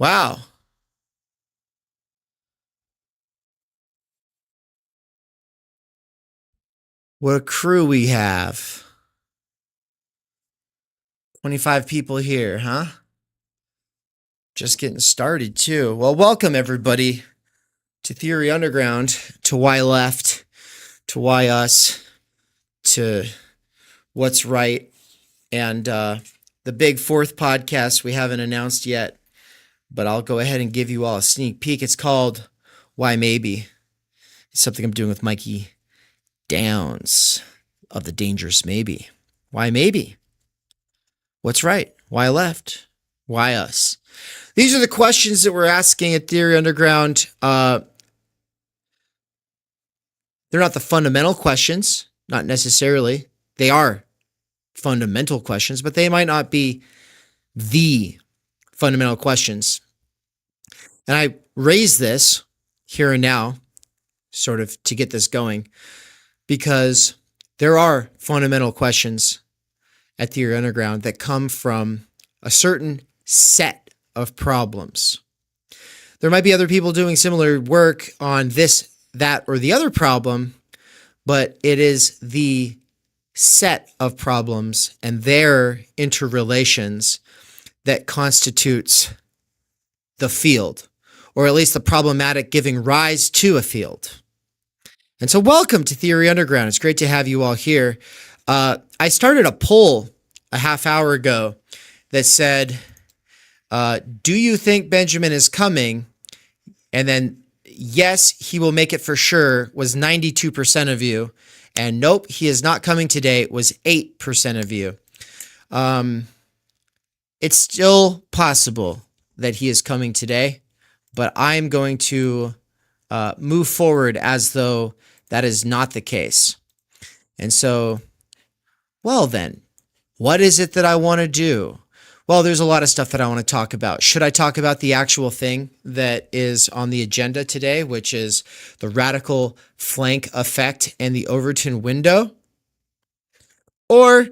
Wow. What a crew we have. 25 people here, huh? Just getting started, too. Well, welcome, everybody, to Theory Underground, to Why Left, to Why Us, to What's Right, and the big fourth podcast we haven't announced yet, but I'll go ahead and give you all a sneak peek. It's called Why Maybe. It's something I'm doing with Mikey Downs of the Dangerous Maybe. Why maybe? What's right? Why left? Why us? These are the questions that we're asking at Theory Underground. They're not the fundamental questions, not necessarily. They are fundamental questions, but they might not be the fundamental questions. And I raise this here and now, sort of to get this going, because there are fundamental questions at Theory Underground that come from a certain set of problems. There might be other people doing similar work on this, that, or the other problem, but it is the set of problems and their interrelations that constitutes the field, or at least the problematic giving rise to a field. And so welcome to Theory Underground. It's great to have you all here. I started a poll a half hour ago that said, do you think Benjamin is coming? And then, yes, he will make it for sure was 92% of you. And nope, he is not coming today was 8% of you. It's still possible that he is coming today, but I'm going to move forward as though that is not the case. And so, well then, what is it that I want to do? Well, there's a lot of stuff that I want to talk about. Should I talk about the actual thing that is on the agenda today, which is the radical flank effect and the Overton window? Or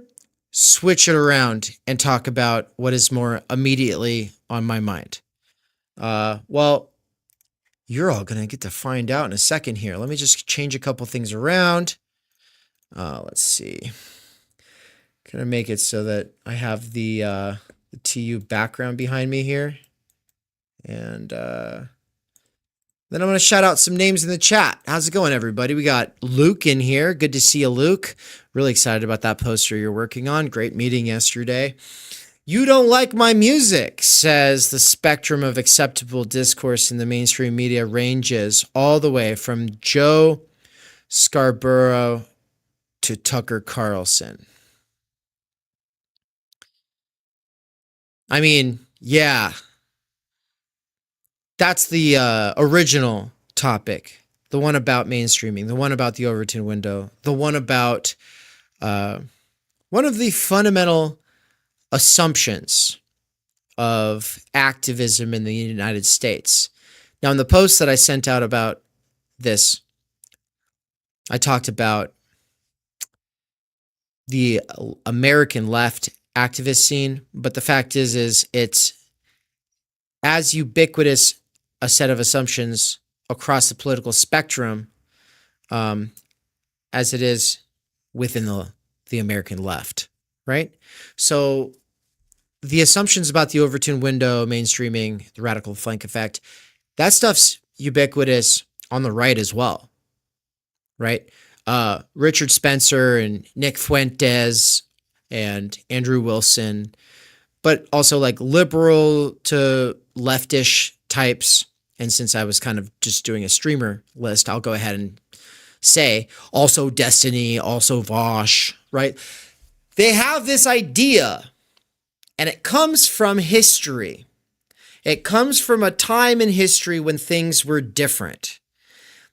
switch it around and talk about what is more immediately on my mind? Well, you're all going to get to find out in a second here. Let me just change a couple things around. Let's see. Gonna make it so that I have the TU background behind me here. And then I'm going to shout out some names in the chat. How's it going, everybody? We got Luke in here. Good to see you, Luke. Really excited about that poster you're working on. Great meeting yesterday. You don't like my music, says the spectrum of acceptable discourse in the mainstream media ranges all the way from Joe Scarborough to Tucker Carlson. I mean, yeah, that's the original topic, the one about mainstreaming, the one about the Overton window, the one about one of the fundamental assumptions of activism in the United States. Now, in the post that I sent out about this, I talked about the American left activist scene, but the fact is it's as ubiquitous a set of assumptions across the political spectrum as it is within the American left, right? So the assumptions about the Overton window, mainstreaming, the radical flank effect, that stuff's ubiquitous on the right as well, right? Richard Spencer and Nick Fuentes and Andrew Wilson, but also like liberal to leftish types. And since I was kind of just doing a streamer list, I'll go ahead and say also Destiny, also Vosh, right? They have this idea, and it comes from history. It comes from a time in history when things were different.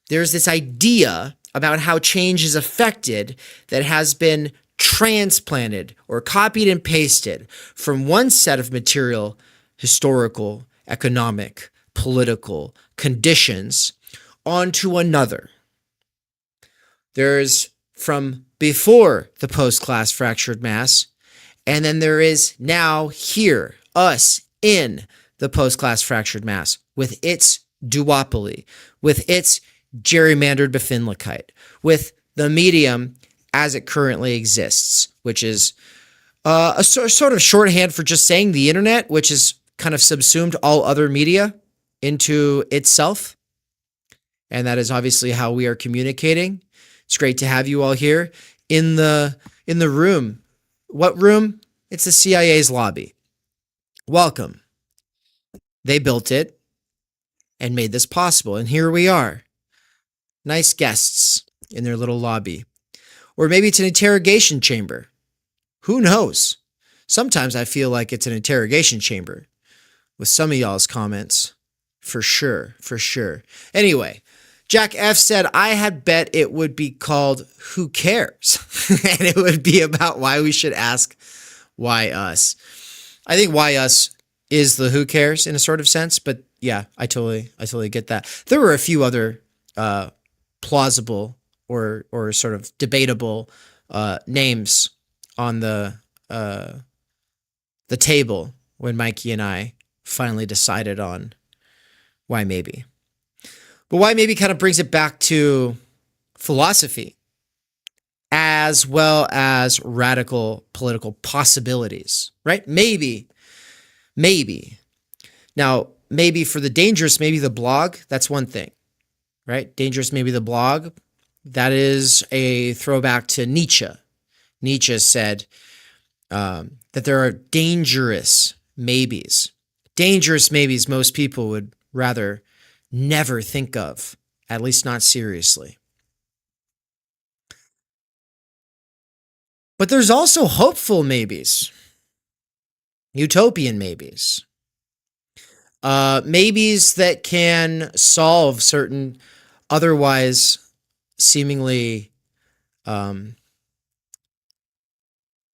There's this idea about how change is affected that has been transplanted or copied and pasted from one set of material, historical, economic, political conditions onto another. There's from before the post-class fractured mass, and then there is now here, us in the post-class fractured mass, with its duopoly, with its gerrymandered Befindlichkeit, with the medium as it currently exists, which is a sort of shorthand for just saying the internet, which has kind of subsumed all other media into itself. And that is obviously how we are communicating. It's great to have you all here in the room. What room? It's the CIA's lobby. Welcome. They built it and made this possible. And here we are. Nice guests in their little lobby. Or maybe it's an interrogation chamber. Who knows? Sometimes I feel like it's an interrogation chamber with some of y'all's comments. For sure, for sure. Anyway, Jack F said, I had bet it would be called Who Cares? And it would be about why we should ask why us. I think why us is the who cares in a sort of sense, but yeah, I totally get that. There were a few other plausible or sort of debatable names on the table when Mikey and I finally decided on why maybe. But why maybe kind of brings it back to philosophy as well as radical political possibilities, right? Maybe. Now, maybe for the dangerous, maybe the blog, that's one thing, right? Dangerous, maybe the blog. That is a throwback to Nietzsche. Nietzsche said that there are dangerous maybes. Dangerous maybes most people would rather never think of, at least not seriously. But there's also hopeful maybes, utopian maybes, maybes that can solve certain otherwise seemingly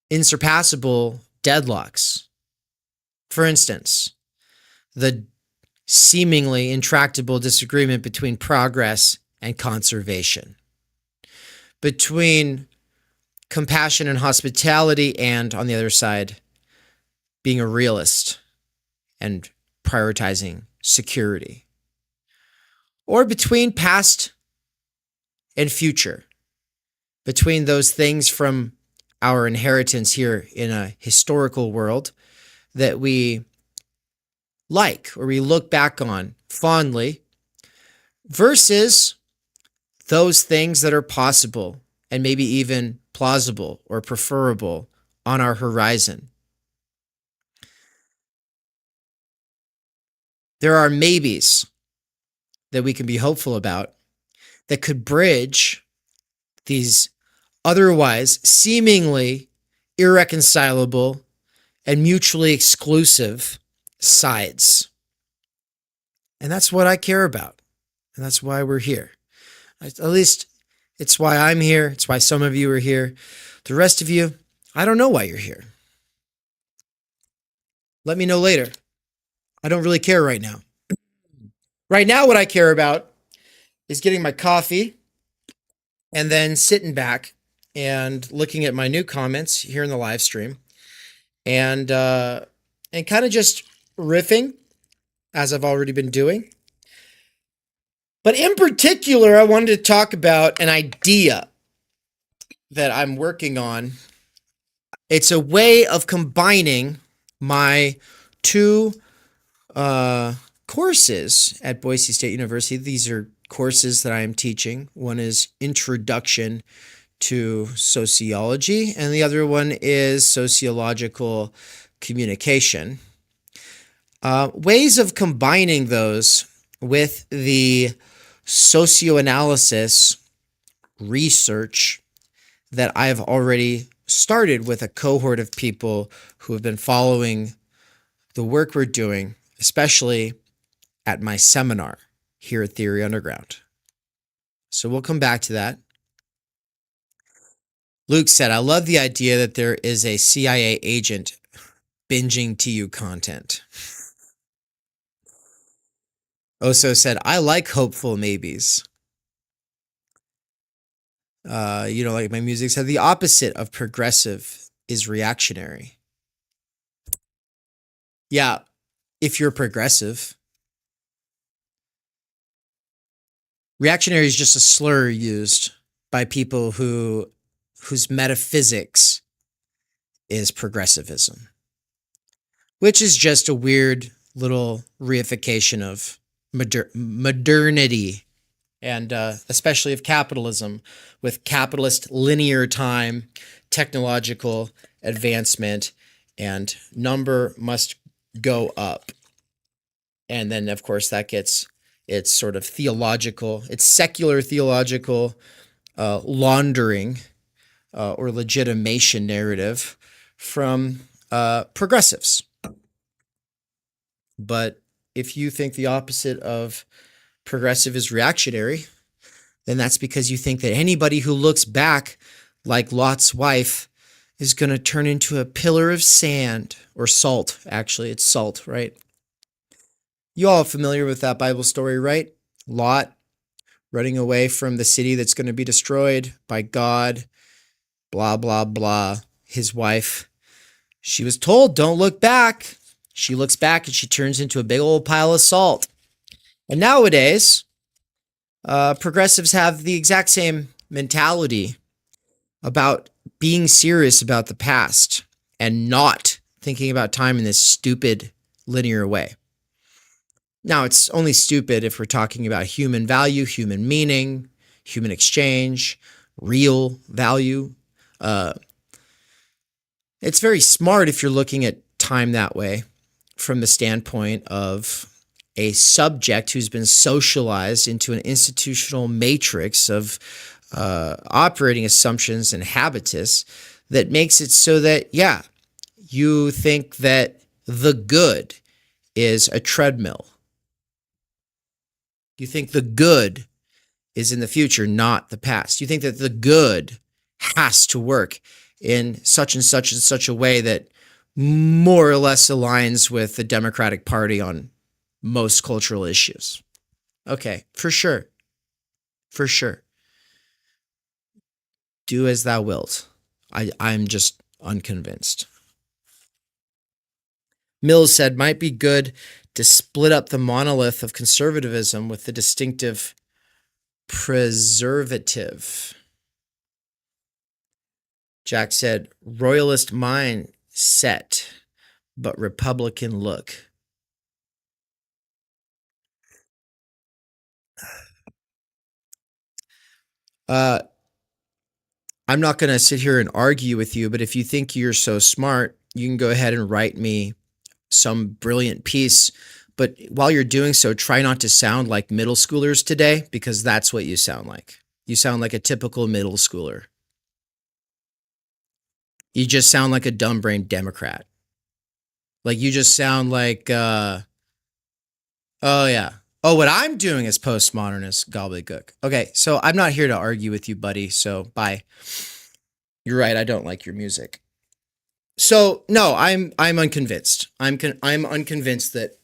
insurpassable deadlocks. For instance, the seemingly intractable disagreement between progress and conservation, between compassion and hospitality, and on the other side, being a realist and prioritizing security, or between past and future, between those things from our inheritance here in a historical world that we like or we look back on fondly versus those things that are possible and maybe even plausible or preferable on our horizon. There are maybes that we can be hopeful about that could bridge these otherwise seemingly irreconcilable and mutually exclusive sides. And that's what I care about. And that's why we're here. At least it's why I'm here. It's why some of you are here. The rest of you, I don't know why you're here. Let me know later. I don't really care right now. Right now, what I care about is getting my coffee and then sitting back and looking at my new comments here in the live stream and kind of just riffing as I've already been doing. But in particular, I wanted to talk about an idea that I'm working on. It's a way of combining my two courses at Boise State University. These are courses that I am teaching. One is Introduction to Sociology, and the other one is Sociological Communication. Ways of combining those with the socioanalysis research that I've already started with a cohort of people who have been following the work we're doing, especially at my seminar here at Theory Underground. So we'll come back to that. Luke said, I love the idea that there is a CIA agent binging TU content. Oso said, I like hopeful maybes. Like my music said, the opposite of progressive is reactionary. Yeah, if you're progressive. Reactionary is just a slur used by people whose metaphysics is progressivism, which is just a weird little reification of modernity, and especially of capitalism, with capitalist linear time, technological advancement, and number must go up. And then, of course, that gets its sort of theological, its secular theological laundering or legitimation narrative from progressives. But if you think the opposite of progressive is reactionary, then that's because you think that anybody who looks back like Lot's wife is going to turn into a pillar of sand or salt. Actually, it's salt, right? You all are familiar with that Bible story, right? Lot running away from the city that's going to be destroyed by God, blah, blah, blah. His wife, she was told, don't look back. She looks back and she turns into a big old pile of salt. And nowadays, progressives have the exact same mentality about being serious about the past and not thinking about time in this stupid linear way. Now, it's only stupid if we're talking about human value, human meaning, human exchange, real value. It's very smart if you're looking at time that way from the standpoint of a subject who's been socialized into an institutional matrix of operating assumptions and habitus that makes it so that, yeah, you think that the good is a treadmill. You think the good is in the future, not the past. You think that the good has to work in such and such and such a way that more or less aligns with the Democratic Party on most cultural issues. Okay, for sure. For sure. Do as thou wilt. I'm just unconvinced. Mills said, might be good to split up the monolith of conservatism with the distinctive preservative. Jack said, royalist mindset, but Republican look. I'm not going to sit here and argue with you, but if you think you're so smart, you can go ahead and write me some brilliant piece. But while you're doing so, try not to sound like middle schoolers today, because that's what you sound like. You sound like a typical middle schooler. You just sound like a dumb-brained Democrat. Like you just sound like, oh yeah. Oh, what I'm doing is postmodernist gobbledygook. Okay, so I'm not here to argue with you, buddy. So bye. You're right. I don't like your music. So no, I'm unconvinced. I'm unconvinced that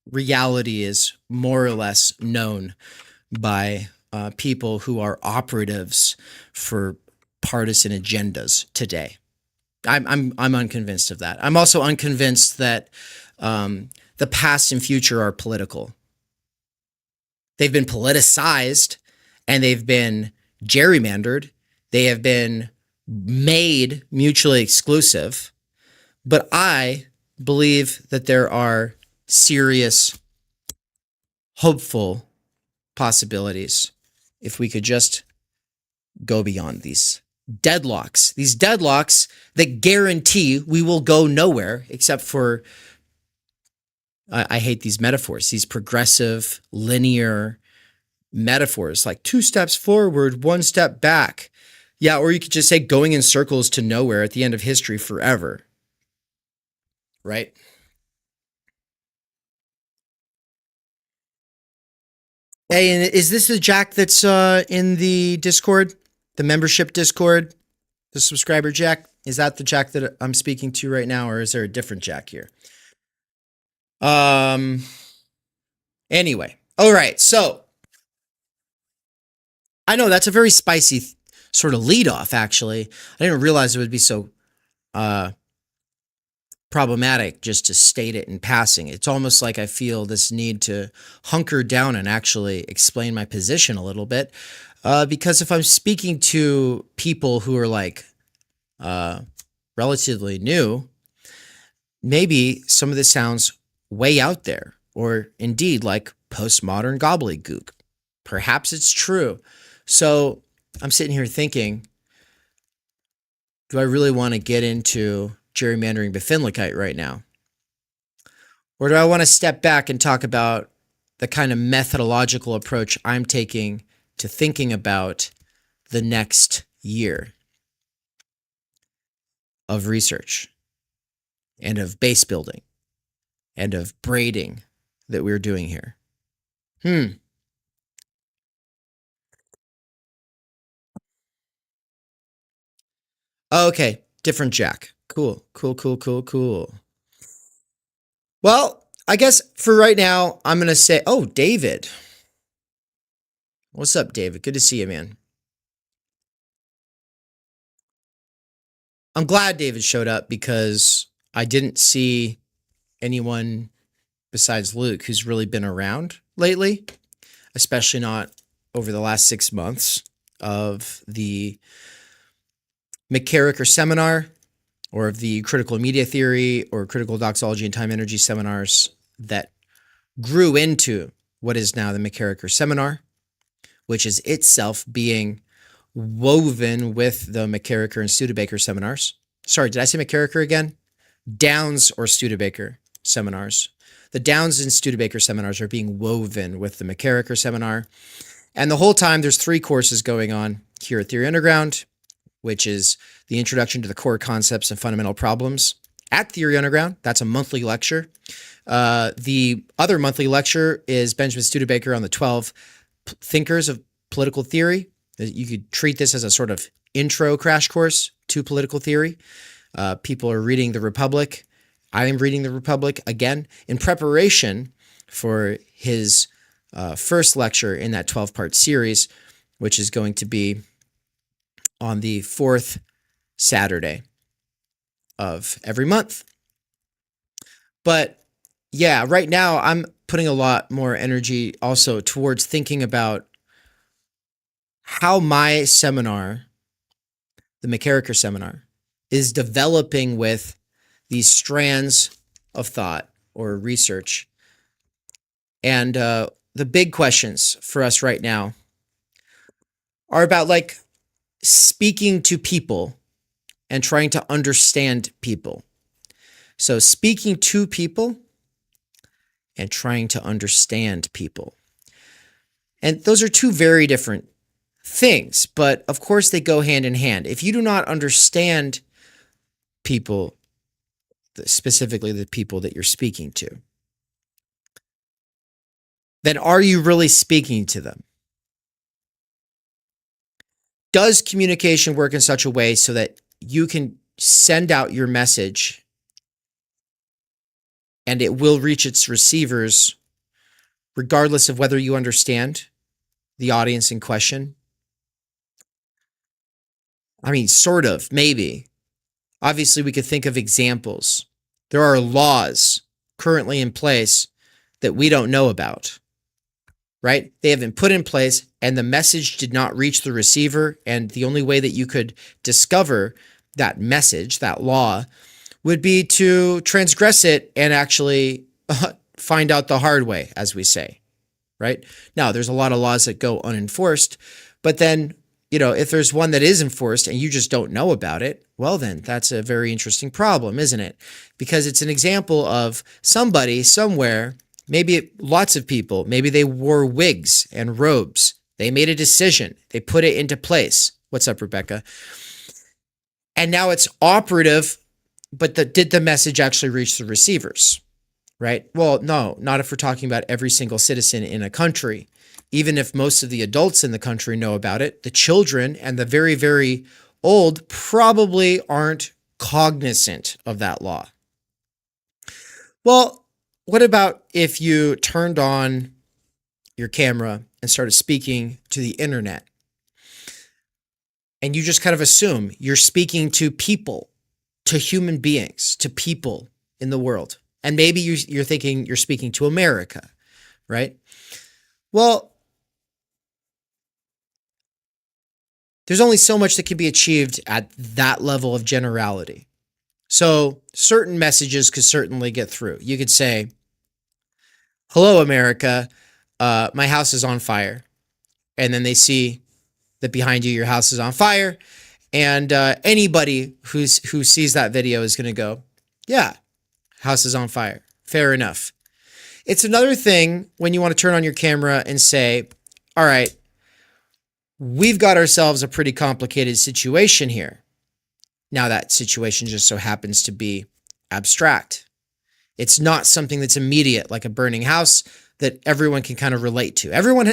reality is more or less known by people who are operatives for partisan agendas today. I'm unconvinced of that. I'm also unconvinced that the past and future are political. They've been politicized and they've been gerrymandered. They have been made mutually exclusive. But I believe that there are serious, hopeful possibilities if we could just go beyond these deadlocks that guarantee we will go nowhere except for, I hate these metaphors, these progressive, linear metaphors, like 2 steps forward, 1 step back. Yeah, or you could just say going in circles to nowhere at the end of history forever. Right? Hey, and is this the Jack that's in the Discord, the membership Discord, the subscriber Jack? Is that the Jack that I'm speaking to right now, or is there a different Jack here? Anyway, all right. So I know that's a very spicy sort of lead off. Actually, I didn't realize it would be so problematic just to state it in passing. It's almost like I feel this need to hunker down and actually explain my position a little bit. Because if I'm speaking to people who are like relatively new, maybe some of this sounds way out there, or indeed like postmodern gobbledygook. Perhaps it's true. So I'm sitting here thinking, do I really want to get into gerrymandering Befindlichkeit right now? Or do I want to step back and talk about the kind of methodological approach I'm taking to thinking about the next year of research and of base building and of braiding that we're doing here? Okay, different Jack. Cool. Well, I guess for right now, I'm going to say, oh, David. What's up, David? Good to see you, man. I'm glad David showed up because I didn't see anyone besides Luke who's really been around lately, especially not over the last 6 months of the McKerracher seminar or of the critical media theory or critical doxology and time energy seminars that grew into what is now the McKerracher seminar, which is itself being woven with the McKerracher and Studebaker seminars. Sorry, did I say McKerracher again? Downs or Studebaker seminars. The Downs and Studebaker seminars are being woven with the McKerracher seminar. And the whole time there's 3 courses going on here at Theory Underground, which is the introduction to the core concepts and fundamental problems at Theory Underground. That's a monthly lecture. The other monthly lecture is Benjamin Studebaker on the 12 thinkers of political theory. You could treat this as a sort of intro crash course to political theory. People are reading The Republic. I am reading The Republic again in preparation for his first lecture in that 12-part series, which is going to be on the 4th Saturday of every month. But yeah, right now I'm putting a lot more energy also towards thinking about how my seminar, the McKerracher seminar, is developing with these strands of thought or research. And the big questions for us right now are about like speaking to people and trying to understand people. So speaking to people and trying to understand people. And those are 2 very different things, but of course they go hand in hand. If you do not understand people, specifically the people that you're speaking to, then are you really speaking to them? Does communication work in such a way so that you can send out your message and it will reach its receivers regardless of whether you understand the audience in question? I mean, sort of, maybe. Obviously, we could think of examples. There are laws currently in place that we don't know about, right? They have been put in place and the message did not reach the receiver. And the only way that you could discover that message, that law, would be to transgress it and actually find out the hard way, as we say, right? Now, there's a lot of laws that go unenforced, but then, if there's one that is enforced and you just don't know about it, well, then that's a very interesting problem, isn't it? Because it's an example of somebody somewhere, maybe lots of people, maybe they wore wigs and robes. They made a decision. They put it into place. What's up, Rebecca? And now it's operative, but did the message actually reach the receivers, right? Well, no, not if we're talking about every single citizen in a country. Even if most of the adults in the country know about it, the children and the very, very old probably aren't cognizant of that law. Well, what about if you turned on your camera and started speaking to the internet? And you just kind of assume you're speaking to people, to human beings, to people in the world. And maybe you're thinking you're speaking to America, right? Well, there's only so much that can be achieved at that level of generality. So certain messages could certainly get through. You could say, hello, America, my house is on fire. And then they see that behind you, your house is on fire. And anybody who sees that video is going to go, yeah, house is on fire. Fair enough. It's another thing when you want to turn on your camera and say, all right, we've got ourselves a pretty complicated situation here. Now that situation just so happens to be abstract. It's not something that's immediate, like a burning house that everyone can kind of relate to. Everyone,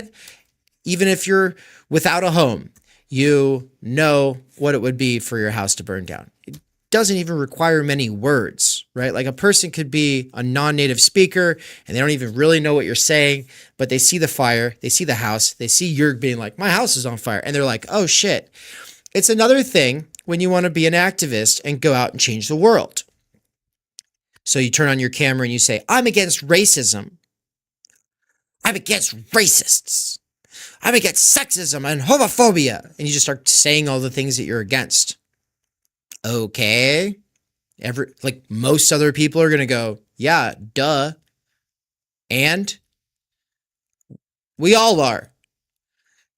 even if you're without a home, you know what it would be for your house to burn down. It doesn't even require many words, right? Like a person could be a non-native speaker and they don't even really know what you're saying, but they see the fire, they see the house, they see you're being like, my house is on fire. And they're like, oh shit. It's another thing when you want to be an activist and go out and change the world. So you turn on your camera and you say, I'm against racism. I'm against racists. I'm against sexism and homophobia. And you just start saying all the things that you're against. Okay. Like most other people are going to go, yeah, duh. And we all are.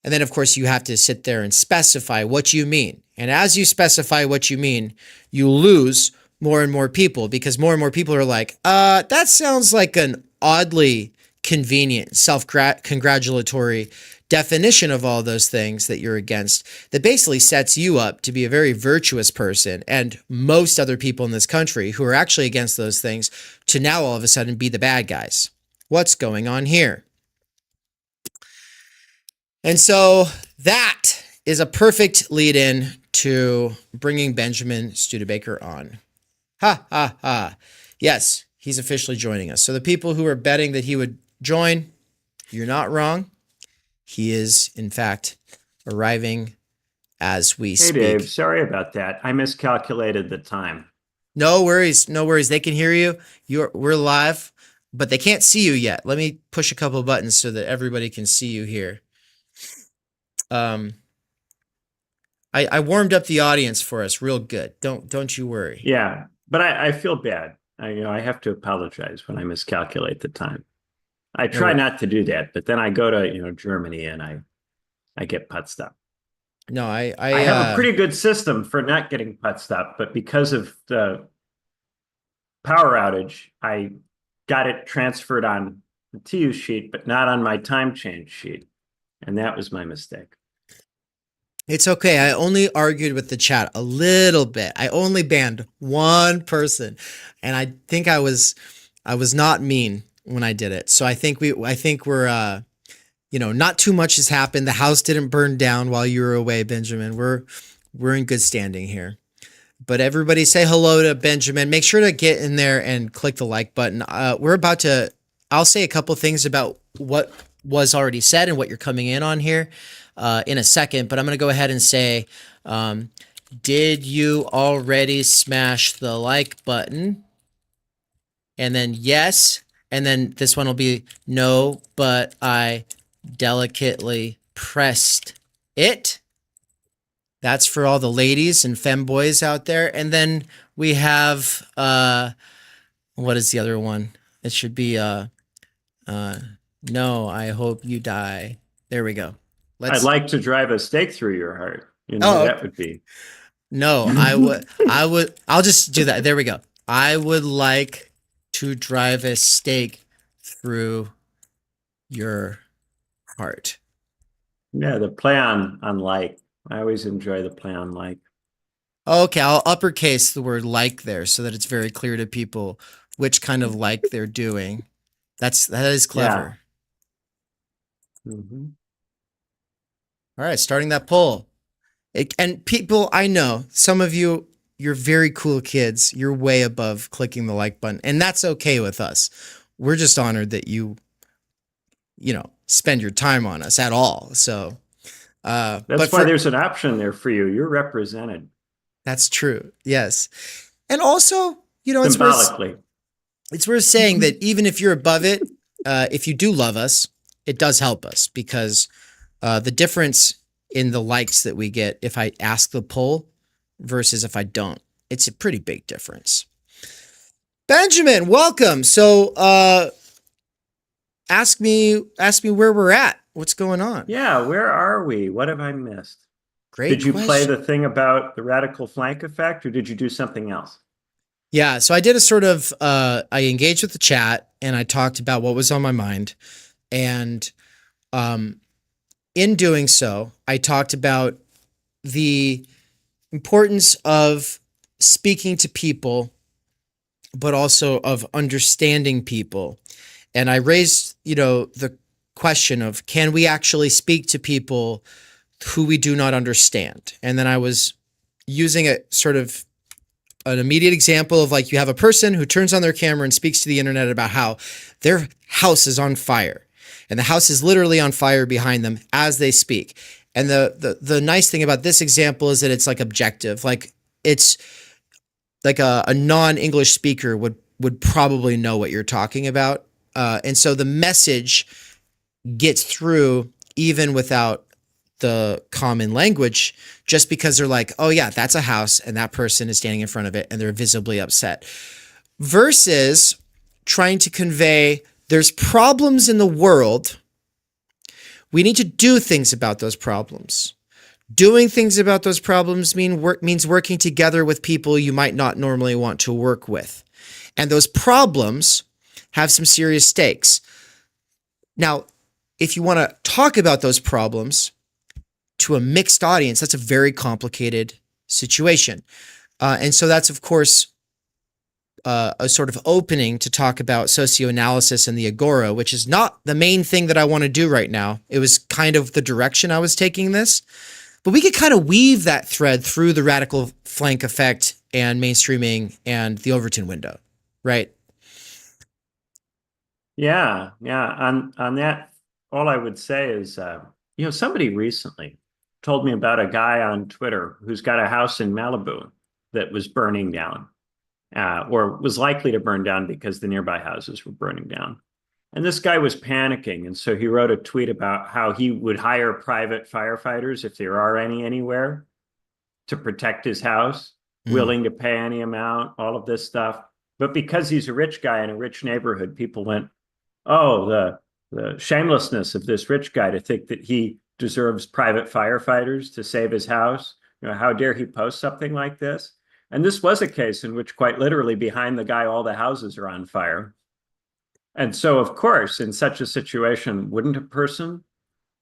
And then, of course, you have to sit there and specify what you mean. And as you specify what you mean, you lose more and more people because more and more people are like, that sounds like an oddly convenient, self-congratulatory definition of all those things that you're against that basically sets you up to be a very virtuous person, and most other people in this country who are actually against those things to now all of a sudden be the bad guys. What's going on here? And so that is a perfect lead in to bringing Benjamin Studebaker on. Ha, ha, ha. Yes, he's officially joining us. So the people who are betting that he would join, you're not wrong. He is, in fact, arriving as we speak. Hey, Dave, sorry about that. I miscalculated the time. No worries. No worries. They can hear you. We're live, but they can't see you yet. Let me push a couple of buttons so that everybody can see you here. I warmed up the audience for us real good. Don't you worry. Yeah, but I feel bad. I have to apologize when I miscalculate the time. I try not to do that, but then I go to Germany and I get putzed up. No, I have a pretty good system for not getting putzed up, but because of the power outage, I got it transferred on the TU sheet, but not on my time change sheet. And that was my mistake. It's okay. I only argued with the chat a little bit. I only banned one person, and I think I was not mean when I did it. So I think we're not too much has happened. The house didn't burn down while you were away, Benjamin. We're in good standing here. But everybody say hello to Benjamin. Make sure to get in there and click the like button. I'll say a couple things about what was already said and what you're coming in on here in a second, but I'm going to go ahead and say, did you already smash the like button? And then yes, and then this one will be no, but I delicately pressed it. That's for all the ladies and femboys out there. And then we have, what is the other one? It should be, no, I hope you die. There we go. I'd like to drive a stake through your heart. That would be. No, I'll just do that. There we go. I would like to drive a stake through your heart. Yeah, the play on like. I always enjoy the play on like. Okay, I'll uppercase the word like there so that it's very clear to people which kind of like they're doing. That is clever. Yeah. Mm-hmm. All right, starting that poll. And people, I know some of you, you're very cool kids. You're way above clicking the like button, and that's okay with us. We're just honored that you spend your time on us at all. So that's why there's an option there for you. You're represented. That's true. Yes. And also, symbolically. it's worth saying that even if you're above it, if you do love us, it does help us, because the difference in the likes that we get if I ask the poll versus if I don't, it's a pretty big difference. Benjamin, welcome. So ask me where we're at. What's going on? Yeah, where are we? What have I missed? Great Did you play question. the thing about the radical flank effect, or did you do something else? Yeah, so I did a sort of I engaged with the chat and I talked about what was on my mind, and in doing so, I talked about the importance of speaking to people, but also of understanding people. And I raised, the question of, can we actually speak to people who we do not understand? And then I was using a sort of an immediate example of, like, you have a person who turns on their camera and speaks to the internet about how their house is on fire, and the house is literally on fire behind them as they speak. And the nice thing about this example is that it's like objective, like it's like a non-English speaker would probably know what you're talking about. And so the message gets through even without the common language, just because they're like, oh yeah, that's a house and that person is standing in front of it and they're visibly upset. Versus trying to convey, there's problems in the world. We need to do things about those problems. Doing things about those problems means working together with people you might not normally want to work with. And those problems have some serious stakes. Now, if you want to talk about those problems to a mixed audience, that's a very complicated situation. And so that's, of course, a sort of opening to talk about socioanalysis and the Agora, which is not the main thing that I want to do right now. It was kind of the direction I was taking this. But we could kind of weave that thread through the radical flank effect and mainstreaming and the Overton window, right? Yeah. On that, all I would say is, somebody recently told me about a guy on Twitter who's got a house in Malibu that was burning down, or was likely to burn down because the nearby houses were burning down. And this guy was panicking. And so he wrote a tweet about how he would hire private firefighters, if there are any anywhere, to protect his house, willing to pay any amount, all of this stuff. But because he's a rich guy in a rich neighborhood, people went, oh, the shamelessness of this rich guy to think that he deserves private firefighters to save his house. How dare he post something like this? And this was a case in which, quite literally, behind the guy, all the houses are on fire. And so, of course, in such a situation, wouldn't a person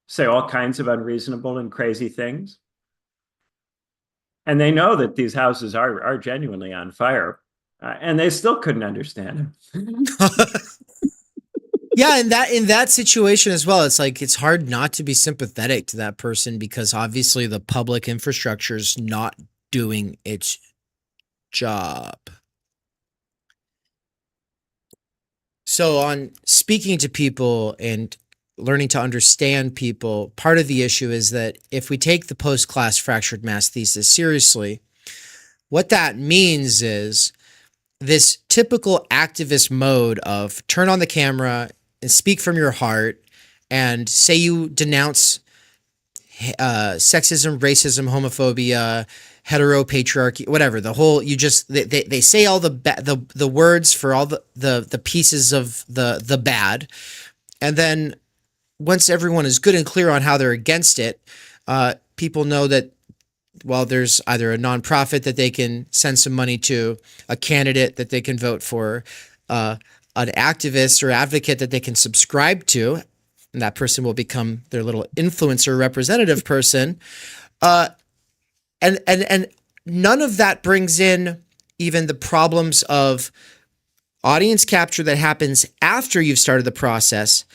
say all kinds of unreasonable and crazy things? And they know that these houses are genuinely on fire, and they still couldn't understand him. Yeah, in that situation as well, it's like, it's hard not to be sympathetic to that person, because obviously the public infrastructure is not doing its job. So on speaking to people and learning to understand people, part of the issue is that if we take the post-class fractured mass thesis seriously, what that means is this typical activist mode of turn on the camera and speak from your heart and say you denounce sexism, racism, homophobia, heteropatriarchy, whatever. The whole, they say all the words for all the pieces of the bad, and then once everyone is good and clear on how they're against it, people know that, well, there's either a nonprofit that they can send some money to, a candidate that they can vote for, an activist or advocate that they can subscribe to, and that person will become their little influencer representative person. And none of that brings in even the problems of audience capture that happens after you've started the process.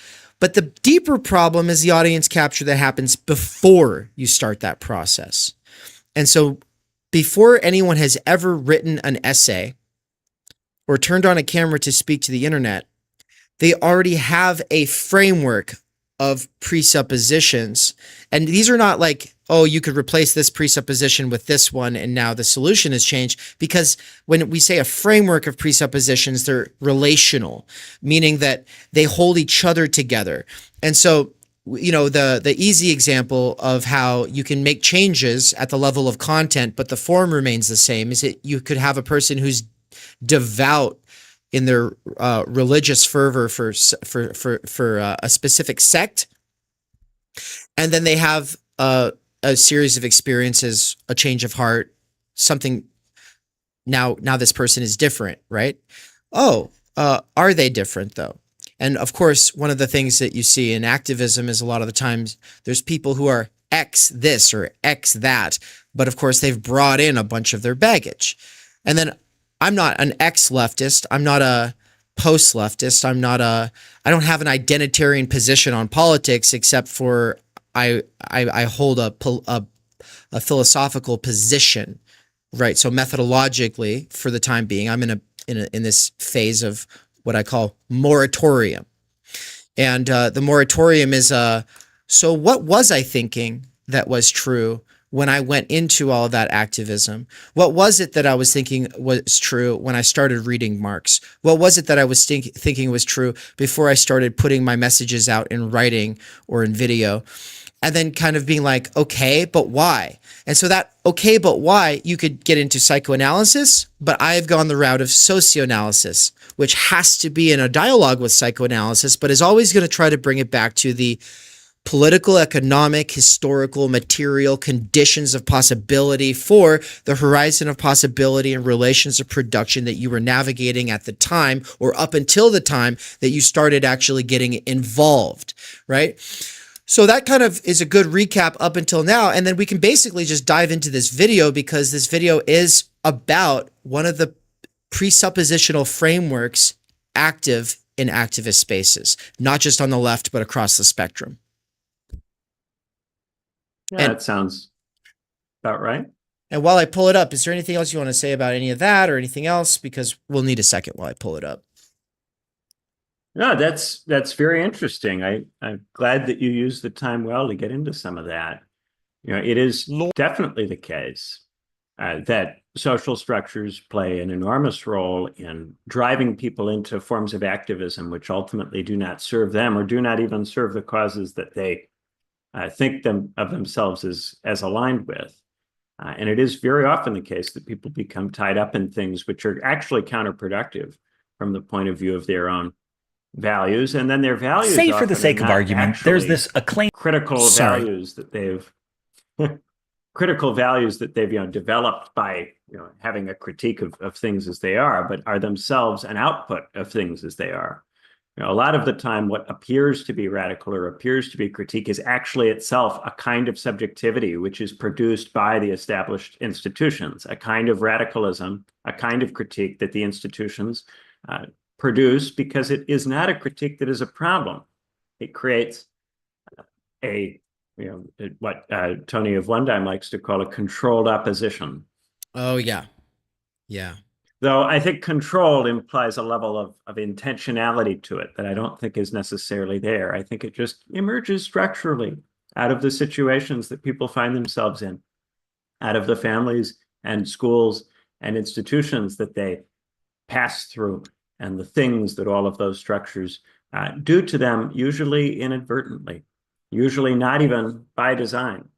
But the deeper problem is the audience capture that happens before you start that process. And so before anyone has ever written an essay or turned on a camera to speak to the internet, they already have a framework of presuppositions. And these are not like, oh, you could replace this presupposition with this one and now the solution has changed. Because when we say a framework of presuppositions, they're relational, meaning that they hold each other together. And so, the easy example of how you can make changes at the level of content, but the form remains the same, is that you could have a person who's devout in their religious fervor for a specific sect, and then they have a series of experiences, a change of heart, something. Now this person is different, right? Oh, are they different though? And of course, one of the things that you see in activism is a lot of the times there's people who are X this or X that, but of course they've brought in a bunch of their baggage. And then I'm not an X leftist. I'm not a post leftist. I don't have an identitarian position on politics, except for I hold a philosophical position, right? So methodologically, for the time being, I'm in this phase of what I call moratorium. And the moratorium is so what was I thinking that was true when I went into all of that activism? What was it that I was thinking was true when I started reading Marx? What was it that I was thinking was true before I started putting my messages out in writing or in video? And then kind of being like, okay, but why? And so that, okay, but why, you could get into psychoanalysis, but I have gone the route of socioanalysis, which has to be in a dialogue with psychoanalysis, but is always going to try to bring it back to the political, economic, historical, material conditions of possibility for the horizon of possibility and relations of production that you were navigating at the time, or up until the time that you started actually getting involved, right? So that kind of is a good recap up until now. And then we can basically just dive into this video, because this video is about one of the presuppositional frameworks active in activist spaces, not just on the left, but across the spectrum. Yeah, that sounds about right. And while I pull it up, is there anything else you want to say about any of that or anything else? Because we'll need a second while I pull it up. No, that's very interesting. I'm glad that you used the time well to get into some of that. It is definitely the case that social structures play an enormous role in driving people into forms of activism which ultimately do not serve them, or do not even serve the causes that they think of themselves as aligned with. And it is very often the case that people become tied up in things which are actually counterproductive from the point of view of their own values. And then their values, say for the sake of argument, there's this acclaimed critical values that they've developed by having a critique of things as they are, but are themselves an output of things as they are. A lot of the time, what appears to be radical or appears to be critique is actually itself a kind of subjectivity which is produced by the established institutions, a kind of radicalism, a kind of critique that the institutions produce, because it is not a critique that is a problem. It creates what Tony of Wundheim likes to call a controlled opposition. Oh, yeah. Yeah. Though I think control implies a level of intentionality to it that I don't think is necessarily there. I think it just emerges structurally out of the situations that people find themselves in, out of the families and schools and institutions that they pass through, and the things that all of those structures do to them, usually inadvertently, usually not even by design.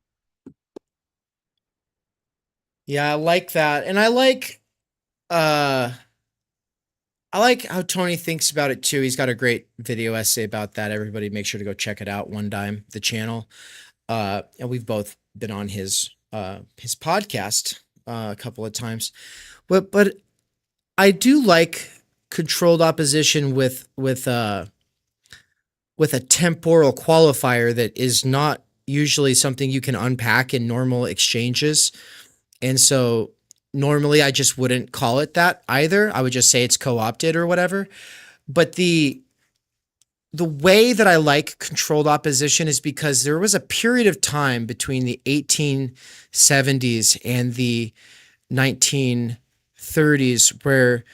Yeah, I like that. And I like how Tony thinks about it too. He's got a great video essay about that. Everybody make sure to go check it out. Wundheim, the channel. And we've both been on his podcast a couple of times. But I do like controlled opposition with a temporal qualifier that is not usually something you can unpack in normal exchanges. And so normally I just wouldn't call it that either. I would just say it's co-opted or whatever. But the way that I like controlled opposition is because there was a period of time between the 1870s and the 1930s where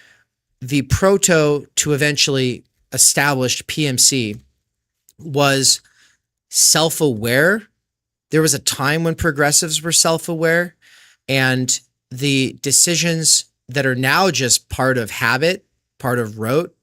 the proto to eventually established PMC was self-aware. There was a time when progressives were self-aware, and the decisions that are now just part of habit, part of rote,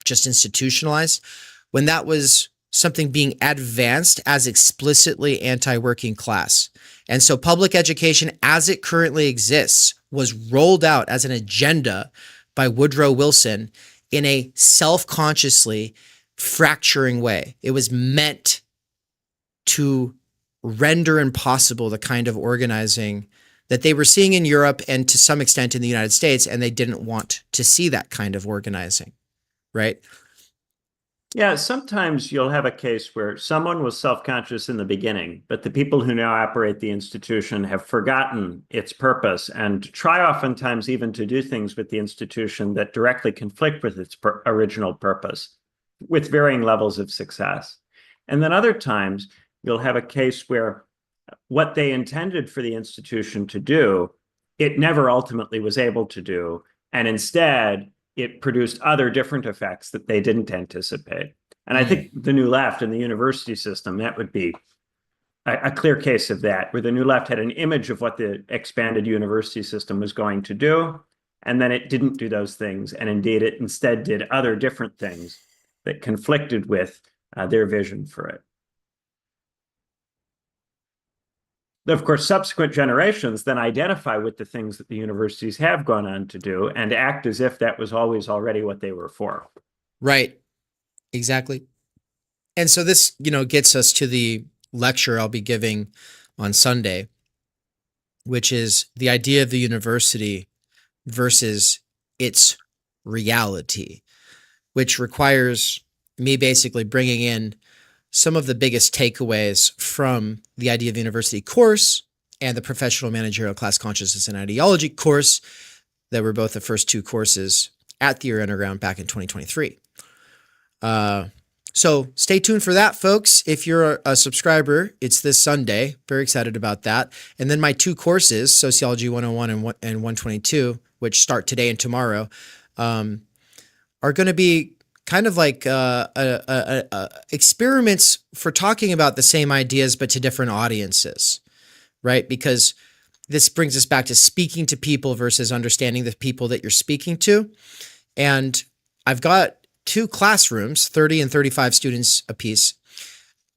just institutionalized, when that was something being advanced as explicitly anti-working class. And so public education as it currently exists was rolled out as an agenda by Woodrow Wilson in a self-consciously fracturing way. It was meant to render impossible the kind of organizing that they were seeing in Europe and to some extent in the United States, and they didn't want to see that kind of organizing, right? Yeah, sometimes you'll have a case where someone was self-conscious in the beginning, but the people who now operate the institution have forgotten its purpose and try oftentimes even to do things with the institution that directly conflict with its original purpose, with varying levels of success. And then other times you'll have a case where what they intended for the institution to do, it never ultimately was able to do. And instead, it produced other different effects that they didn't anticipate. And I think the New Left and the university system, that would be a clear case of that, where the New Left had an image of what the expanded university system was going to do, and then it didn't do those things. And indeed, it instead did other different things that conflicted with their vision for it. Of course, subsequent generations then identify with the things that the universities have gone on to do and act as if that was always already what they were for. Right. Exactly. And so this, gets us to the lecture I'll be giving on Sunday, which is the idea of the university versus its reality, which requires me basically bringing in some of the biggest takeaways from the idea of university course and the professional managerial class consciousness and ideology course that were both the first two courses at Theory Underground back in 2023. So stay tuned for that, folks. If you're a subscriber, it's this Sunday. Very excited about that. And then my two courses, Sociology 101 and 122, which start today and tomorrow, are going to be kind of like experiments for talking about the same ideas, but to different audiences, right? Because this brings us back to speaking to people versus understanding the people that you're speaking to. And I've got two classrooms, 30 and 35 students apiece.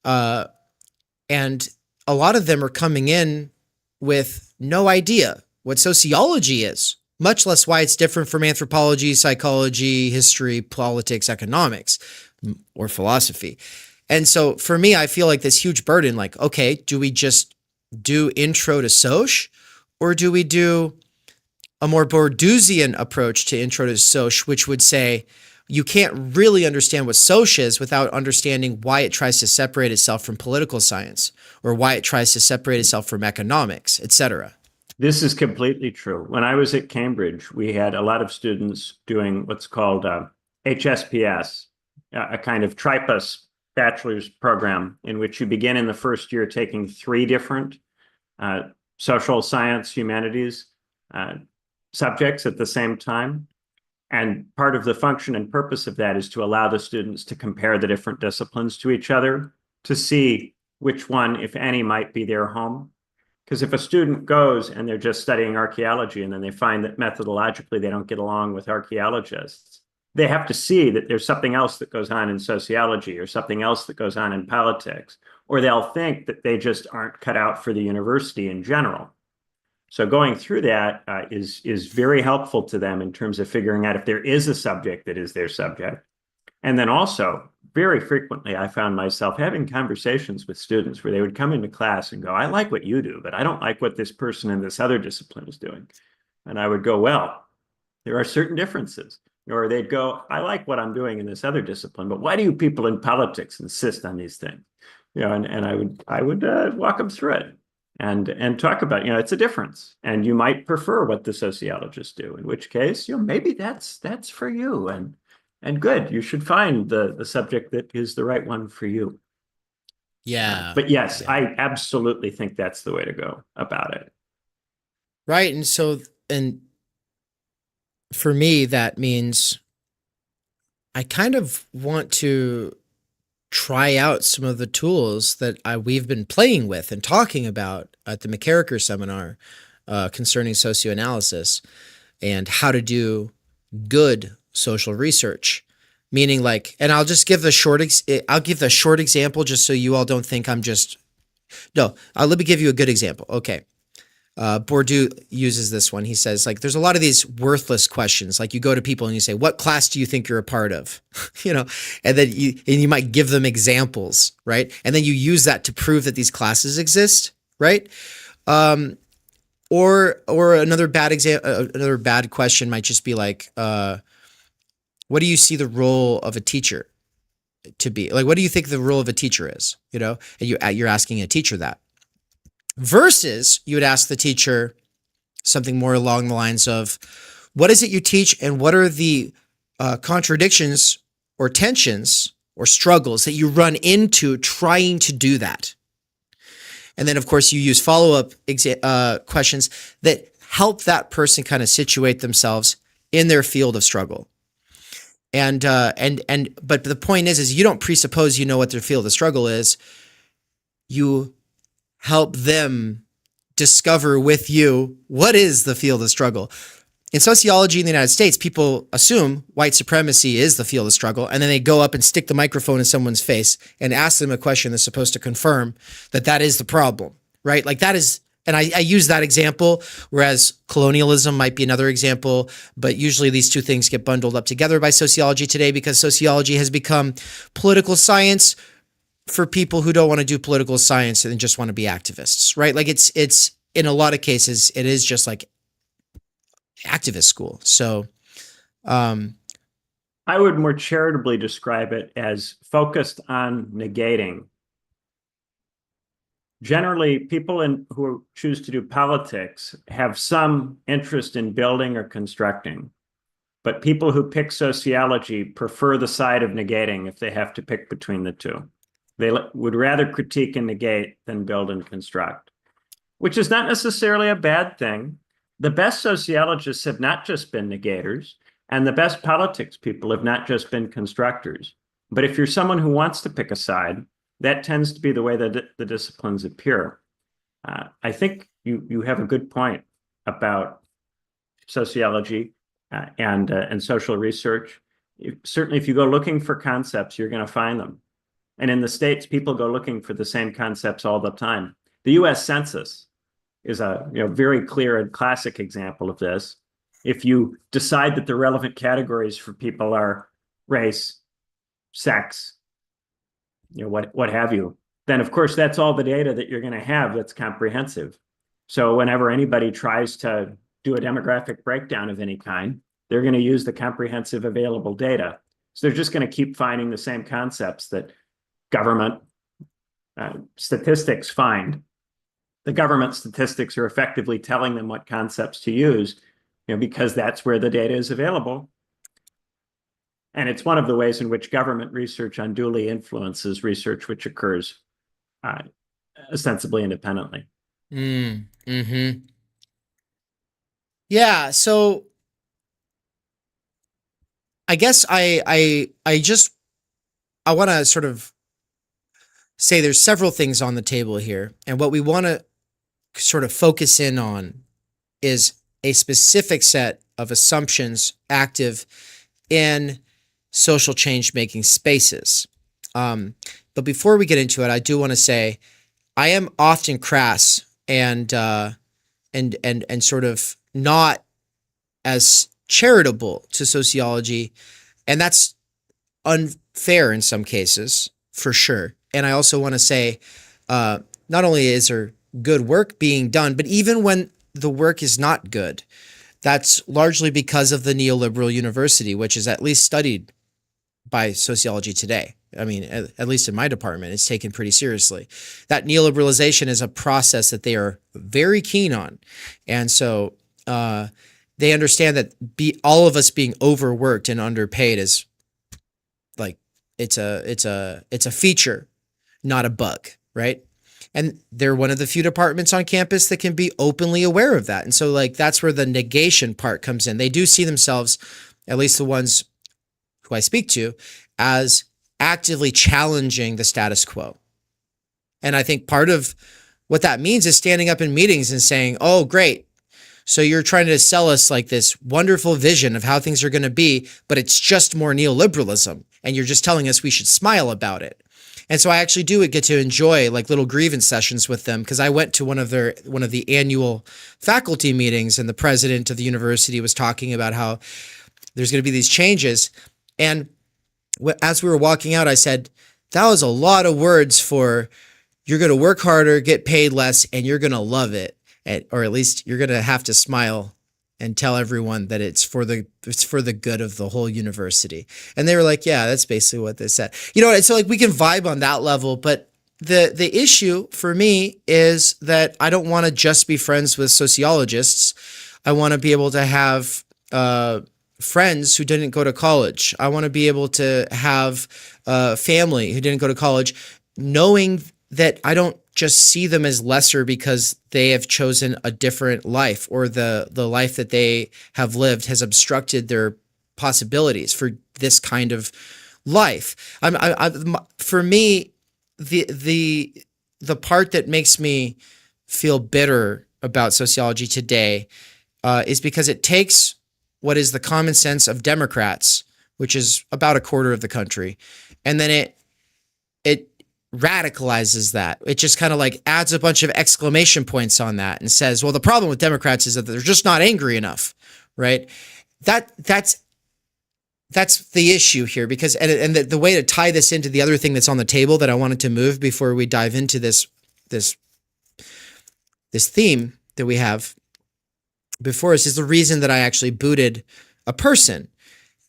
And a lot of them are coming in with no idea what sociology is, much less why it's different from anthropology, psychology, history, politics, economics, or philosophy. And so for me, I feel like this huge burden, like, okay, do we just do intro to Soc, or do we do a more Bourdieusian approach to intro to Soc, which would say you can't really understand what Soc is without understanding why it tries to separate itself from political science, or why it tries to separate itself from economics, etc. This is completely true. When I was at Cambridge, we had a lot of students doing what's called HSPS, a kind of tripus bachelor's program in which you begin in the first year taking three different social science, humanities subjects at the same time. And part of the function and purpose of that is to allow the students to compare the different disciplines to each other, to see which one, if any, might be their home. Because if a student goes and they're just studying archaeology and then they find that methodologically they don't get along with archaeologists, they have to see that there's something else that goes on in sociology or something else that goes on in politics, or they'll think that they just aren't cut out for the university in general. So going through that is very helpful to them in terms of figuring out if there is a subject that is their subject. And then also, very frequently, I found myself having conversations with students where they would come into class and go, I like what you do, but I don't like what this person in this other discipline is doing. And I would go, well, there are certain differences. Or they'd go, I like what I'm doing in this other discipline, but why do you people in politics insist on these things? And I would walk them through it and talk about, it's a difference. And you might prefer what the sociologists do, in which case, maybe that's for you. And good, you should find the subject that is the right one for you. Yeah. But yes, yeah. I absolutely think that's the way to go about it. Right. And for me, that means I kind of want to try out some of the tools that we've been playing with and talking about at the McKerracher seminar concerning socioanalysis and how to do good social research. Meaning, like, and I'll just give the short example just so you all don't think I'm just no. Let me give you a good example. Okay. Bourdieu uses this one. He says, like, there's a lot of these worthless questions. Like, you go to people and you say, what class do you think you're a part of? And then you might give them examples, right? And then you use that to prove that these classes exist, right? Or another bad question might just be like, what do you see the role of a teacher to be? Like, what do you think the role of a teacher is? And you're asking a teacher that. Versus you would ask the teacher something more along the lines of, what is it you teach and what are the contradictions or tensions or struggles that you run into trying to do that? And then, of course, you use follow-up questions that help that person kind of situate themselves in their field of struggle. But the point is you don't presuppose you know what their field of struggle is. You help them discover with you what is the field of struggle. In sociology in the United States, people assume white supremacy is the field of struggle, and then they go up and stick the microphone in someone's face and ask them a question that's supposed to confirm that is the problem, right? Like that is, and I use that example, whereas colonialism might be another example, but usually these two things get bundled up together by sociology today because sociology has become political science for people who don't want to do political science and just want to be activists, right? Like it's in a lot of cases, it is just like activist school. So I would more charitably describe it as focused on negating. Generally, people who choose to do politics have some interest in building or constructing, but people who pick sociology prefer the side of negating if they have to pick between the two. They would rather critique and negate than build and construct, which is not necessarily a bad thing. The best sociologists have not just been negators, and the best politics people have not just been constructors. But if you're someone who wants to pick a side, that tends to be the way that the disciplines appear. I think you have a good point about sociology and social research. Certainly, if you go looking for concepts, you're going to find them. And in the States, people go looking for the same concepts all the time. The US Census is a very clear and classic example of this. If you decide that the relevant categories for people are race, sex, what have you, then of course that's all the data that you're going to have that's comprehensive. So whenever anybody tries to do a demographic breakdown of any kind, they're going to use the comprehensive available data. So they're just going to keep finding the same concepts that government statistics find. The government statistics are effectively telling them what concepts to use, because that's where the data is available. And it's one of the ways in which government research unduly influences research which occurs ostensibly independently. Mm-hmm. Yeah, so I guess I want to sort of say there's several things on the table here, and what we want to sort of focus in on is a specific set of assumptions active in social change-making spaces. But before we get into it, I do want to say I am often crass and sort of not as charitable to sociology, and that's unfair in some cases, for sure. And I also want to say, not only is there good work being done, but even when the work is not good, that's largely because of the neoliberal university, which is at least studied by sociology today. I mean, at least in my department, it's taken pretty seriously. That neoliberalization is a process that they are very keen on. And so they understand that all of us being overworked and underpaid is like, it's a feature, not a bug, right? And they're one of the few departments on campus that can be openly aware of that. And so like, that's where the negation part comes in. They do see themselves, at least the ones who I speak to, as actively challenging the status quo. And I think part of what that means is standing up in meetings and saying, oh, great. So you're trying to sell us like this wonderful vision of how things are going to be, but it's just more neoliberalism. And you're just telling us we should smile about it. And so I actually do get to enjoy like little grievance sessions with them, because I went to one of the annual faculty meetings, and the president of the university was talking about how there's going to be these changes. And as we were walking out, I said, that was a lot of words for you're going to work harder, get paid less, and you're going to love it. Or at least you're going to have to smile and tell everyone that it's for the good of the whole university. And they were like, yeah, that's basically what they said. You know, so like we can vibe on that level, but the issue for me is that I don't want to just be friends with sociologists. I want to be able to have friends who didn't go to college. I want to be able to have family who didn't go to college, knowing that I don't just see them as lesser because they have chosen a different life, or the life that they have lived has obstructed their possibilities for this kind of life. For me, the part that makes me feel bitter about sociology today is because it takes what is the common sense of Democrats, which is about a quarter of the country, and then it radicalizes that. It just kind of like adds a bunch of exclamation points on that and says, well, the problem with Democrats is that they're just not angry enough, right? That's the issue here, because and the way to tie this into the other thing that's on the table that I wanted to move before we dive into this theme that we have before us is the reason that I actually booted a person.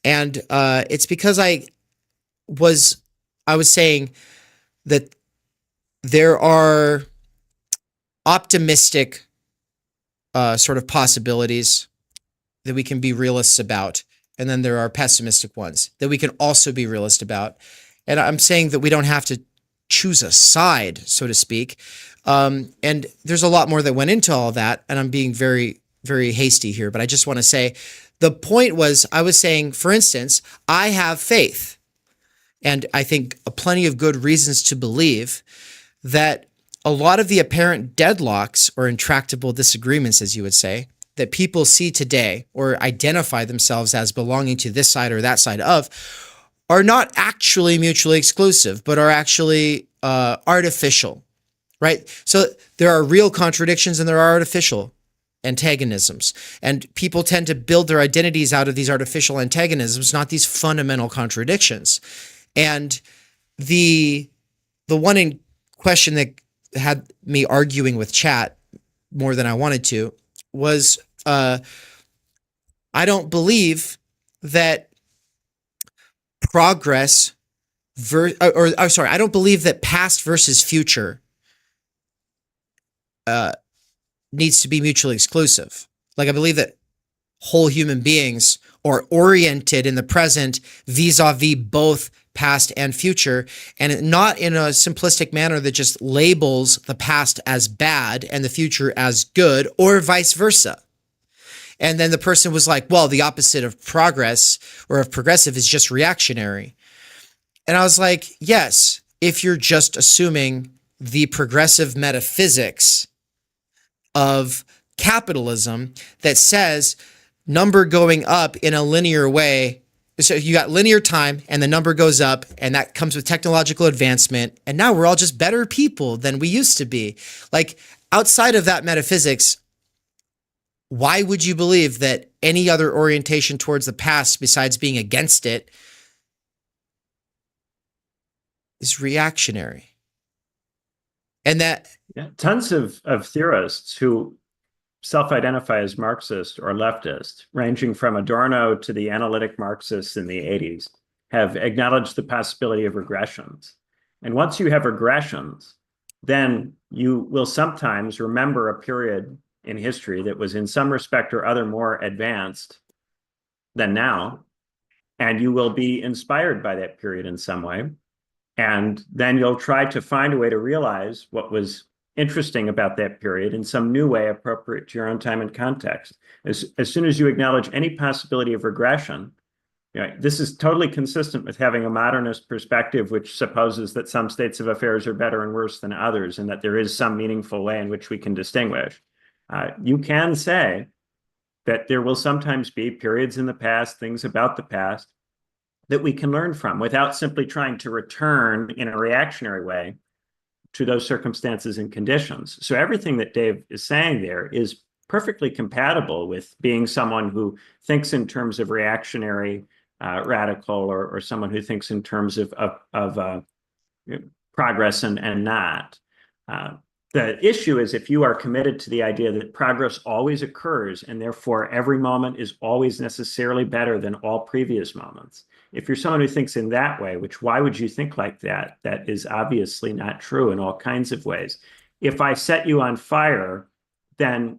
And it's because I was saying that there are optimistic sort of possibilities that we can be realists about, and then there are pessimistic ones that we can also be realist about. And I'm saying that we don't have to choose a side, so to speak. And there's a lot more that went into all that, and I'm being very, very hasty here, but I just want to say the point was, I was saying, for instance, I have faith, and I think plenty of good reasons to believe that a lot of the apparent deadlocks or intractable disagreements, as you would say, that people see today or identify themselves as belonging to this side or that side of, are not actually mutually exclusive, but are actually artificial, right? So there are real contradictions and there are artificial antagonisms, and people tend to build their identities out of these artificial antagonisms, not these fundamental contradictions. And the one in question that had me arguing with chat more than I wanted to was I don't believe that progress I don't believe that past versus future needs to be mutually exclusive. Like, I believe that whole human beings are oriented in the present vis-a-vis both past and future, and not in a simplistic manner that just labels the past as bad and the future as good, or vice versa. And then the person was like, well, the opposite of progress or of progressive is just reactionary. And I was like, yes, if you're just assuming the progressive metaphysics of capitalism that says number going up in a linear way. So you got linear time and the number goes up, and that comes with technological advancement. And now we're all just better people than we used to be. Like, outside of that metaphysics, why would you believe that any other orientation towards the past besides being against it is reactionary? And that tons of theorists who self-identify as Marxist or leftist, ranging from Adorno to the analytic Marxists in the 80s, have acknowledged the possibility of regressions. And once you have regressions, then you will sometimes remember a period in history that was in some respect or other more advanced than now, and you will be inspired by that period in some way. And then you'll try to find a way to realize what was interesting about that period in some new way appropriate to your own time and context. As soon as you acknowledge any possibility of regression, This is totally consistent with having a modernist perspective, which supposes that some states of affairs are better and worse than others, and that there is some meaningful way in which we can distinguish. You can say that there will sometimes be periods in the past, things about the past, that we can learn from without simply trying to return in a reactionary way to those circumstances and conditions. So everything that Dave is saying there is perfectly compatible with being someone who thinks in terms of reactionary radical, or someone who thinks in terms of progress and not. The issue is if you are committed to the idea that progress always occurs and therefore every moment is always necessarily better than all previous moments. If you're someone who thinks in that way, which why would you think like that? That is obviously not true in all kinds of ways. If I set you on fire, then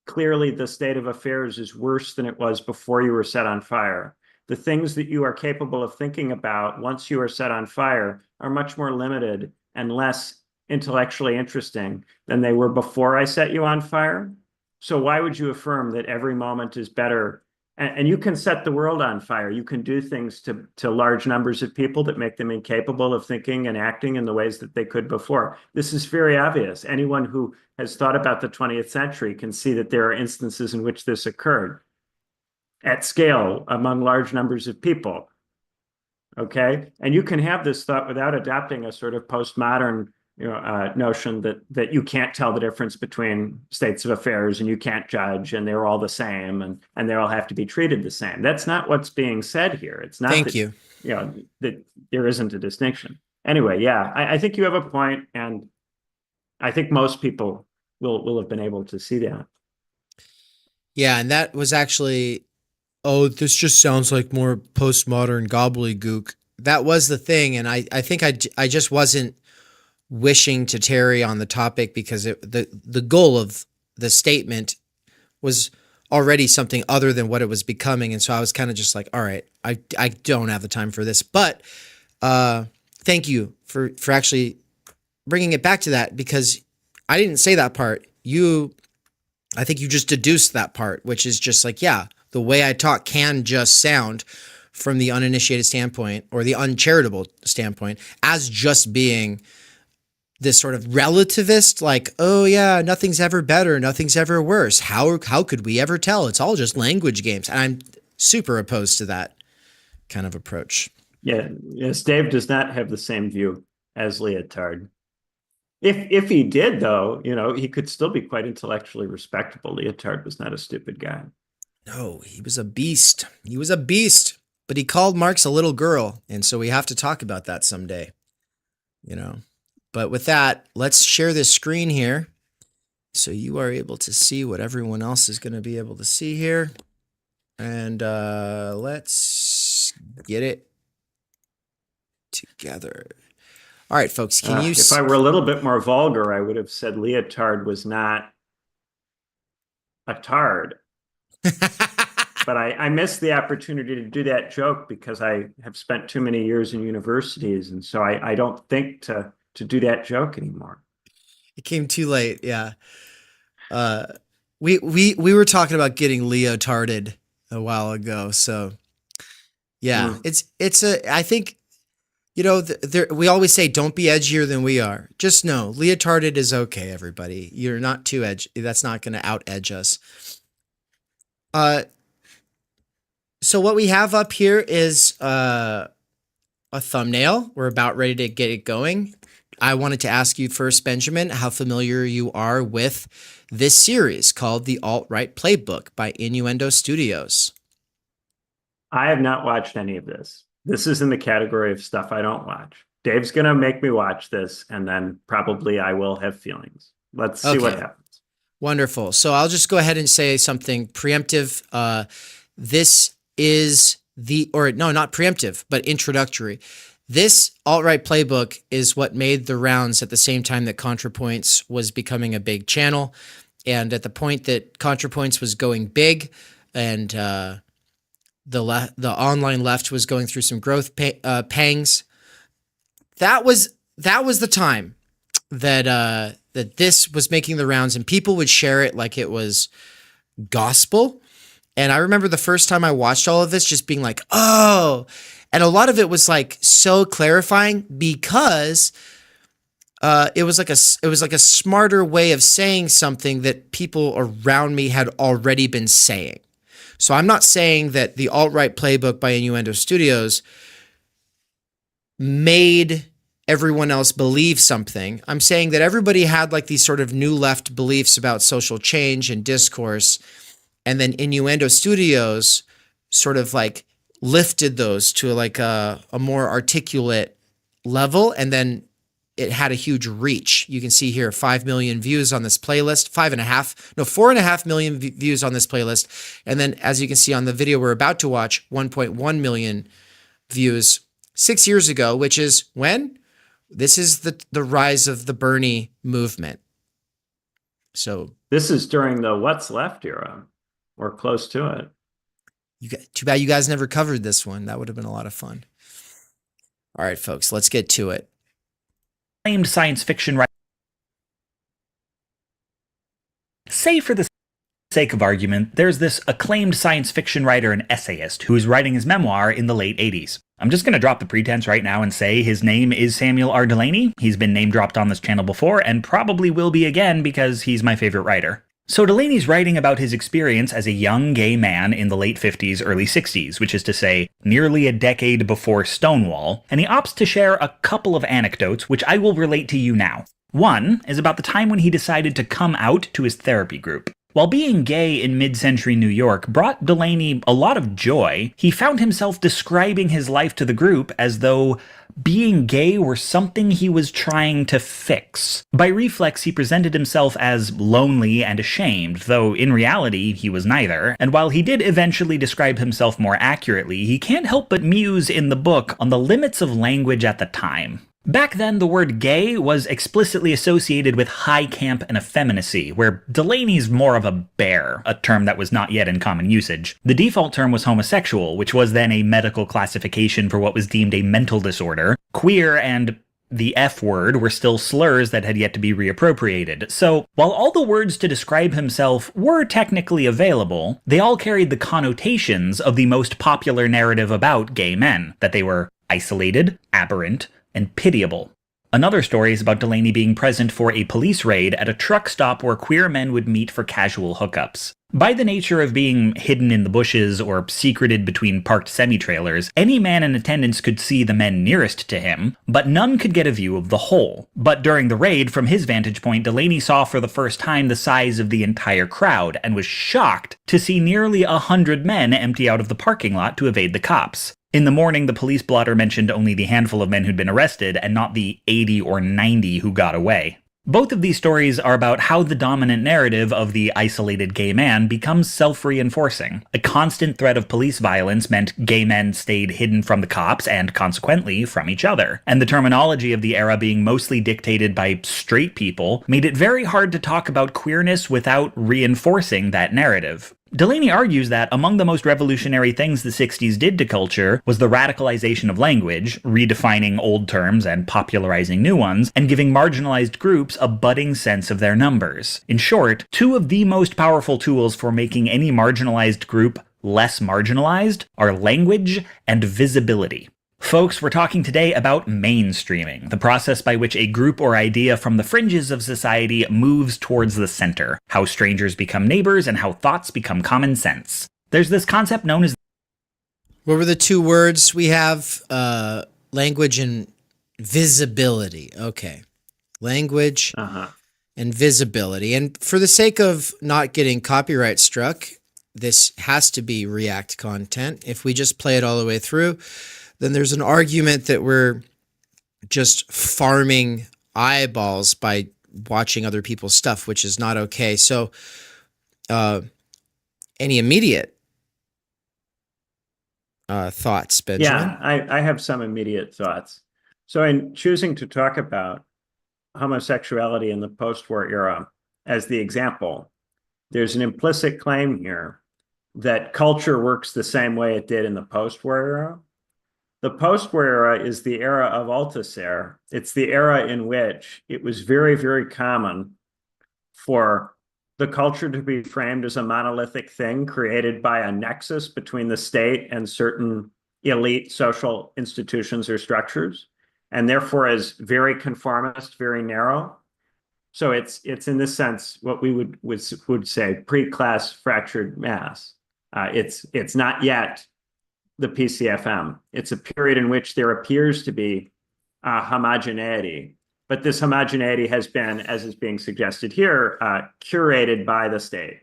clearly the state of affairs is worse than it was before you were set on fire. The things that you are capable of thinking about once you are set on fire are much more limited and less intellectually interesting than they were before I set you on fire. So why would you affirm that every moment is better? And you can set the world on fire. You can do things to large numbers of people that make them incapable of thinking and acting in the ways that they could before. This is very obvious. Anyone who has thought about the 20th century can see that there are instances in which this occurred at scale among large numbers of people. Okay? And you can have this thought without adopting a sort of postmodern notion that you can't tell the difference between states of affairs and you can't judge and they're all the same and they all have to be treated the same. That's not what's being said here. It's not that there isn't a distinction. Anyway, yeah, I think you have a point, and I think most people will have been able to see that. Yeah, and that was actually, this just sounds like more postmodern gobbledygook. That was the thing, and I think I just wasn't wishing to tarry on the topic because the goal of the statement was already something other than what it was becoming, and so I was kind of just like, all right, I don't have the time for this. But thank you for actually bringing it back to that, because I didn't say that part. I think you just deduced that part, which is just like, yeah, the way I talk can just sound from the uninitiated standpoint or the uncharitable standpoint as just being this sort of relativist, like, oh yeah, nothing's ever better, nothing's ever worse. How could we ever tell? It's all just language games. And I'm super opposed to that kind of approach. Yeah, yes, Dave does not have the same view as Leotard. If he did, though, he could still be quite intellectually respectable. Leotard was not a stupid guy. No, he was a beast. He was a beast. But he called Marx a little girl, and so we have to talk about that someday. But with that, let's share this screen here so you are able to see what everyone else is going to be able to see here. And let's get it together. All right, folks, can you... If I were a little bit more vulgar, I would have said Leotard was not a tard. But I missed the opportunity to do that joke because I have spent too many years in universities, and so I don't think to do that joke anymore. It came too late, yeah. We were talking about getting Leotarded a while ago, so yeah, I think, we always say don't be edgier than we are. Just know Leotarded is okay, everybody. You're not too edgy. That's not going to out edge us. So what we have up here is a thumbnail. We're about ready to get it going. I wanted to ask you first, Benjamin, how familiar you are with this series called The Alt-Right Playbook by Innuendo Studios. I have not watched any of this. This is in the category of stuff I don't watch. Dave's going to make me watch this, and then probably I will have feelings. Let's see what happens. Wonderful. So I'll just go ahead and say something preemptive. This is not preemptive, but introductory. This alt-right playbook is what made the rounds at the same time that ContraPoints was becoming a big channel. And at the point that ContraPoints was going big and the online left was going through some growth pangs, that was the time that that this was making the rounds, and people would share it like it was gospel. And I remember the first time I watched all of this just being like, oh, and a lot of it was like so clarifying because it was like a smarter way of saying something that people around me had already been saying. So I'm not saying that the alt-right playbook by Innuendo Studios made everyone else believe something. I'm saying that everybody had like these sort of new left beliefs about social change and discourse, and then Innuendo Studios sort of like lifted those to like a more articulate level, and then it had a huge reach. You can see here 5 million views on this playlist, 4.5 million views on this playlist. And then as you can see on the video we're about to watch, 1.1 million views 6 years ago, which is when? This is the rise of the Bernie movement. So this is during the What's Left era, or close to it. Too bad you guys never covered this one. That would have been a lot of fun. All right, folks, let's get to it. Acclaimed science fiction writer. Say for the sake of argument, there's this acclaimed science fiction writer and essayist who is writing his memoir in the late 80s. I'm just going to drop the pretense right now and say his name is Samuel R. Delany. He's been name dropped on this channel before and probably will be again because he's my favorite writer. So Delany's writing about his experience as a young gay man in the late 50s, early 60s, which is to say, nearly a decade before Stonewall, and he opts to share a couple of anecdotes which I will relate to you now. One is about the time when he decided to come out to his therapy group. While being gay in mid-century New York brought Delany a lot of joy, he found himself describing his life to the group as though being gay were something he was trying to fix. By reflex, he presented himself as lonely and ashamed, though in reality he was neither, and while he did eventually describe himself more accurately, he can't help but muse in the book on the limits of language at the time. Back then, the word gay was explicitly associated with high camp and effeminacy, where Delany's more of a bear, a term that was not yet in common usage. The default term was homosexual, which was then a medical classification for what was deemed a mental disorder. Queer and the F word were still slurs that had yet to be reappropriated. So, while all the words to describe himself were technically available, they all carried the connotations of the most popular narrative about gay men, that they were isolated, aberrant, and pitiable. Another story is about Delany being present for a police raid at a truck stop where queer men would meet for casual hookups. By the nature of being hidden in the bushes or secreted between parked semi-trailers, any man in attendance could see the men nearest to him, but none could get a view of the whole. But during the raid, from his vantage point, Delany saw for the first time the size of the entire crowd, and was shocked to see nearly 100 men empty out of the parking lot to evade the cops. In the morning, the police blotter mentioned only the handful of men who'd been arrested, and not the 80 or 90 who got away. Both of these stories are about how the dominant narrative of the isolated gay man becomes self-reinforcing. A constant threat of police violence meant gay men stayed hidden from the cops, and consequently from each other. And the terminology of the era being mostly dictated by straight people made it very hard to talk about queerness without reinforcing that narrative. Delany argues that among the most revolutionary things the 60s did to culture was the radicalization of language, redefining old terms and popularizing new ones, and giving marginalized groups a budding sense of their numbers. In short, two of the most powerful tools for making any marginalized group less marginalized are language and visibility. Folks, we're talking today about mainstreaming, the process by which a group or idea from the fringes of society moves towards the center, how strangers become neighbors, and how thoughts become common sense. There's this concept known as... What were the two words we have? Language and visibility. Okay. Language and visibility. And for the sake of not getting copyright struck, this has to be React content. If we just play it all the way through, then there's an argument that we're just farming eyeballs by watching other people's stuff, which is not okay. So any immediate thoughts, Benjamin? Yeah, I have some immediate thoughts. So in choosing to talk about homosexuality in the post-war era as the example, there's an implicit claim here that culture works the same way it did in the post-war era. The post-war era is the era of Althusser. It's the era in which it was very, very common for the culture to be framed as a monolithic thing created by a nexus between the state and certain elite social institutions or structures, and therefore is very conformist, very narrow. So it's in this sense what we would say pre-class fractured mass. It's not yet the PCFM. It's a period in which there appears to be homogeneity, but this homogeneity has been, as is being suggested here, curated by the state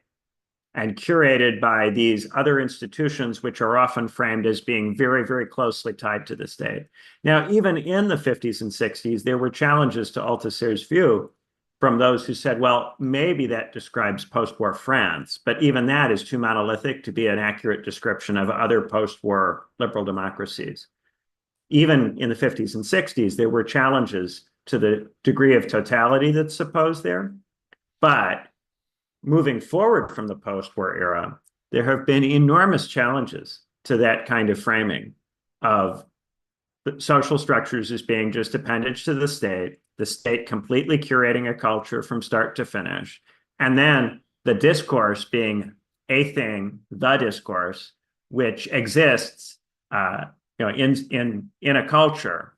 and curated by these other institutions, which are often framed as being very, very closely tied to the state. Now, even in the 50s and 60s, there were challenges to Althusser's view from those who said, well, maybe that describes post-war France, but even that is too monolithic to be an accurate description of other post-war liberal democracies. Even in the 50s and 60s, there were challenges to the degree of totality that's supposed there. But moving forward from the post-war era, there have been enormous challenges to that kind of framing of social structures as being just appendage to the state completely curating a culture from start to finish, and then the discourse being a thing, the discourse, which exists in a culture,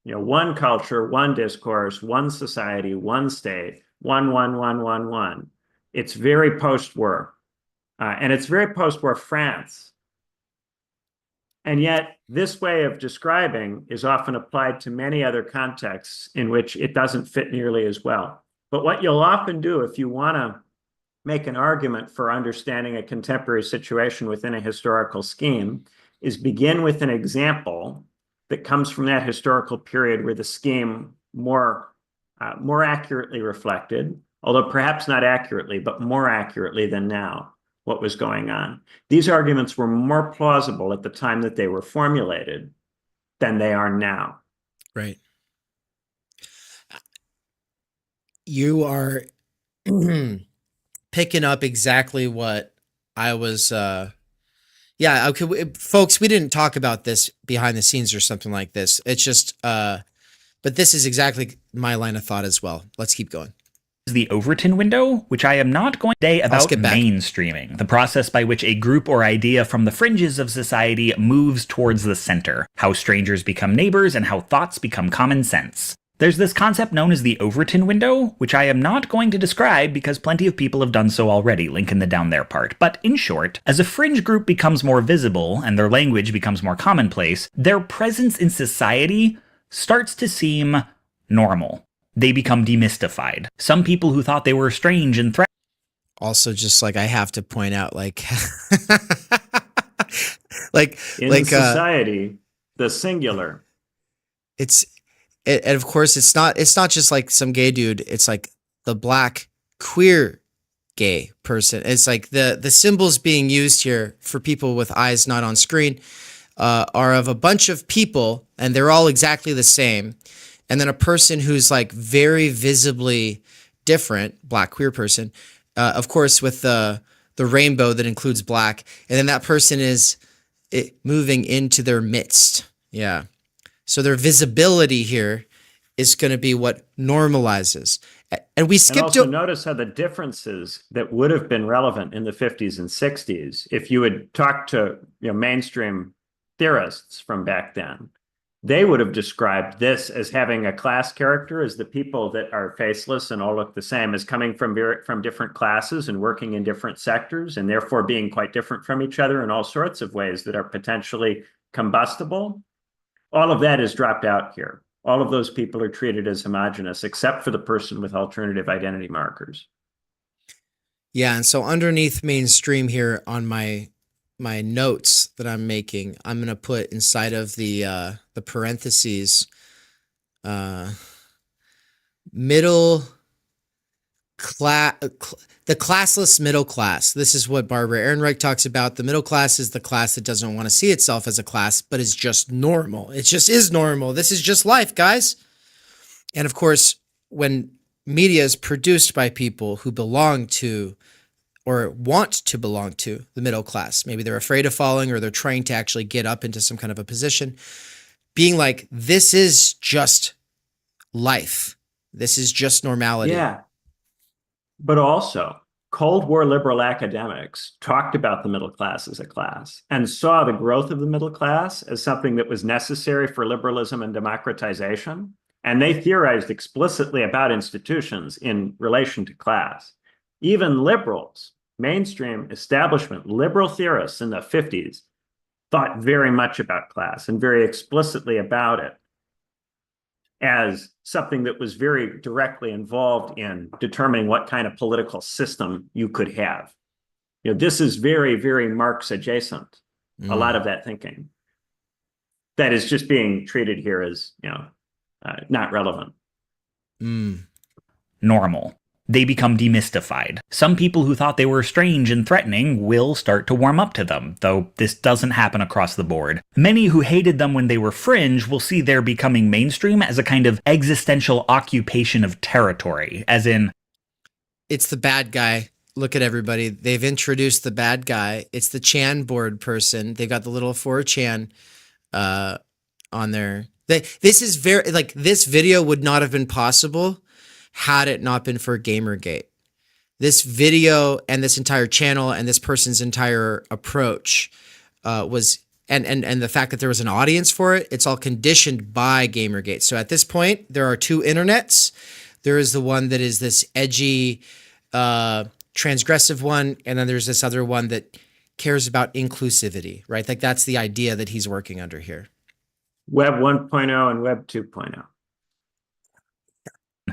one culture, one discourse, one society, one state, one. It's very post-war, and it's very post-war France. And yet, this way of describing is often applied to many other contexts in which it doesn't fit nearly as well. But what you'll often do if you want to make an argument for understanding a contemporary situation within a historical scheme is begin with an example that comes from that historical period where the scheme more accurately reflected, although perhaps not accurately, but more accurately than now, what was going on. These arguments were more plausible at the time that they were formulated than they are now. Right. You are picking up exactly what I was, yeah, okay, folks, we didn't talk about this behind the scenes or something like this. It's just, but this is exactly my line of thought as well. Let's keep going. The Overton window, which I am not going to say about mainstreaming, the process by which a group or idea from the fringes of society moves towards the center, how strangers become neighbors, and how thoughts become common sense. There's this concept known as the Overton window, which I am not going to describe because plenty of people have done so already, link in the down there part. But in short, as a fringe group becomes more visible and their language becomes more commonplace, their presence in society starts to seem normal. They become demystified. Some people who thought they were strange and threatening. Also, just like I have to point out, like in society, the singular. And of course, it's not just like some gay dude. It's like the black queer gay person. It's like the symbols being used here for people with eyes not on screen are of a bunch of people, and they're all exactly the same. And then a person who's like very visibly different, black queer person, of course, with the rainbow that includes black. And then that person is moving into their midst. Yeah. So their visibility here is going to be what normalizes. And we skipped. And also notice how the differences that would have been relevant in the 50s and 60s, if you had talked to mainstream theorists from back then, they would have described this as having a class character, as the people that are faceless and all look the same, as coming from different classes and working in different sectors, and therefore being quite different from each other in all sorts of ways that are potentially combustible. All of that is dropped out here. All of those people are treated as homogenous, except for the person with alternative identity markers. Yeah, and so underneath mainstream here on my notes that I'm making, I'm going to put inside of the parentheses, middle class, the classless middle class. This is what Barbara Ehrenreich talks about. The middle class is the class that doesn't want to see itself as a class, but is just normal. It just is normal. This is just life, guys. And of course, when media is produced by people who belong to or want to belong to the middle class, maybe they're afraid of falling or they're trying to actually get up into some kind of a position, being like, this is just life. This is just normality. Yeah. But also, Cold War liberal academics talked about the middle class as a class and saw the growth of the middle class as something that was necessary for liberalism and democratization. And they theorized explicitly about institutions in relation to class. Even liberals, mainstream establishment, liberal theorists in the 50s thought very much about class and very explicitly about it as something that was very directly involved in determining what kind of political system you could have. This is very, very Marx adjacent, a lot of that thinking that is just being treated here as, not relevant. Normal. They become demystified. Some people who thought they were strange and threatening will start to warm up to them, though this doesn't happen across the board. Many who hated them when they were fringe will see their becoming mainstream as a kind of existential occupation of territory, as in, It's the bad guy. Look at everybody. They've introduced the bad guy. It's the Chan board person. They got the little 4chan on there. This is very, like, this video would not have been possible had it not been for Gamergate. This video and this entire channel and this person's entire approach was, and the fact that there was an audience for it, it's all conditioned by Gamergate. So at this point, there are two internets. There is the one that is this edgy, transgressive one, and then there's this other one that cares about inclusivity, right? Like, that's the idea that he's working under here. Web 1.0 and Web 2.0.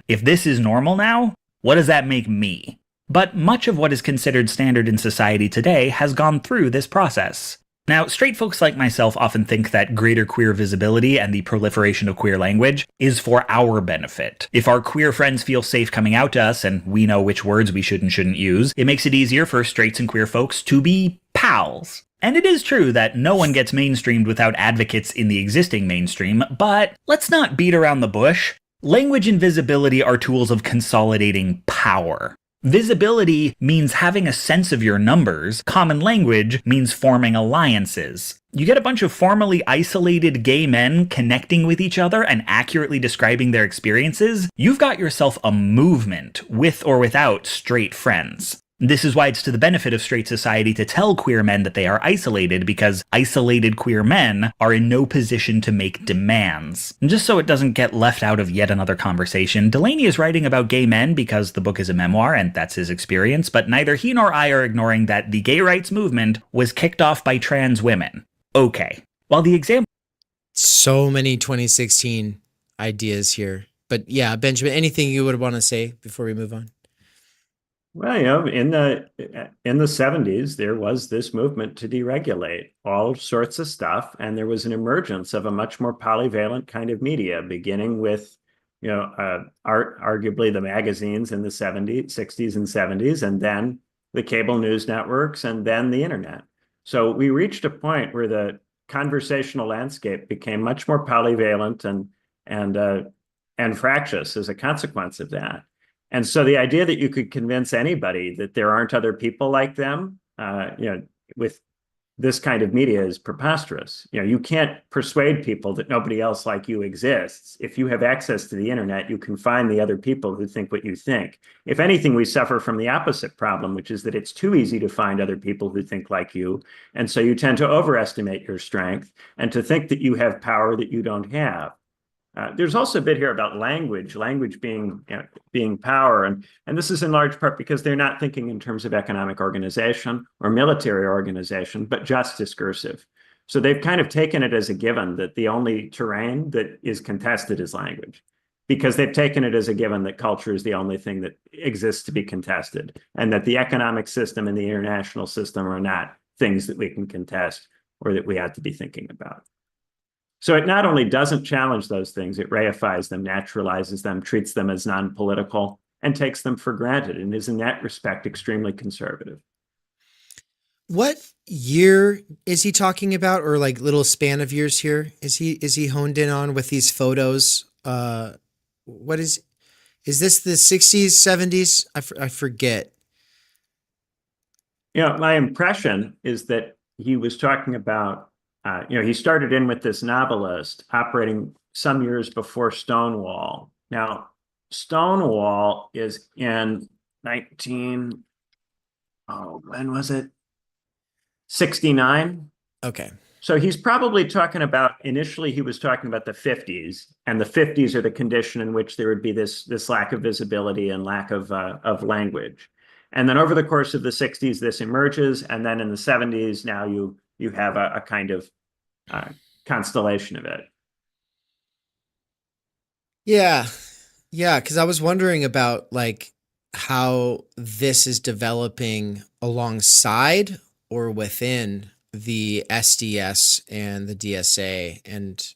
if this is normal now, what does that make me? But much of what is considered standard in society today has gone through this process. Now, straight folks like myself often think that greater queer visibility and the proliferation of queer language is for our benefit. If our queer friends feel safe coming out to us and we know which words we should and shouldn't use, it makes it easier for straights and queer folks to be pals. And it is true that no one gets mainstreamed without advocates in the existing mainstream, but let's not beat around the bush. Language and visibility are tools of consolidating power. Visibility means having a sense of your numbers. Common language means forming alliances. You get a bunch of formally isolated gay men connecting with each other and accurately describing their experiences. You've got yourself a movement, with or without straight friends. This is why it's to the benefit of straight society to tell queer men that they are isolated, because isolated queer men are in no position to make demands. And just so it doesn't get left out of yet another conversation, Delaney is writing about gay men because the book is a memoir and that's his experience, but neither he nor I are ignoring that the gay rights movement was kicked off by trans women. Okay. While the example... So many 2016 ideas here. But yeah, Benjamin, anything you would want to say before we move on? Well, in the 70s, there was this movement to deregulate all sorts of stuff, and there was an emergence of a much more polyvalent kind of media, beginning with, arguably the magazines in the 60s and 70s, and then the cable news networks, and then the internet. So we reached a point where the conversational landscape became much more polyvalent and fractious as a consequence of that. And so the idea that you could convince anybody that there aren't other people like them, with this kind of media is preposterous. You can't persuade people that nobody else like you exists. If you have access to the internet, you can find the other people who think what you think. If anything, we suffer from the opposite problem, which is that it's too easy to find other people who think like you. And so you tend to overestimate your strength and to think that you have power that you don't have. There's also a bit here about language being power. And this is in large part because they're not thinking in terms of economic organization or military organization, but just discursive. So they've kind of taken it as a given that the only terrain that is contested is language, because they've taken it as a given that culture is the only thing that exists to be contested, and that the economic system and the international system are not things that we can contest or that we have to be thinking about. So it not only doesn't challenge those things, it reifies them, naturalizes them, treats them as non-political, and takes them for granted, and is in that respect extremely conservative. What year is he talking about, or like little span of years here? Is he honed in on with these photos? What is this the 60s, 70s? I forget. My impression is that he was talking about he started in with this novelist operating some years before Stonewall. Now, Stonewall is in when was it? 69. Okay. So he's probably talking about, initially he was talking about the 50s, and the 50s are the condition in which there would be this lack of visibility and lack of language. And then over the course of the 60s, this emerges, and then in the 70s, now you have a kind of constellation of it. Yeah. Yeah, because I was wondering about like how this is developing alongside or within the SDS and the DSA. And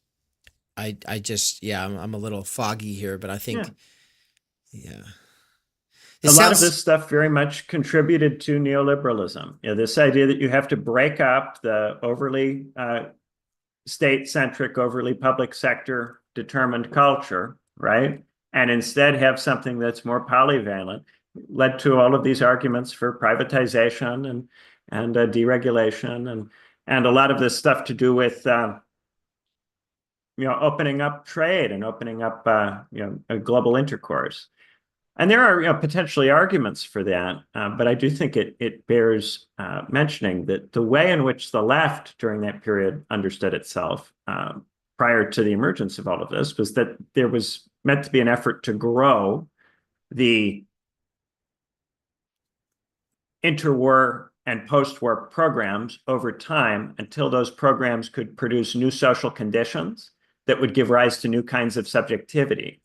I just, yeah, I'm a little foggy here, but I think, yeah. A lot of this stuff very much contributed to neoliberalism. You know, this idea that you have to break up the overly state-centric, overly public sector determined culture, right? And instead have something that's more polyvalent, led to all of these arguments for privatization and deregulation and a lot of this stuff to do with opening up trade and opening up a global intercourse. And there are potentially arguments for that, but I do think it bears mentioning that the way in which the left during that period understood itself prior to the emergence of all of this was that there was meant to be an effort to grow the interwar and post-war programs over time until those programs could produce new social conditions that would give rise to new kinds of subjectivity.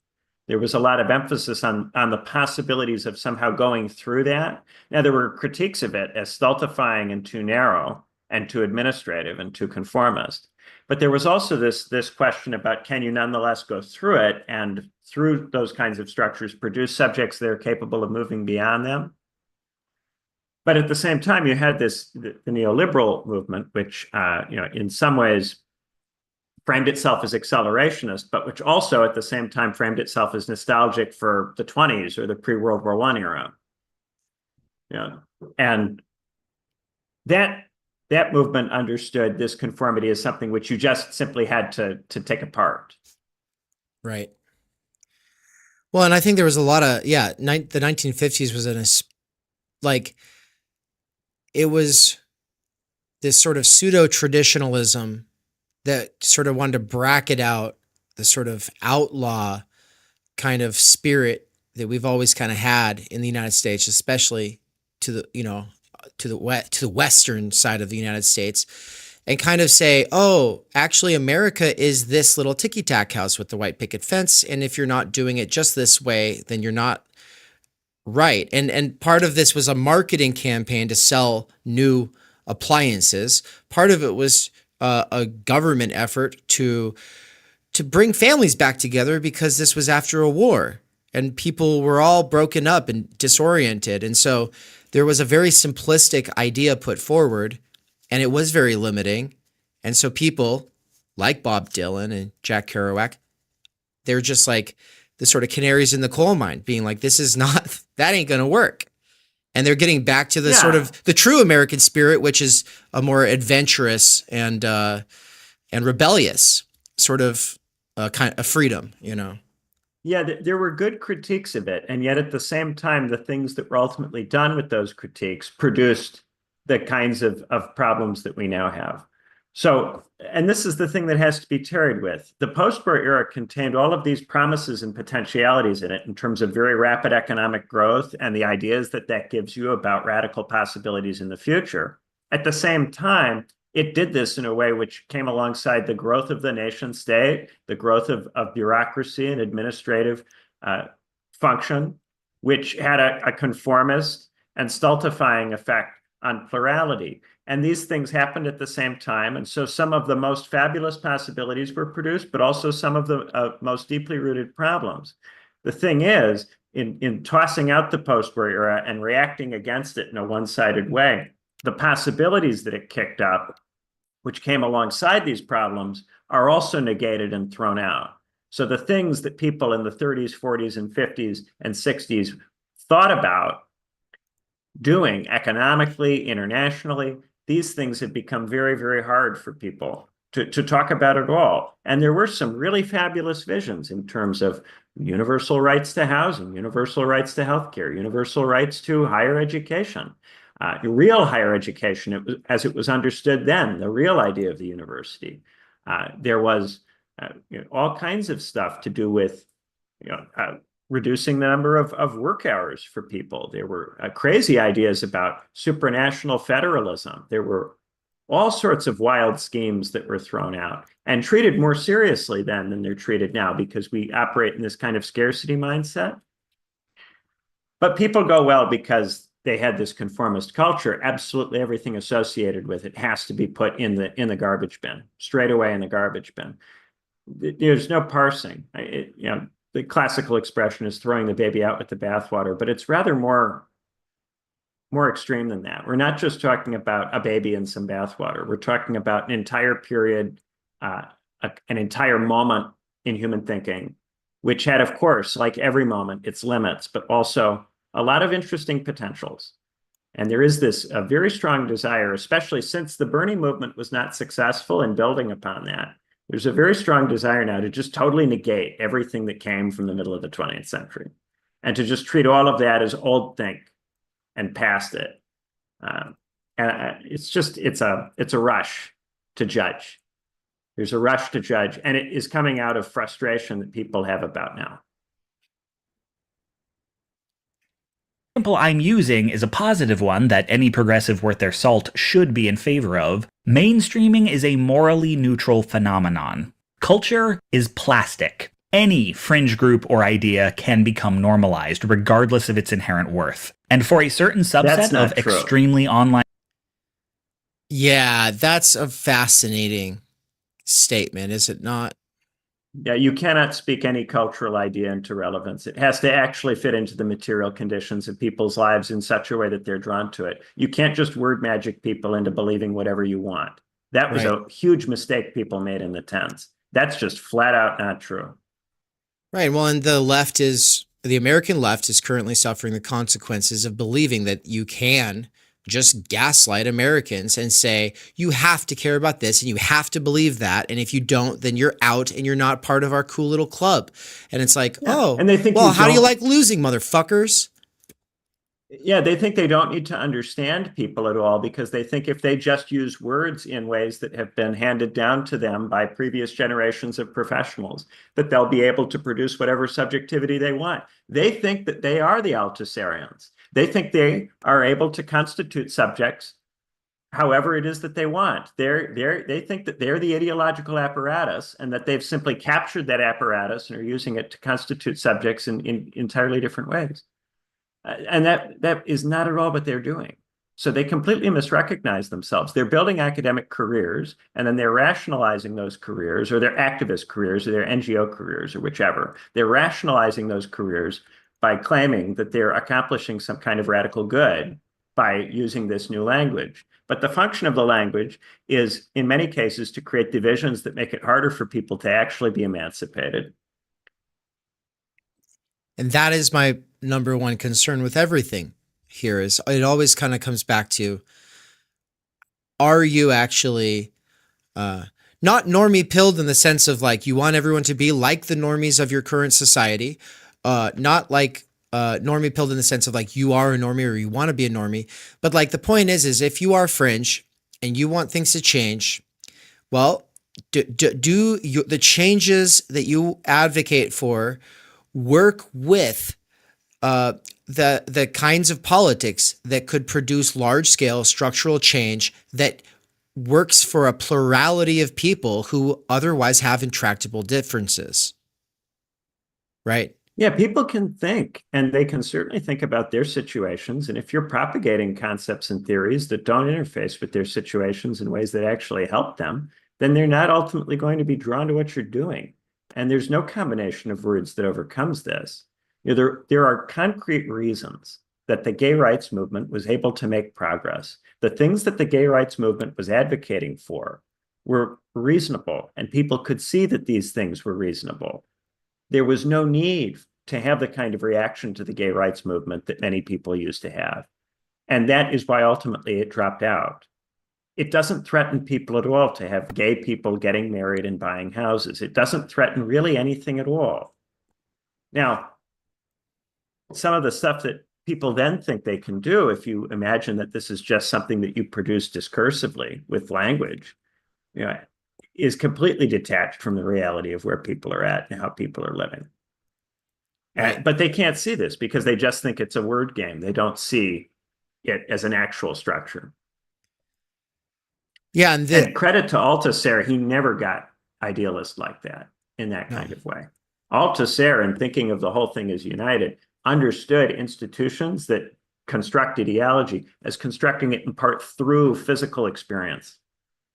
There was a lot of emphasis on the possibilities of somehow going through that. Now, there were critiques of it as stultifying and too narrow and too administrative and too conformist. But there was also this question about, can you nonetheless go through it and through those kinds of structures produce subjects that are capable of moving beyond them? But at the same time, you had the neoliberal movement, which in some ways framed itself as accelerationist, but which also at the same time framed itself as nostalgic for the 20s or the pre-World War I era. Yeah. And that movement understood this conformity as something which you just simply had to take apart. Right. Well, and I think there was a lot of, the 1950s was it was this sort of pseudo-traditionalism that sort of wanted to bracket out the sort of outlaw kind of spirit that we've always kind of had in the United States, especially to the western side of the United States, and kind of say, oh, actually America is this little ticky-tack house with the white picket fence, and if you're not doing it just this way, then you're not right. And part of this was a marketing campaign to sell new appliances. Part of it was a government effort to bring families back together because this was after a war and people were all broken up and disoriented. And so there was a very simplistic idea put forward, and it was very limiting. And so people like Bob Dylan and Jack Kerouac, they're just like the sort of canaries in the coal mine, being like, this is not, that ain't going to work. And they're getting back to the sort of the true American spirit, which is a more adventurous and rebellious sort of kind of freedom, Yeah, there were good critiques of it. And yet at the same time, the things that were ultimately done with those critiques produced the kinds of problems that we now have. So, and this is the thing that has to be tarried with. The post-war era contained all of these promises and potentialities in it in terms of very rapid economic growth and the ideas that gives you about radical possibilities in the future. At the same time, it did this in a way which came alongside the growth of the nation state, the growth of bureaucracy and administrative function, which had a conformist and stultifying effect on plurality. And these things happened at the same time. And so some of the most fabulous possibilities were produced, but also some of the most deeply rooted problems. The thing is, in tossing out the post-war era and reacting against it in a one-sided way, the possibilities that it kicked up, which came alongside these problems, are also negated and thrown out. So the things that people in the 30s, 40s, and 50s and 60s thought about doing economically, internationally, these things have become very, very hard for people to talk about it all. And there were some really fabulous visions in terms of universal rights to housing, universal rights to healthcare, universal rights to higher education, real higher education, as it was understood then, the real idea of the university. There was all kinds of stuff to do with reducing the number of work hours for people. There were crazy ideas about supranational federalism. There were all sorts of wild schemes that were thrown out and treated more seriously then than they're treated now, because we operate in this kind of scarcity mindset. But people go, well, because they had this conformist culture, absolutely everything associated with it has to be put in the garbage bin, straight away in the garbage bin. There's no parsing. The classical expression is throwing the baby out with the bathwater, but it's rather more extreme than that. We're not just talking about a baby and some bathwater. We're talking about an entire period, an entire moment in human thinking, which had, of course, like every moment, its limits, but also a lot of interesting potentials. And there is this very strong desire, especially since the Bernie movement was not successful in building upon that. There's a very strong desire now to just totally negate everything that came from the middle of the 20th century and to just treat all of that as old think and past it. And it's a rush to judge. There's a rush to judge, and it is coming out of frustration that people have about now. The example I'm using is a positive one that any progressive worth their salt should be in favor of. Mainstreaming is a morally neutral phenomenon. Culture is plastic. Any fringe group or idea can become normalized, regardless of its inherent worth. And for a certain subset of extremely online... Yeah, that's a fascinating statement, is it not? Yeah, you cannot speak any cultural idea into relevance. It has to actually fit into the material conditions of people's lives in such a way that they're drawn to it. You can't just word magic people into believing whatever you want. That was a huge mistake people made in the 10s. That's just flat out not true. Right. Well, and the American left is currently suffering the consequences of believing that you can just gaslight Americans and say, you have to care about this and you have to believe that. And if you don't, then you're out and you're not part of our cool little club. And it's like, and they think, well, how do you like losing, motherfuckers? Yeah, they think they don't need to understand people at all because they think if they just use words in ways that have been handed down to them by previous generations of professionals, that they'll be able to produce whatever subjectivity they want. They think that they are the Althusserians. They think they are able to constitute subjects however it is that they want. They think that they're the ideological apparatus and that they've simply captured that apparatus and are using it to constitute subjects in entirely different ways. And that is not at all what they're doing. So they completely misrecognize themselves. They're building academic careers, and then they're rationalizing those careers, or their activist careers, or their NGO careers, or whichever. They're rationalizing those careers by claiming that they're accomplishing some kind of radical good by using this new language. But the function of the language is, in many cases, to create divisions that make it harder for people to actually be emancipated. And that is my number one concern with everything here. Is it always kind of comes back to, are you actually not normie pilled in the sense of like you want everyone to be like the normies of your current society, not like normie pilled in the sense of like you are a normie or you want to be a normie, but like the point is if you are fringe and you want things to change, well, do the changes that you advocate for work with the kinds of politics that could produce large-scale structural change that works for a plurality of people who otherwise have intractable differences, right? Yeah, people can think, and they can certainly think about their situations. And if you're propagating concepts and theories that don't interface with their situations in ways that actually help them, then they're not ultimately going to be drawn to what you're doing. And there's no combination of words that overcomes this. There are concrete reasons that the gay rights movement was able to make progress. The things that the gay rights movement was advocating for were reasonable, and people could see that these things were reasonable. There was no need to have the kind of reaction to the gay rights movement that many people used to have. And that is why ultimately it dropped out. it doesn't threaten people at all to have gay people getting married and buying houses. It doesn't threaten really anything at all. Now, some of the stuff that people then think they can do, if you imagine that this is just something that you produce discursively with language, you know, is completely detached from the reality of where people are at and how people are living. Right. But they can't see this because they just think it's a word game. They don't see it as an actual structure. Yeah, And credit to Althusser, he never got idealist like that in that kind of way. Althusser, in thinking of the whole thing as united, understood institutions that construct ideology as constructing it in part through physical experience.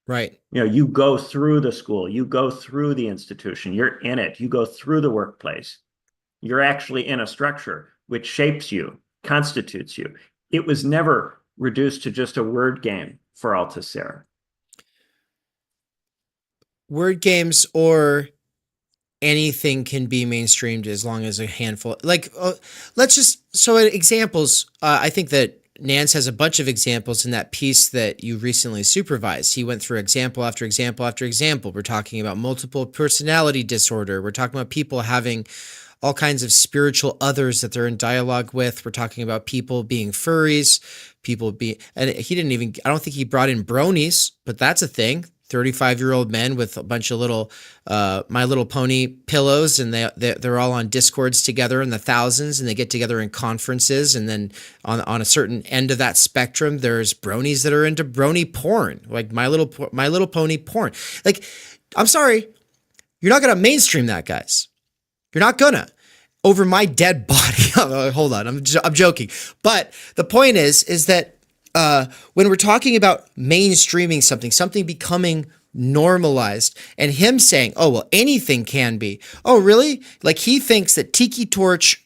right. You know, you go through the school, you go through the institution, you're in it, you go through the workplace. You're actually in a structure which shapes you, constitutes you. It was never reduced to just a word game for Althusser. Word games or anything can be mainstreamed as long as a handful. Like, let's just examples. I think that Nance has a bunch of examples in that piece that you recently supervised. He went through example after example after example. We're talking about multiple personality disorder. We're talking about people having all kinds of spiritual others that they're in dialogue with. We're talking about people being furries, and he didn't even, I don't think he brought in bronies, but that's a thing. 35-year-old men with a bunch of little My Little Pony pillows, and they're all on Discords together in the thousands, and they get together in conferences. And then on a certain end of that spectrum, there's bronies that are into brony porn, like My Little Pony porn. Like, I'm sorry, you're not gonna mainstream that, guys. You're not gonna over my dead body. Hold on, I'm joking. But the point is that when we're talking about mainstreaming something becoming normalized, and him saying, "Oh well, anything can be." Oh really? Like he thinks that tiki torch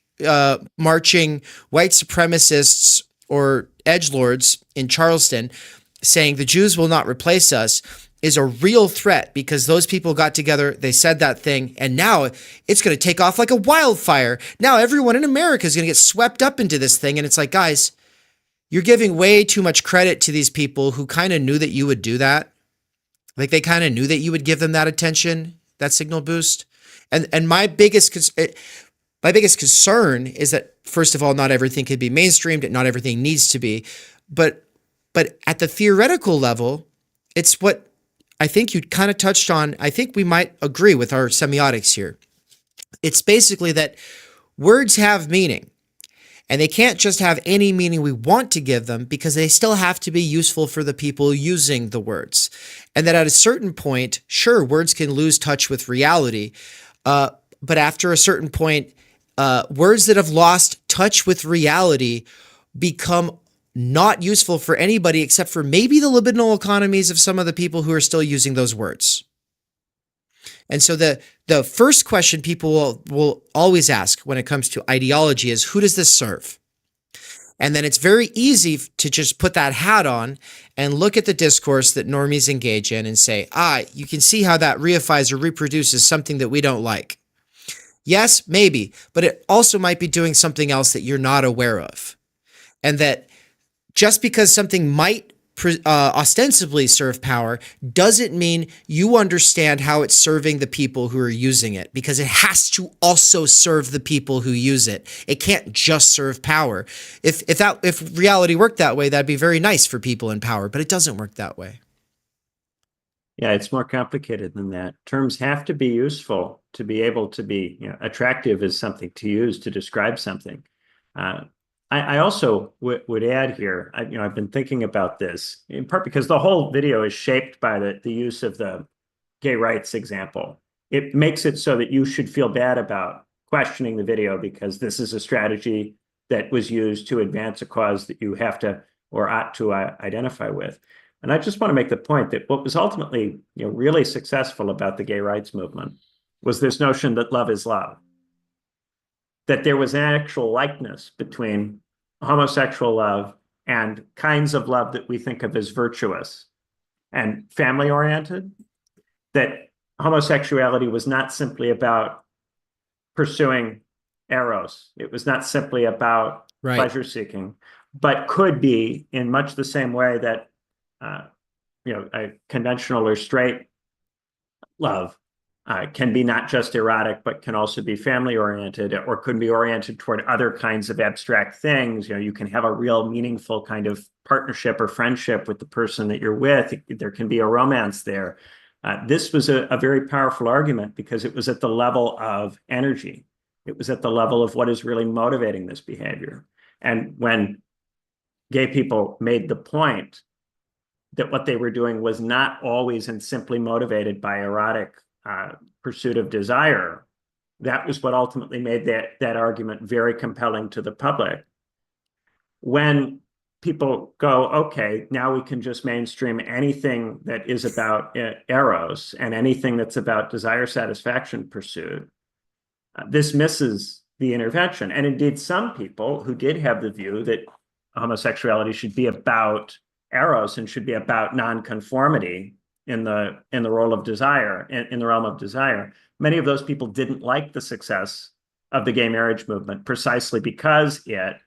marching white supremacists or edgelords in Charleston saying the Jews will not replace us is a real threat because those people got together, they said that thing, and now it's going to take off like a wildfire. Now everyone in America is going to get swept up into this thing, and it's like, guys, you're giving way too much credit to these people who kind of knew that you would do that. Like they kind of knew that you would give them that attention, that signal boost. And my biggest concern is that, first of all, not everything can be mainstreamed, and not everything needs to be. But at the theoretical level, it's what I think you kind of touched on. I think we might agree with our semiotics here. It's basically that words have meaning, and they can't just have any meaning we want to give them because they still have to be useful for the people using the words. And that at a certain point, sure, words can lose touch with reality, but after a certain point, words that have lost touch with reality become not useful for anybody except for maybe the libidinal economies of some of the people who are still using those words. And so the first question people will always ask when it comes to ideology is, who does this serve? And then it's very easy to just put that hat on and look at the discourse that normies engage in and say, you can see how that reifies or reproduces something that we don't like. Yes, maybe, but it also might be doing something else that you're not aware of. And that just because something might ostensibly serve power doesn't mean you understand how it's serving the people who are using it, because it has to also serve the people who use it. It can't just serve power. If reality worked that way, that'd be very nice for people in power, but it doesn't work that way. Yeah, it's more complicated than that. Terms have to be useful to be able to be, attractive as something to use to describe something. I also would add here, I've been thinking about this in part because the whole video is shaped by the use of the gay rights example. It makes it so that you should feel bad about questioning the video because this is a strategy that was used to advance a cause that you have to or ought to identify with. And I just want to make the point that what was ultimately, really successful about the gay rights movement was this notion that love is love. That there was an actual likeness between homosexual love and kinds of love that we think of as virtuous and family-oriented, that homosexuality was not simply about pursuing eros. It was not simply about pleasure-seeking, but could be in much the same way that a conventional or straight love can be not just erotic, but can also be family oriented, or could be oriented toward other kinds of abstract things. You can have a real meaningful kind of partnership or friendship with the person that you're with. There can be a romance there. This was a very powerful argument because it was at the level of energy. It was at the level of what is really motivating this behavior. And when gay people made the point that what they were doing was not always and simply motivated by erotic pursuit of desire, that was what ultimately made that argument very compelling to the public. When people go, okay, now we can just mainstream anything that is about eros and anything that's about desire satisfaction pursuit, this misses the intervention. And indeed, some people who did have the view that homosexuality should be about eros and should be about nonconformity in the role of desire, in the realm of desire, many of those people didn't like the success of the gay marriage movement precisely because it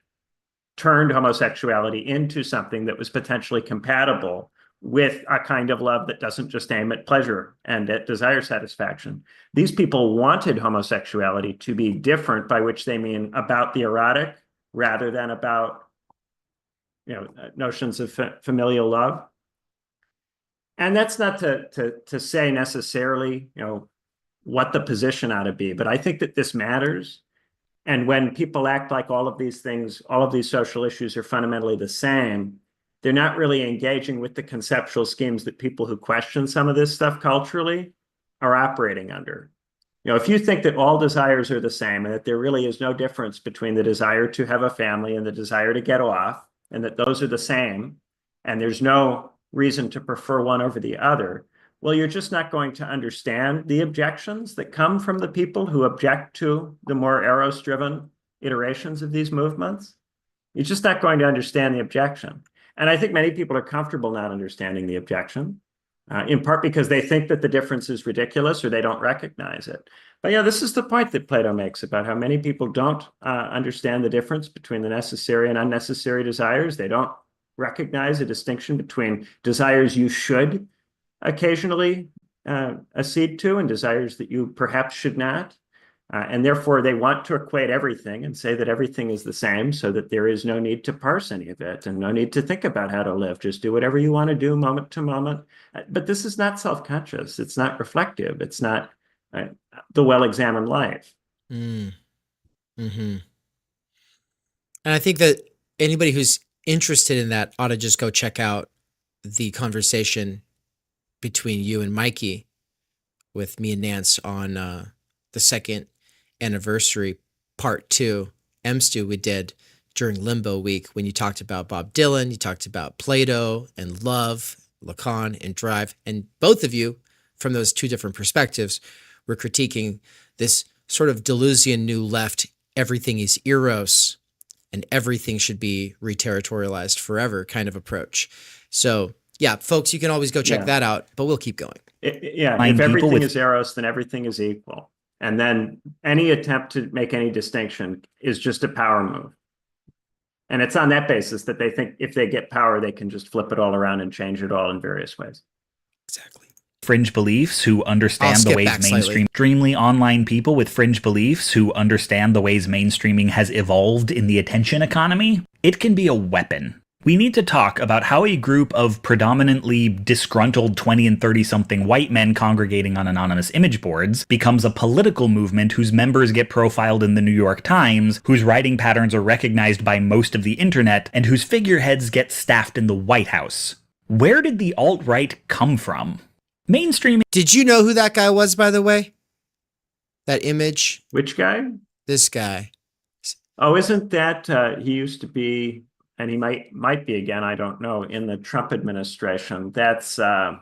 turned homosexuality into something that was potentially compatible with a kind of love that doesn't just aim at pleasure and at desire satisfaction. These people wanted homosexuality to be different, by which they mean about the erotic rather than about notions of familial love. And that's not to say necessarily, what the position ought to be, but I think that this matters. And when people act like all of these things, all of these social issues are fundamentally the same, they're not really engaging with the conceptual schemes that people who question some of this stuff culturally are operating under. If you think that all desires are the same and that there really is no difference between the desire to have a family and the desire to get off, and that those are the same, and there's no reason to prefer one over the other, well, you're just not going to understand the objections that come from the people who object to the more eros-driven iterations of these movements. You're just not going to understand the objection. And I think many people are comfortable not understanding the objection, in part because they think that the difference is ridiculous or they don't recognize it. But this is the point that Plato makes about how many people don't understand the difference between the necessary and unnecessary desires. They don't recognize a distinction between desires you should occasionally accede to and desires that you perhaps should not. And therefore, they want to equate everything and say that everything is the same so that there is no need to parse any of it and no need to think about how to live. Just do whatever you want to do moment to moment. But this is not self-conscious. It's not reflective. It's not the well-examined life. Mm. Mm-hmm. And I think that anybody who's interested in that ought to just go check out the conversation between you and Mikey with me and Nance on the second anniversary part 2 MSTU we did during Limbo Week, when you talked about Bob Dylan, you talked about Plato and love, Lacan and drive, and both of you, from those two different perspectives, were critiquing this sort of Deleuzian new left, everything is eros and everything should be reterritorialized forever kind of approach. So yeah, folks, you can always go check that out, but we'll keep going. If everything is eros, then everything is equal. And then any attempt to make any distinction is just a power move. And it's on that basis that they think if they get power, they can just flip it all around and change it all in various ways. Exactly. Fringe beliefs who understand the ways mainstream, extremely online people with fringe beliefs who understand the ways mainstreaming has evolved in the attention economy, it can be a weapon. We need to talk about how a group of predominantly disgruntled 20 and 30-something white men congregating on anonymous image boards becomes a political movement whose members get profiled in the New York Times, whose writing patterns are recognized by most of the internet, and whose figureheads get staffed in the White House. Where did the alt-right come from? Mainstream. Did you know who that guy was, by the way? That image? Which guy? This guy. Oh, isn't that, he used to be, and he might be again, I don't know, in the Trump administration. That's the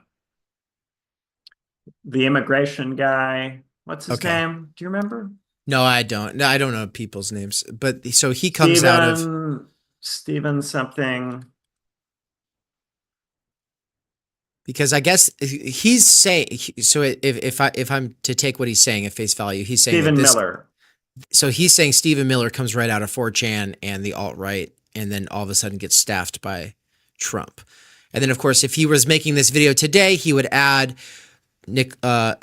immigration guy. What's his name? Do you remember? No, I don't. No, I don't know people's names. But so he comes out of Stephen something. Because I guess he's saying, so if I'm to take what he's saying at face value, he's saying Stephen Miller. So he's saying Stephen Miller comes right out of 4chan and the alt-right, and then all of a sudden gets staffed by Trump. And then, of course, if he was making this video today, he would add Nick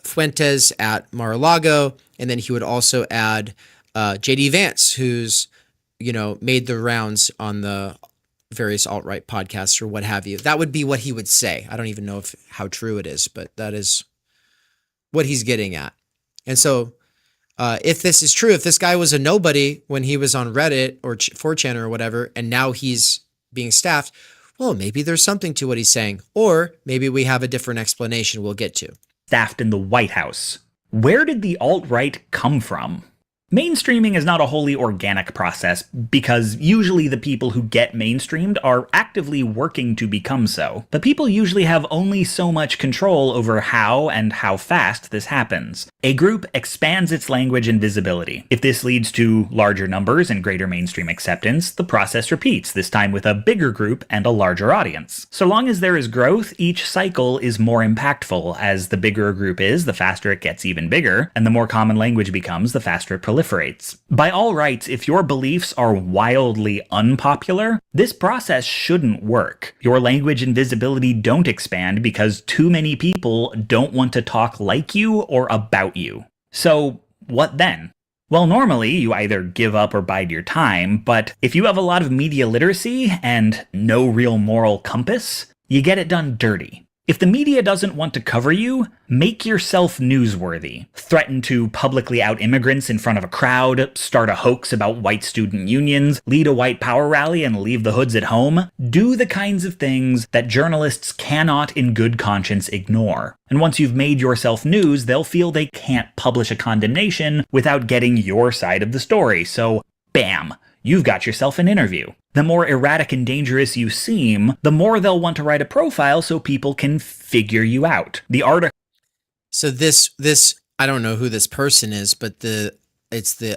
Fuentes at Mar-a-Lago, and then he would also add J.D. Vance, who's, made the rounds on the various alt-right podcasts or what have you. That would be what he would say. I don't even know how true it is, but that is what he's getting at. And so if this is true, if this guy was a nobody when he was on Reddit or 4chan or whatever, and now he's being staffed, well, maybe there's something to what he's saying, or maybe we have a different explanation we'll get to. Staffed in the White House. Where did the alt-right come from? Mainstreaming is not a wholly organic process, because usually the people who get mainstreamed are actively working to become so. But people usually have only so much control over how and how fast this happens. A group expands its language and visibility. If this leads to larger numbers and greater mainstream acceptance, the process repeats, this time with a bigger group and a larger audience. So long as there is growth, each cycle is more impactful. As the bigger a group is, the faster it gets even bigger, and the more common language becomes, the faster it proliferates. By all rights, if your beliefs are wildly unpopular, this process shouldn't work. Your language and visibility don't expand because too many people don't want to talk like you or about you. So what then? Well, normally you either give up or bide your time, but if you have a lot of media literacy and no real moral compass, you get it done dirty. If the media doesn't want to cover you, make yourself newsworthy. Threaten to publicly out immigrants in front of a crowd, start a hoax about white student unions, lead a white power rally and leave the hoods at home. Do the kinds of things that journalists cannot in good conscience ignore. And once you've made yourself news, they'll feel they can't publish a condemnation without getting your side of the story. So, bam! You've got yourself an interview. The more erratic and dangerous you seem, the more they'll want to write a profile so people can figure you out. The article. So this I don't know who this person is, but the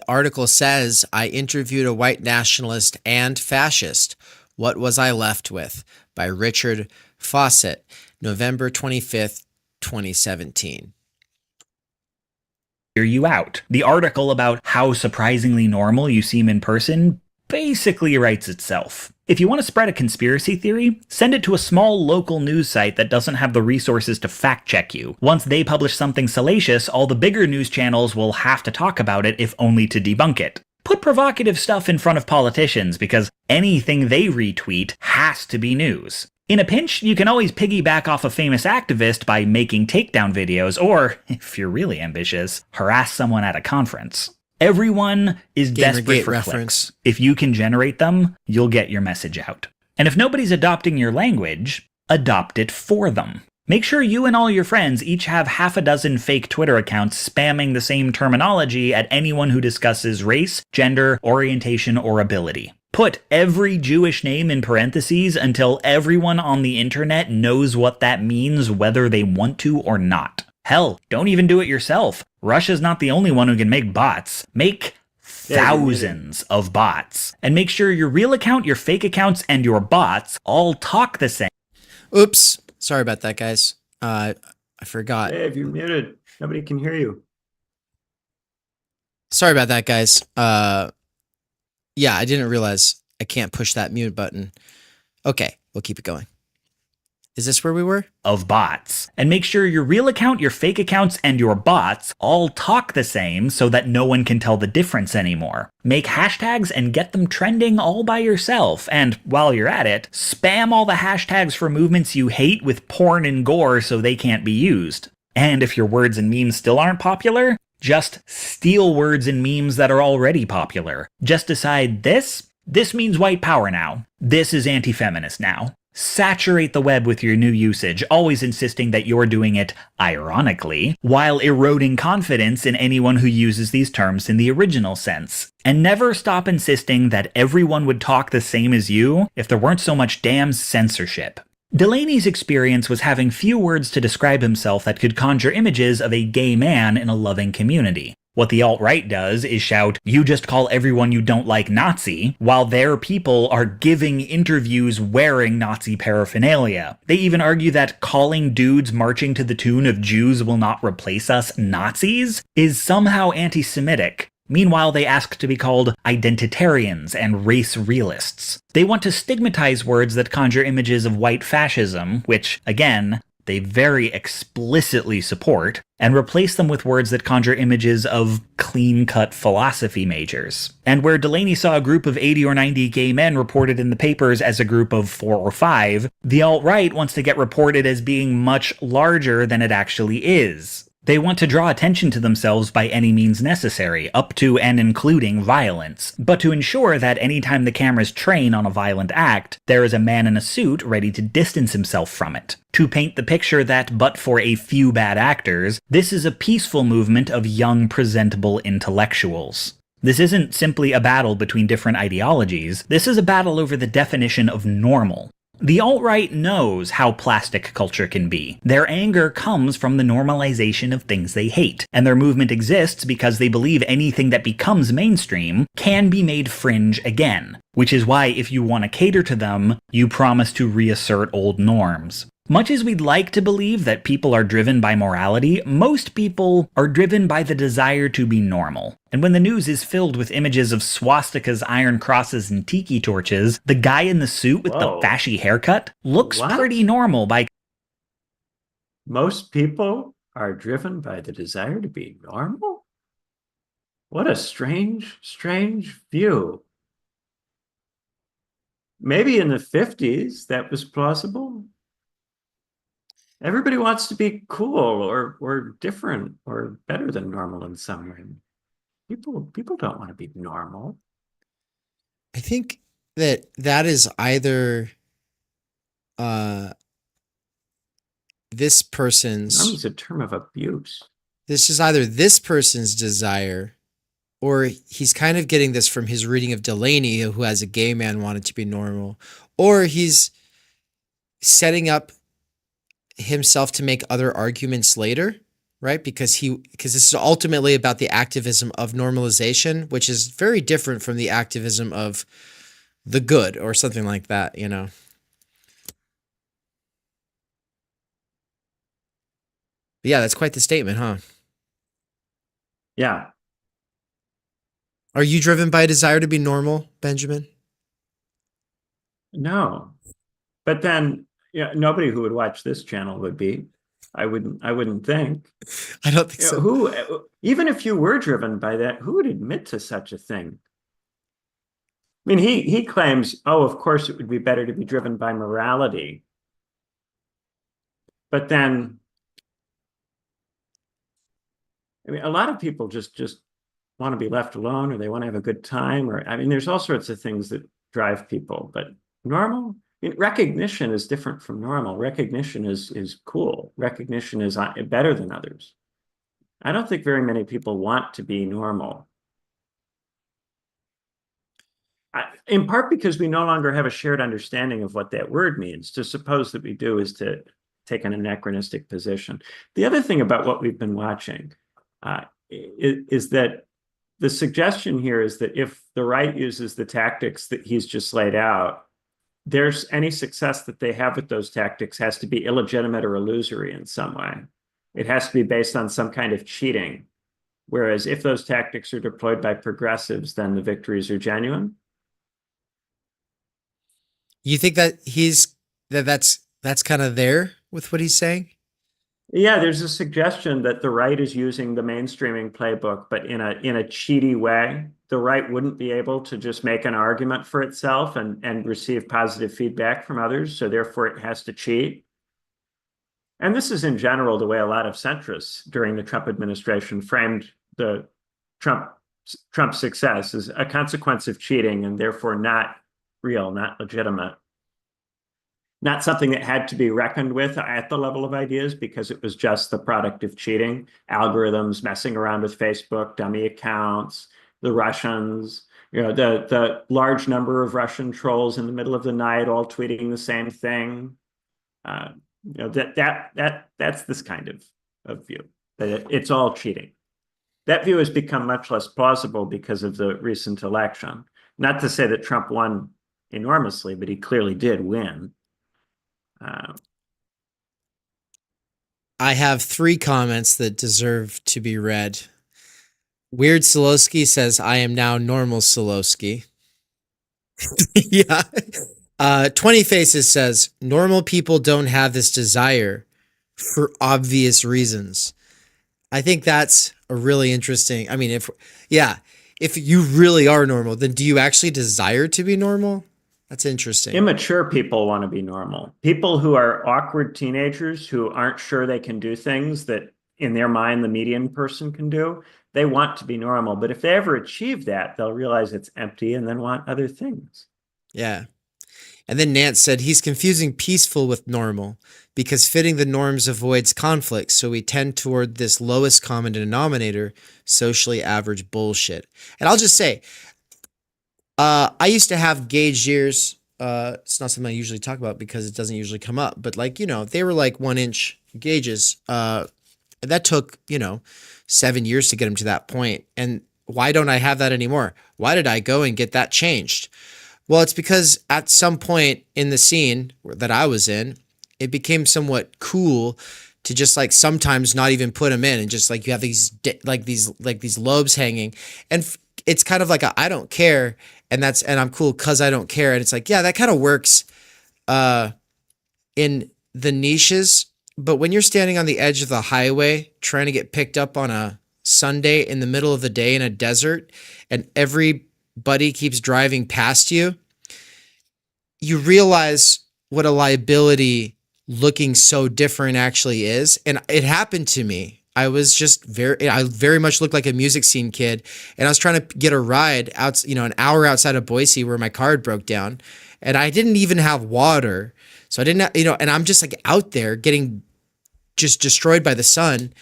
article says, I interviewed a white nationalist and fascist. What was I left with? By Richard Fawcett, November 25th, 2017. You out. The article about how surprisingly normal you seem in person basically writes itself. If you want to spread a conspiracy theory, send it to a small local news site that doesn't have the resources to fact check you. Once they publish something salacious, all the bigger news channels will have to talk about it if only to debunk it. Put provocative stuff in front of politicians because anything they retweet has to be news. In a pinch, you can always piggyback off a famous activist by making takedown videos, or, if you're really ambitious, harass someone at a conference. Everyone is desperate for clicks. If you can generate them, you'll get your message out. And if nobody's adopting your language, adopt it for them. Make sure you and all your friends each have half a dozen fake Twitter accounts spamming the same terminology at anyone who discusses race, gender, orientation, or ability. Put every Jewish name in parentheses until everyone on the internet knows what that means whether they want to or not. Hell, don't even do it yourself. Russia's not the only one who can make bots. Make thousands of bots. And make sure your real account, your fake accounts, and your bots all talk the same. Oops. Sorry about that, guys. I forgot. Hey, if you're muted, nobody can hear you. Sorry about that, guys. Yeah, I didn't realize I can't push that mute button. Okay, we'll keep it going. Is this where we were? Of bots. And make sure your real account, your fake accounts, and your bots all talk the same so that no one can tell the difference anymore. Make hashtags and get them trending all by yourself. And while you're at it, spam all the hashtags for movements you hate with porn and gore so they can't be used. And if your words and memes still aren't popular, just steal words and memes that are already popular. Just decide this means white power now. This is anti-feminist now. Saturate the web with your new usage, always insisting that you're doing it ironically, while eroding confidence in anyone who uses these terms in the original sense. And never stop insisting that everyone would talk the same as you if there weren't so much damn censorship. Delaney's experience was having few words to describe himself that could conjure images of a gay man in a loving community. What the alt-right does is shout, you just call everyone you don't like Nazi, while their people are giving interviews wearing Nazi paraphernalia. They even argue that calling dudes marching to the tune of Jews will not replace us Nazis is somehow anti-Semitic. Meanwhile, they ask to be called identitarians and race realists. They want to stigmatize words that conjure images of white fascism, which, again, they very explicitly support, and replace them with words that conjure images of clean-cut philosophy majors. And where Delaney saw a group of 80 or 90 gay men reported in the papers as a group of 4 or 5, the alt-right wants to get reported as being much larger than it actually is. They want to draw attention to themselves by any means necessary, up to and including violence, but to ensure that anytime the cameras train on a violent act, there is a man in a suit ready to distance himself from it. To paint the picture that, but for a few bad actors, this is a peaceful movement of young, presentable intellectuals. This isn't simply a battle between different ideologies, this is a battle over the definition of normal. The alt-right knows how plastic culture can be. Their anger comes from the normalization of things they hate, and their movement exists because they believe anything that becomes mainstream can be made fringe again, which is why if you want to cater to them, you promise to reassert old norms. Much as we'd like to believe that people are driven by morality, most people are driven by the desire to be normal. And when the news is filled with images of swastikas, iron crosses, and tiki torches, the guy in the suit with the fashy haircut looks pretty normal by... Most people are driven by the desire to be normal? What a strange, strange view. Maybe in the 50s that was plausible. Everybody wants to be cool or different or better than normal in some way. People don't want to be normal. I think that is either this person's... Norm is a term of abuse. This is either this person's desire, or he's kind of getting this from his reading of Delaney, who as a gay man wanted to be normal, or he's setting up himself to make other arguments later, right? Because this is ultimately about the activism of normalization, which is very different from the activism of the good or something like that, you know? But yeah, that's quite the statement, huh? Yeah. Are you driven by a desire to be normal, Benjamin? No. But then nobody who would watch this channel would be. I wouldn't think. I don't think so. Who, even if you were driven by that, who would admit to such a thing? I mean, he claims, oh, of course it would be better to be driven by morality. But then, I mean, a lot of people just want to be left alone, or they want to have a good time, or I mean, there's all sorts of things that drive people. But normal, I mean, recognition is different from normal. Recognition is cool. Recognition is better than others. I don't think very many people want to be normal. In part because we no longer have a shared understanding of what that word means. To suppose that we do is to take an anachronistic position. The other thing about what we've been watching is that the suggestion here is that if the right uses the tactics that he's just laid out, there's any success that they have with those tactics has to be illegitimate or illusory in some way. It has to be based on some kind of cheating. Whereas if those tactics are deployed by progressives, then the victories are genuine. You think that that's kind of there with what he's saying? Yeah, there's a suggestion that the right is using the mainstreaming playbook, but in a cheaty way. The right wouldn't be able to just make an argument for itself and receive positive feedback from others, so therefore it has to cheat. And this is in general the way a lot of centrists during the Trump administration framed the Trump success as a consequence of cheating and therefore not real, not legitimate. Not something that had to be reckoned with at the level of ideas because it was just the product of cheating, algorithms, messing around with Facebook, dummy accounts, the Russians, the large number of Russian trolls in the middle of the night all tweeting the same thing. That's this kind of view, that it's all cheating. That view has become much less plausible because of the recent election. Not to say that Trump won enormously, but he clearly did win. I have 3 comments that deserve to be read. Weird Solowski says, I am now normal Solowski. Yeah. 20 Faces says, normal people don't have this desire for obvious reasons. I think that's a really interesting. I mean, if you really are normal, then do you actually desire to be normal? That's interesting. Immature people want to be normal. People who are awkward teenagers who aren't sure they can do things that in their mind the median person can do, they want to be normal. But if they ever achieve that, they'll realize it's empty and then want other things. Yeah. And then Nance said he's confusing peaceful with normal because fitting the norms avoids conflict. So we tend toward this lowest common denominator, socially average bullshit. And I'll just say, I used to have gauge years. It's not something I usually talk about because it doesn't usually come up, but like, they were like 1-inch gauges. That took, 7 years to get them to that point. And why don't I have that anymore? Why did I go and get that changed? Well, it's because at some point in the scene that I was in, it became somewhat cool to just like sometimes not even put them in and just like you have these lobes hanging, and it's kind of like I don't care, and I'm cool because I don't care, and it's like, yeah, that kind of works in the niches, but when you're standing on the edge of the highway trying to get picked up on a Sunday in the middle of the day in a desert, and everybody keeps driving past you, you realize what a liability looking so different actually is. And it happened to me. I very much looked like a music scene kid, and I was trying to get a ride out, an hour outside of Boise where my car had broke down, and I didn't even have water. So I didn't, and I'm just like out there getting just destroyed by the sun.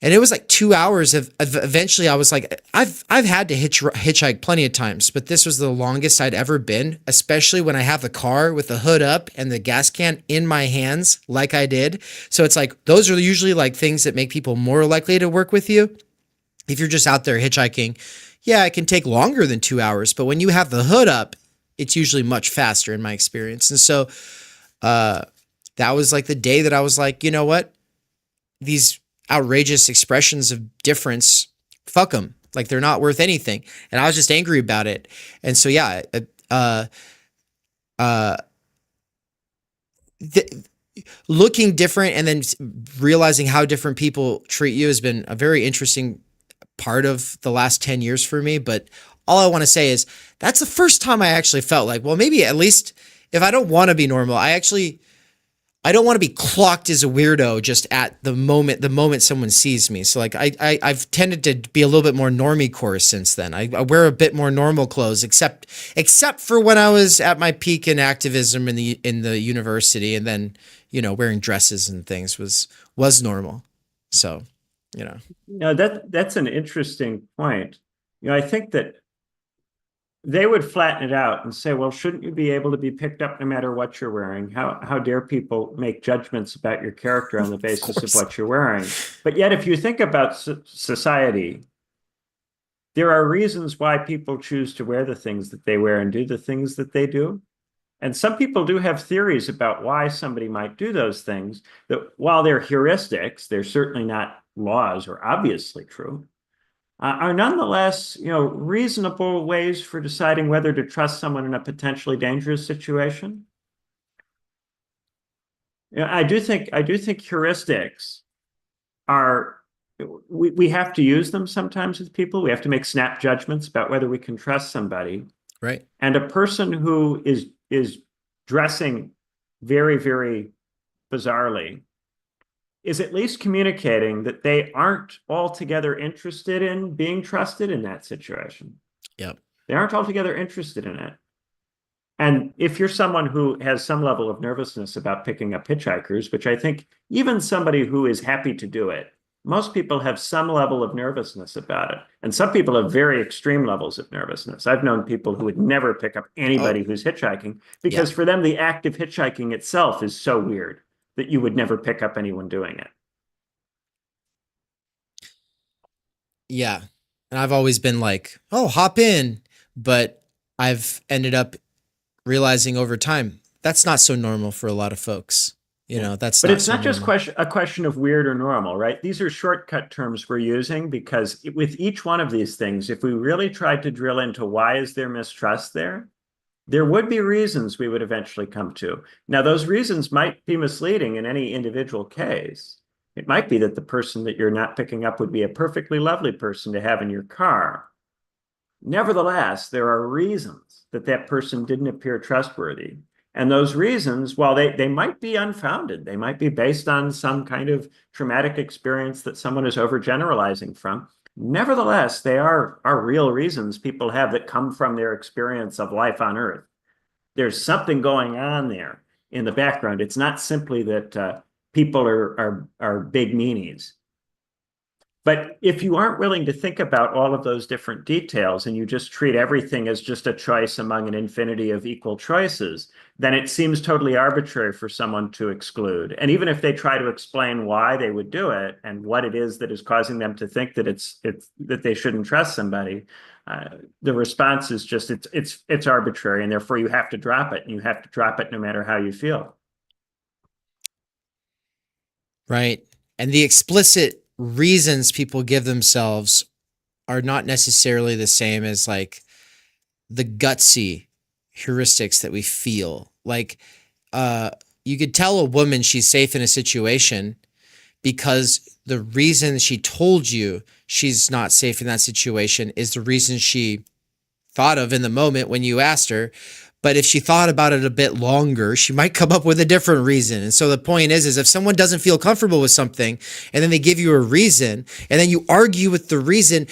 And it was like 2 hours of eventually I was like, I've had to hitchhike plenty of times, but this was the longest I'd ever been, especially when I have the car with the hood up and the gas can in my hands like I did. So it's like, those are usually like things that make people more likely to work with you. If you're just out there hitchhiking, yeah, it can take longer than 2 hours, but when you have the hood up, it's usually much faster in my experience. And so that was like the day that I was like, you know what? These outrageous expressions of difference, fuck them. Like they're not worth anything. And I was just angry about it. And so, yeah, looking different and then realizing how different people treat you has been a very interesting part of the last 10 years for me. But all I want to say is that's the first time I actually felt like, well, maybe at least if I don't want to be normal, I don't want to be clocked as a weirdo just at the moment someone sees me. So like I've tended to be a little bit more normie-core since then. I wear a bit more normal clothes, except for when I was at my peak in activism in the university, and then wearing dresses and things was normal. So that's an interesting point. I think that they would flatten it out and say, well, shouldn't you be able to be picked up no matter what you're wearing? How dare people make judgments about your character on the basis of what you're wearing? But yet, if you think about society, there are reasons why people choose to wear the things that they wear and do the things that they do. And some people do have theories about why somebody might do those things, that while they're heuristics, they're certainly not laws or obviously true, are nonetheless, reasonable ways for deciding whether to trust someone in a potentially dangerous situation. I do think heuristics are, we have to use them sometimes with people. We have to make snap judgments about whether we can trust somebody. Right. And a person who is dressing very, very bizarrely is at least communicating that they aren't altogether interested in being trusted in that situation. Yep. They aren't altogether interested in it. And if you're someone who has some level of nervousness about picking up hitchhikers, which I think even somebody who is happy to do it, most people have some level of nervousness about it. And some people have very extreme levels of nervousness. I've known people who would never pick up anybody who's hitchhiking because for them, the act of hitchhiking itself is so weird that you would never pick up anyone doing it. Yeah. And I've always been like, oh, hop in. But I've ended up realizing over time, that's not so normal for a lot of folks. That's But not it's so not just normal. a question of weird or normal, right? These are shortcut terms we're using because with each one of these things, if we really tried to drill into why is there mistrust there would be reasons we would eventually come to. Now, those reasons might be misleading in any individual case. It might be that the person that you're not picking up would be a perfectly lovely person to have in your car. Nevertheless, there are reasons that that person didn't appear trustworthy. And those reasons, while they might be unfounded, they might be based on some kind of traumatic experience that someone is overgeneralizing from. Nevertheless, they are real reasons people have that come from their experience of life on Earth. There's something going on there in the background. It's not simply that people are big meanies. But if you aren't willing to think about all of those different details and you just treat everything as just a choice among an infinity of equal choices, then it seems totally arbitrary for someone to exclude. And even if they try to explain why they would do it and what it is that is causing them to think that that they shouldn't trust somebody, the response is just it's arbitrary, and therefore you have to drop it, and you have to drop it no matter how you feel. Right. And the explicit reasons people give themselves are not necessarily the same as like the gutsy heuristics that we feel. Like you could tell a woman she's safe in a situation because the reason she told you she's not safe in that situation is the reason she thought of in the moment when you asked her. But if she thought about it a bit longer, she might come up with a different reason. And so the point is if someone doesn't feel comfortable with something and then they give you a reason and then you argue with the reason,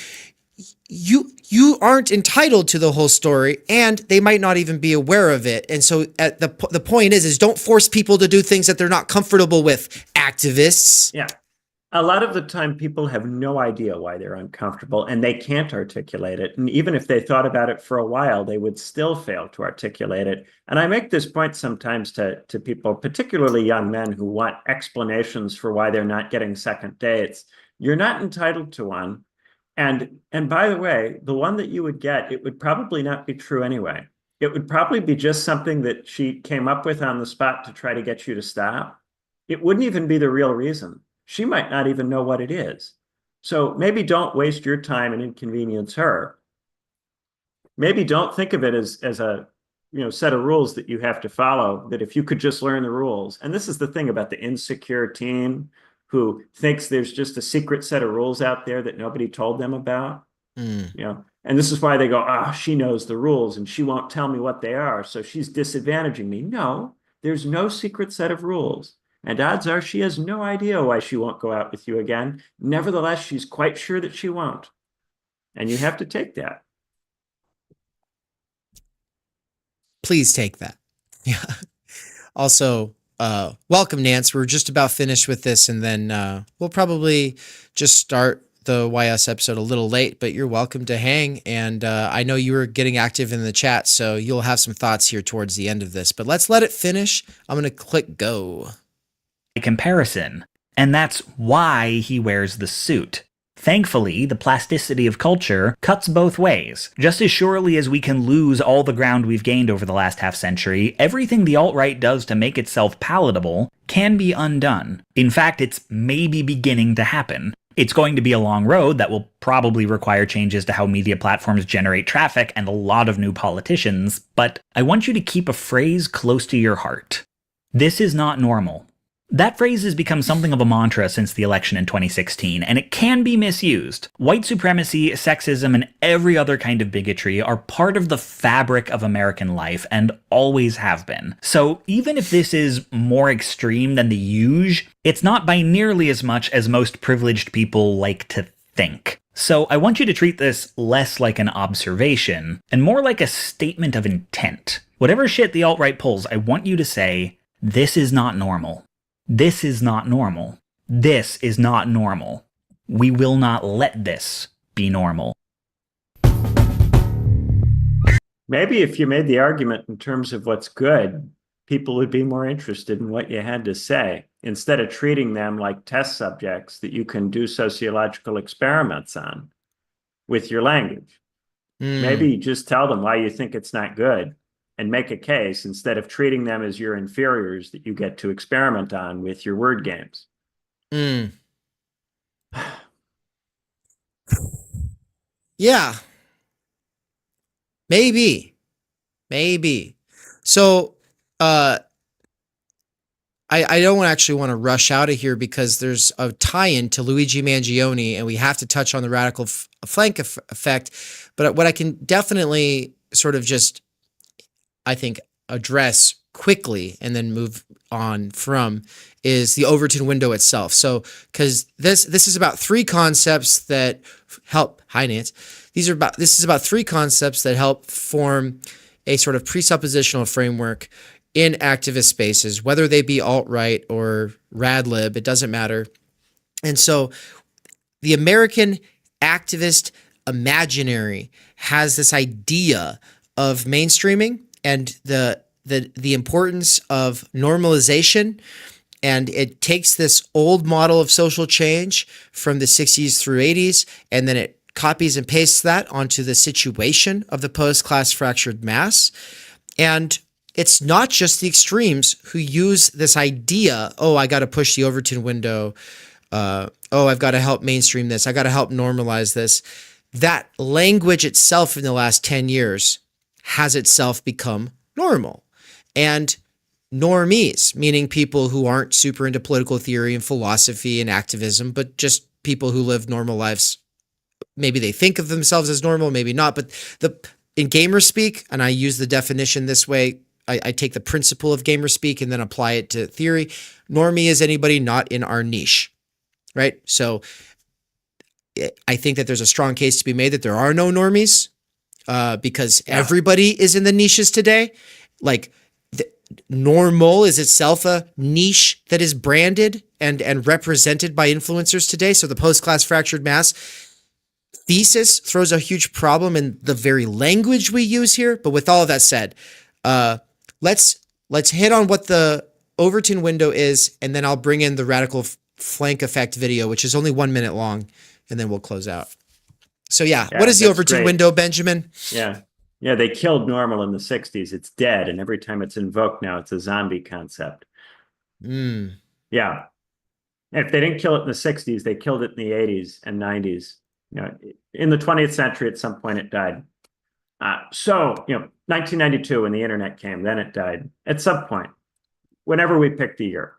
you aren't entitled to the whole story, and they might not even be aware of it. And so the point is don't force people to do things that they're not comfortable with, activists. Yeah. A lot of the time, people have no idea why they're uncomfortable, and they can't articulate it. And even if they thought about it for a while, they would still fail to articulate it. And I make this point sometimes to people, particularly young men who want explanations for why they're not getting second dates. You're not entitled to one. And by the way, the one that you would get, it would probably not be true anyway. It would probably be just something that she came up with on the spot to try to get you to stop. It wouldn't even be the real reason. She might not even know what it is. So maybe don't waste your time and inconvenience her. Maybe don't think of it as a set of rules that you have to follow, that if you could just learn the rules. And this is the thing about the insecure teen who thinks there's just a secret set of rules out there that nobody told them about. And this is why they go, she knows the rules and she won't tell me what they are, so she's disadvantaging me. No, there's no secret set of rules. And odds are she has no idea why she won't go out with you again. Nevertheless, she's quite sure that she won't. And you have to take that. Please take that. Yeah. Also, welcome, Nance. We're just about finished with this, and then we'll probably just start the YS episode a little late, but you're welcome to hang. And I know you were getting active in the chat, so you'll have some thoughts here towards the end of this. But let's let it finish. I'm going to click go. Comparison, and that's why he wears the suit. Thankfully, the plasticity of culture cuts both ways. Just as surely as we can lose all the ground we've gained over the last half-century, everything the alt-right does to make itself palatable can be undone. In fact, it's maybe beginning to happen. It's going to be a long road that will probably require changes to how media platforms generate traffic and a lot of new politicians, but I want you to keep a phrase close to your heart. This is not normal. That phrase has become something of a mantra since the election in 2016, and it can be misused. White supremacy, sexism, and every other kind of bigotry are part of the fabric of American life, and always have been. So even if this is more extreme than the usual, it's not by nearly as much as most privileged people like to think. So I want you to treat this less like an observation, and more like a statement of intent. Whatever shit the alt-right pulls, I want you to say, this is not normal. This is not normal. This is not normal. We will not let this be normal. Maybe if you made the argument in terms of what's good, people would be more interested in what you had to say, instead of treating them like test subjects that you can do sociological experiments on with your language. Maybe just tell them why you think it's not good, and make a case instead of treating them as your inferiors that you get to experiment on with your word games. Mm. Yeah. Maybe. So, I don't actually want to rush out of here because there's a tie-in to Luigi Mangione, and we have to touch on the radical flank effect. But what I can definitely sort of just, I think, address quickly and then move on from is the Overton window itself. So, because this is about three concepts that help. Hi, Nance. This is about three concepts that help form a sort of presuppositional framework in activist spaces, whether they be alt-right or rad-lib, it doesn't matter. And so the American activist imaginary has this idea of mainstreaming and the importance of normalization. And it takes this old model of social change from the 60s through 80s, and then it copies and pastes that onto the situation of the post-class fractured mass. And it's not just the extremes who use this idea, oh, I got to push the Overton window. Oh, I've got to help mainstream this. I got to help normalize this. That language itself in the last 10 years has itself become normal. And normies, meaning people who aren't super into political theory and philosophy and activism, but just people who live normal lives. Maybe they think of themselves as normal, maybe not. But in gamer speak, and I use the definition this way, I take the principle of gamer speak and then apply it to theory. Normie is anybody not in our niche, right? So I think that there's a strong case to be made that there are no normies because everybody is in the niches today. Like normal is itself a niche that is branded and represented by influencers today. So the post-class fractured mass thesis throws a huge problem in the very language we use here. But with all of that said, let's hit on what the Overton window is, and then I'll bring in the radical flank effect video, which is only 1 minute long, and then we'll close out. So what is the Overton window, Benjamin? Yeah, they killed normal in the 60s. It's dead, and every time it's invoked now, it's a zombie concept. Yeah. If they didn't kill it in the 60s, they killed it in the 80s and 90s. In the 20th century, at some point, it died. 1992, when the internet came, then it died. At some point, whenever we picked the year.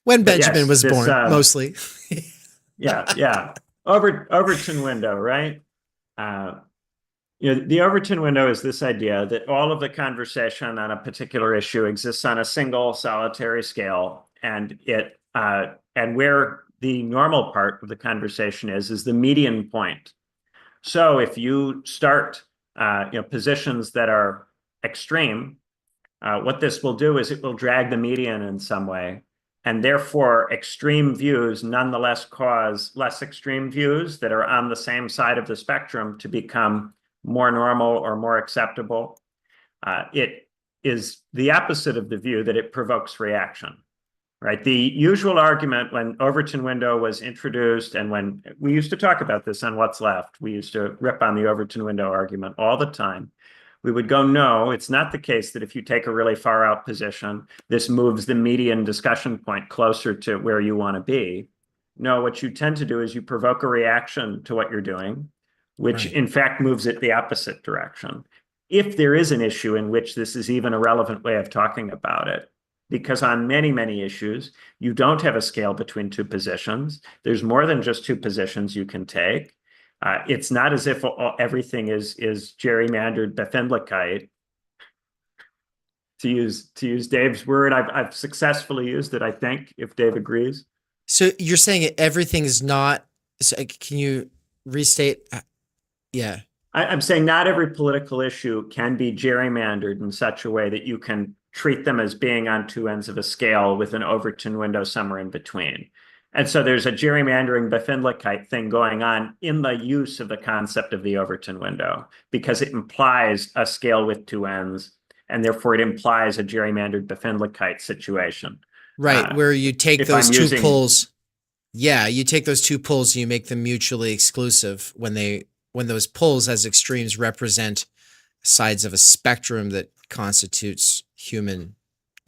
When Benjamin was born, mostly. Yeah. Overton window, right? The Overton window is this idea that all of the conversation on a particular issue exists on a single solitary scale, and where the normal part of the conversation is the median point. So if you start positions that are extreme, what this will do is it will drag the median in some way, and therefore extreme views nonetheless cause less extreme views that are on the same side of the spectrum to become more normal or more acceptable. It is the opposite of the view that it provokes reaction. Right. The usual argument when Overton window was introduced, and when we used to talk about this on What's Left, we used to rip on the Overton window argument all the time. We would go, no, it's not the case that if you take a really far out position, this moves the median discussion point closer to where you want to be. No, what you tend to do is you provoke a reaction to what you're doing, which in fact moves it the opposite direction. If there is an issue in which this is even a relevant way of talking about it. Because on many, many issues, you don't have a scale between two positions. There's more than just two positions you can take. It's not as if everything is gerrymandered Befindlichkeit. To use Dave's word, I've successfully used it, I think, if Dave agrees. So you're saying everything is not, can you restate? Yeah. I'm saying not every political issue can be gerrymandered in such a way that you can treat them as being on two ends of a scale with an Overton window somewhere in between. And so there's a gerrymandering Befindlichkeit thing going on in the use of the concept of the Overton window, because it implies a scale with two ends, and therefore it implies a gerrymandered Befindlichkeit situation. Right, where you take those two poles. Yeah, you take those two poles and you make them mutually exclusive when those poles as extremes represent sides of a spectrum that constitutes human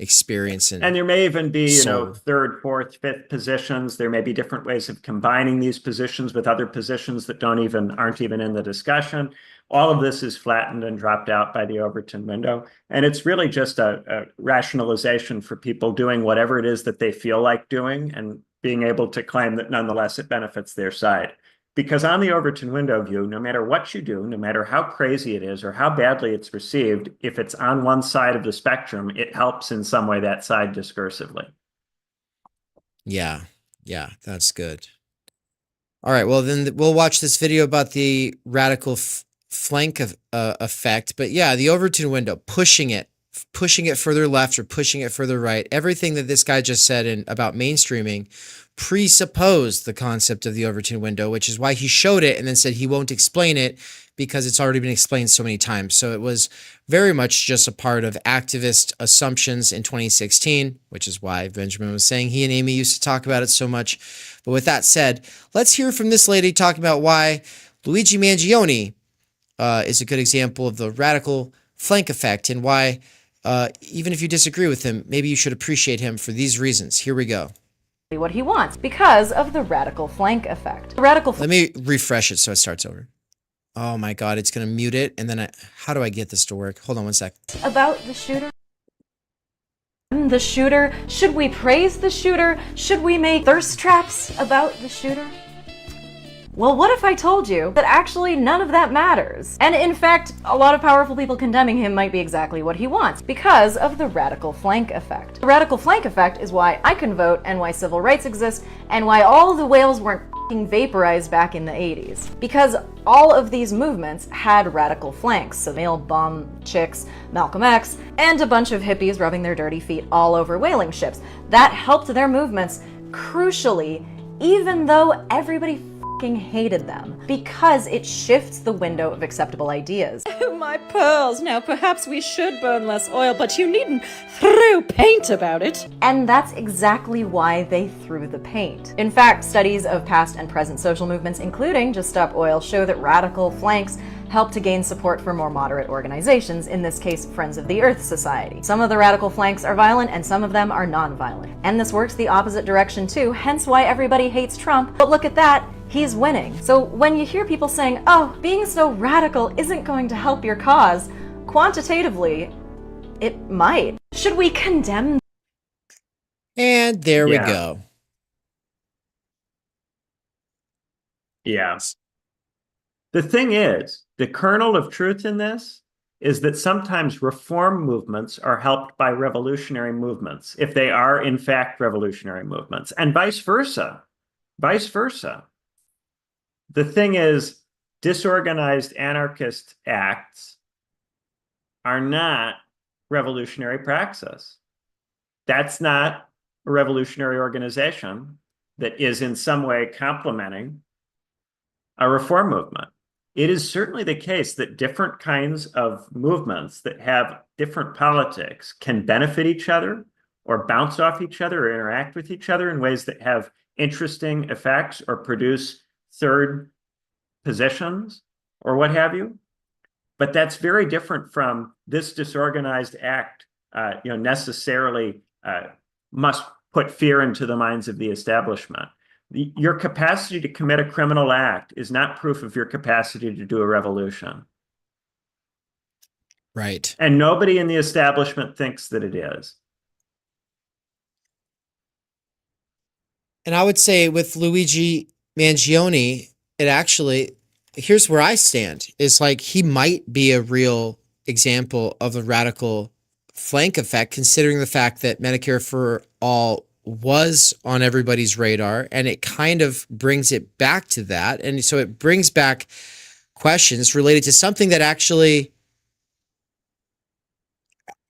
experience. And there may even be, soul. third, fourth, fifth positions. There may be different ways of combining these positions with other positions that aren't even in the discussion. All of this is flattened and dropped out by the Overton window. And it's really just a rationalization for people doing whatever it is that they feel like doing and being able to claim that nonetheless it benefits their side. Because on the Overton window view, no matter what you do, no matter how crazy it is or how badly it's received, if it's on one side of the spectrum, it helps in some way that side discursively. Yeah, that's good. All right, well, then we'll watch this video about the radical flank effect. But yeah, the Overton window, pushing it further left or pushing it further right. Everything that this guy just said about mainstreaming presupposed the concept of the Overton window, which is why he showed it and then said he won't explain it because it's already been explained so many times. So it was very much just a part of activist assumptions in 2016, which is why Benjamin was saying he and Amy used to talk about it so much. But with that said, let's hear from this lady talking about why Luigi Mangione is a good example of the radical flank effect and why, even if you disagree with him, maybe you should appreciate him for these reasons. Here we go. What he wants because of the radical flank effect. Let me refresh it so it starts over. Oh my God, it's going to mute it. And then how do I get this to work? Hold on one sec. About the shooter. The shooter. Should we praise the shooter? Should we make thirst traps about the shooter? Well, what if I told you that actually none of that matters? And in fact, a lot of powerful people condemning him might be exactly what he wants because of the radical flank effect. The radical flank effect is why I can vote and why civil rights exist and why all the whales weren't f***ing vaporized back in the 80s. Because all of these movements had radical flanks. So male bum chicks, Malcolm X, and a bunch of hippies rubbing their dirty feet all over whaling ships. That helped their movements crucially, even though everybody hated them, because it shifts the window of acceptable ideas. Oh, my pearls, now perhaps we should burn less oil, but you needn't throw paint about it. And that's exactly why they threw the paint. In fact, studies of past and present social movements, including Just Stop Oil, show that radical flanks help to gain support for more moderate organizations, in this case, Friends of the Earth Society. Some of the radical flanks are violent and some of them are non-violent. And this works the opposite direction too, hence why everybody hates Trump. But look at that, he's winning. So when you hear people saying, oh, being so radical isn't going to help your cause, quantitatively, it might. Should we condemn? And there we go. Yeah. The thing is, the kernel of truth in this is that sometimes reform movements are helped by revolutionary movements, if they are in fact revolutionary movements, and vice versa. Vice versa. The thing is, disorganized anarchist acts are not revolutionary praxis. That's not a revolutionary organization that is in some way complementing a reform movement. It is certainly the case that different kinds of movements that have different politics can benefit each other or bounce off each other or interact with each other in ways that have interesting effects or produce third positions or what have you. But that's very different from this disorganized act, necessarily must put fear into the minds of the establishment. Your capacity to commit a criminal act is not proof of your capacity to do a revolution. Right. And nobody in the establishment thinks that it is. And I would say with Luigi Mangione, it actually, here's where I stand, is like he might be a real example of the radical flank effect, considering the fact that Medicare for All was on everybody's radar, and it kind of brings it back to that. And so it brings back questions related to something that actually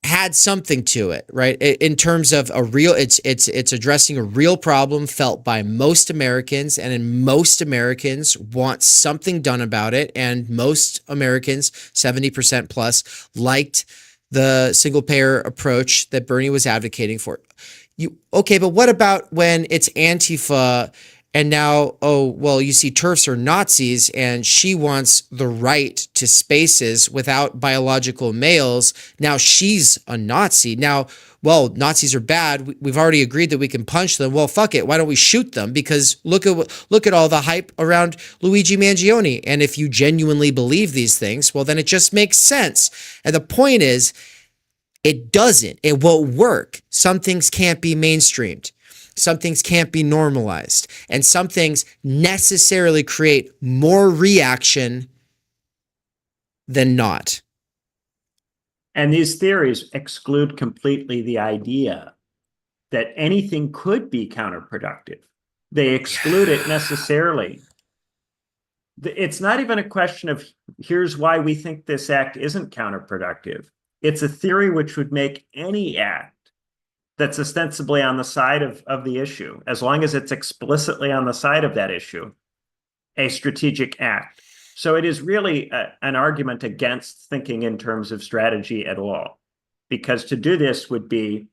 had something to it, right? In terms of a real, it's addressing a real problem felt by most Americans, and most Americans want something done about it. And most Americans, 70% plus, liked the single payer approach that Bernie was advocating for. Okay, but what about when it's Antifa And now, oh, well, you see, TERFs are Nazis, and she wants the right to spaces without biological males. Now she's a Nazi. Now, well, Nazis are bad. We've already agreed that we can punch them. Well, fuck it. Why don't we shoot them? Because look at all the hype around Luigi Mangione. And if you genuinely believe these things, well, then it just makes sense. And the point is, it doesn't. It won't work. Some things can't be mainstreamed. Some things can't be normalized. And some things necessarily create more reaction than not. And these theories exclude completely the idea that anything could be counterproductive. They exclude it necessarily. It's not even a question of here's why we think this act isn't counterproductive. It's a theory which would make any act that's ostensibly on the side of the issue, as long as it's explicitly on the side of that issue, a strategic act. So it is really an argument against thinking in terms of strategy at all, because to do this would be,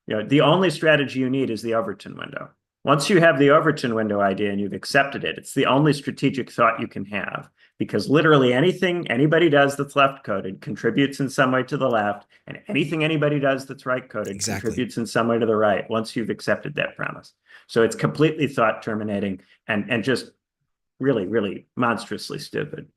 the only strategy you need is the Overton window. Once you have the Overton window idea and you've accepted it, it's the only strategic thought you can have, because literally anything anybody does that's left-coded contributes in some way to the left, and anything anybody does that's right-coded contributes in some way to the right, once you've accepted that premise. So it's completely thought-terminating and just really, really monstrously stupid.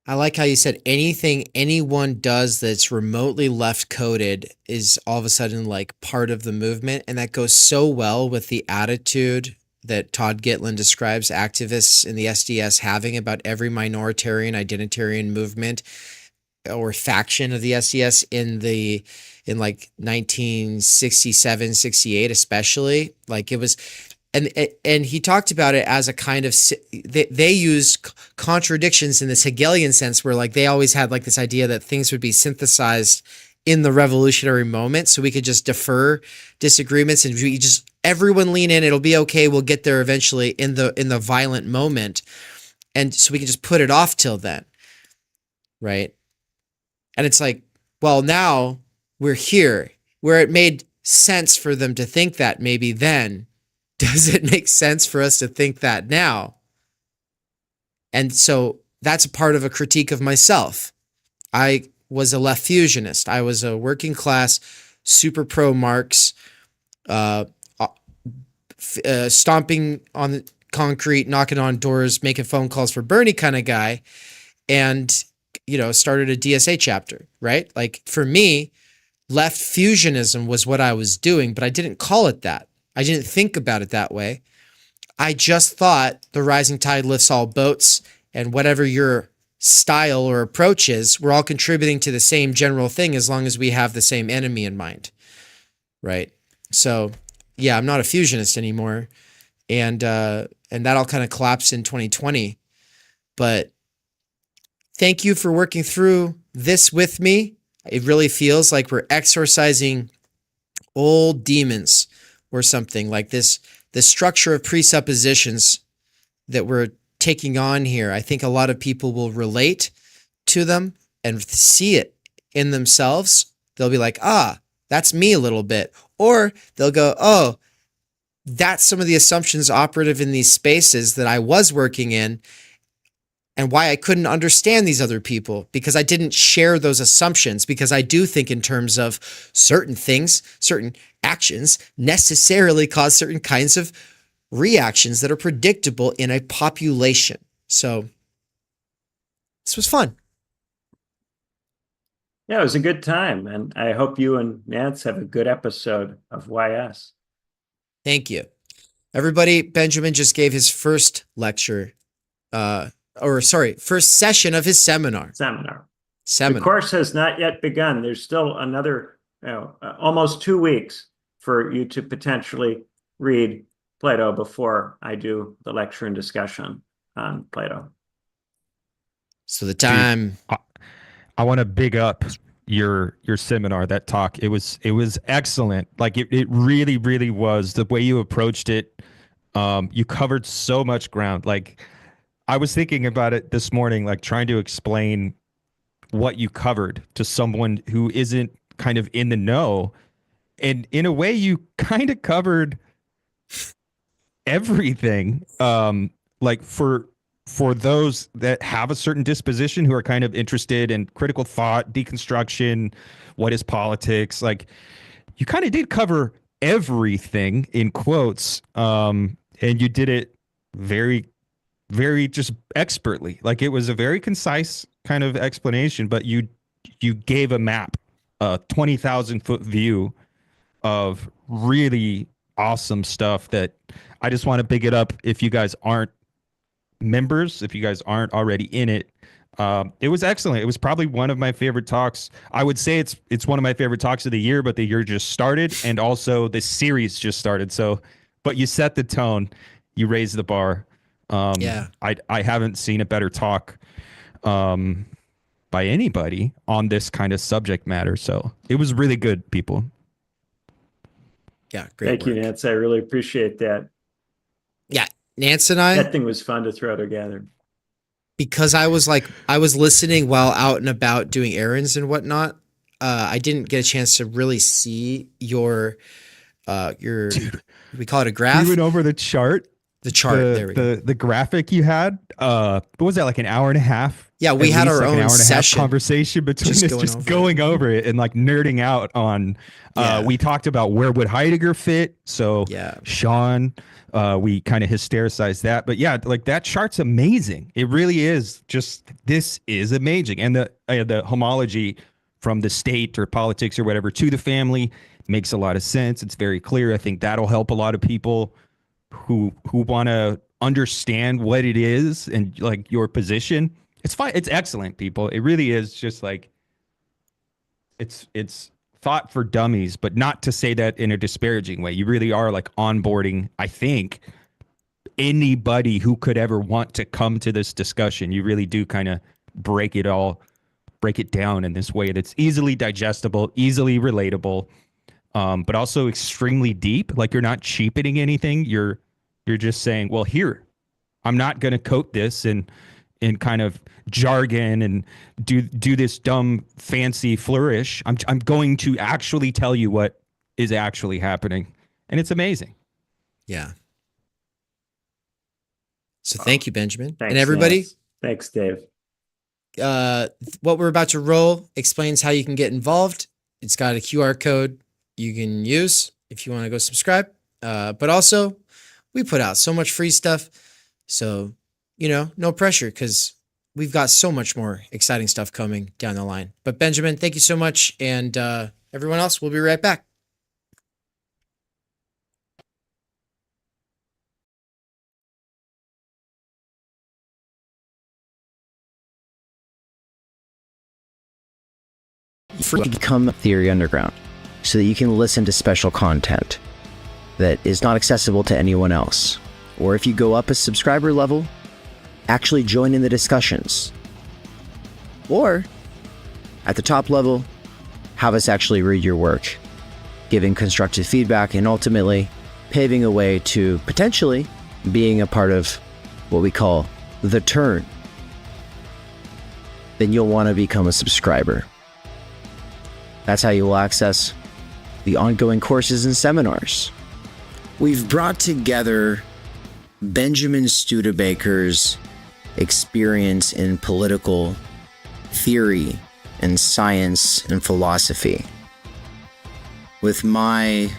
I like how you said anything anyone does that's remotely left-coded is all of a sudden like part of the movement, and that goes so well with the attitude that Todd Gitlin describes activists in the SDS having about every minoritarian, identitarian movement or faction of the SDS in like 1967, 68 especially. Like it was, and he talked about it as a kind of, they use contradictions in this Hegelian sense where like they always had like this idea that things would be synthesized in the revolutionary moment, so we could just defer disagreements and we just everyone lean in, it'll be okay, we'll get there eventually in the violent moment, and so we can just put it off till then, right? And it's like, well, now we're here where it made sense for them to think that maybe then. Does it make sense for us to think that now? And so that's a part of a critique of myself. I was a left fusionist. I was a working class, super pro Marx, stomping on the concrete, knocking on doors, making phone calls for Bernie kind of guy, and started a DSA chapter, right? Like for me, left fusionism was what I was doing, but I didn't call it that. I didn't think about it that way. I just thought the rising tide lifts all boats, and whatever your style or approach is, we're all contributing to the same general thing as long as we have the same enemy in mind, right? So, yeah, I'm not a fusionist anymore, and that all kind of collapsed in 2020. But thank you for working through this with me. It really feels like we're exorcising old demons or something like this. The structure of presuppositions that we're taking on here, I think a lot of people will relate to them and see it in themselves. They'll be like, that's me a little bit. Or they'll go, oh, that's some of the assumptions operative in these spaces that I was working in, and why I couldn't understand these other people, because I didn't share those assumptions, because I do think in terms of certain things, certain actions necessarily cause certain kinds of reactions that are predictable in a population. So this was fun. Yeah, it was a good time. And I hope you and Nance have a good episode of YS. Thank you. Everybody, Benjamin just gave his first lecture, first session of his seminar. The course has not yet begun. There's still another, almost 2 weeks for you to potentially read Plato before I do the lecture and discussion on Plato. So the time. Dude, I want to big up your seminar, that talk. It was excellent. Like it really, really was. The way you approached it, you covered so much ground. Like I was thinking about it this morning, like trying to explain what you covered to someone who isn't kind of in the know. And in a way, you kind of covered everything. Like for those that have a certain disposition who are kind of interested in critical thought, deconstruction, what is politics, like you kind of did cover everything in quotes. And you did it very, very just expertly. Like it was a very concise kind of explanation, but you gave a map, a 20,000 foot view of really awesome stuff that I just want to big it up. If you guys aren't members, if you guys aren't already in it, it was excellent. It was probably one of my favorite talks. I would say it's one of my favorite talks of the year, but the year just started and also the series just started. So, but you set the tone, you raised the bar. Yeah. I haven't seen a better talk by anybody on this kind of subject matter. So it was really good, people. Yeah, great Thank you, work. Nance. I really appreciate that. Yeah, Nance and I, That thing was fun to throw together. because I was listening while out and about doing errands and whatnot. I didn't get a chance to really see your Dude, we call it a graph. we went over the chart. The chart. There we go. The graphic you had. What was that, like an hour and a half? Yeah, we At had least, our like an own hour and a half session. conversation between just us, going just over going over it and like nerding out on. Yeah. We talked about where would Heidegger fit. So Yeah. Sean, we kind of hystericized that, but yeah, like that chart's amazing. It really is. Just this is amazing, and the homology from the state or politics or whatever to the family makes a lot of sense. It's very clear. I think that'll help a lot of people who want to understand what it is and like your position. It's fine. It's excellent, people. It really is just like it's thought for dummies, but not to say that in a disparaging way. You really are like onboarding, I think, anybody who could ever want to come to this discussion. You really do kind of break it down in this way that's easily digestible, easily relatable, but also extremely deep. Like you're not cheapening anything. You're just saying, well, here, I'm not going to coat this in kind of jargon and do this dumb fancy flourish. I'm going to actually tell you what is actually happening, and it's amazing. Yeah. So thank you, Benjamin. Thanks, And everybody, Nance. Thanks, Dave. what we're about to roll explains how you can get involved. It's got a QR code you can use if you want to go subscribe. But also, we put out so much free stuff. So, no pressure because we've got so much more exciting stuff coming down the line. But Benjamin, thank you so much. And everyone else, we'll be right back. Become Theory Underground so that you can listen to special content that is not accessible to anyone else. Or if you go up a subscriber level, actually join in the discussions. Or at the top level, have us actually read your work, giving constructive feedback and ultimately paving a way to potentially being a part of what we call the turn. Then you'll want to become a subscriber. That's how you will access the ongoing courses and seminars. We've brought together Benjamin Studebaker's experience in political theory and science and philosophy with my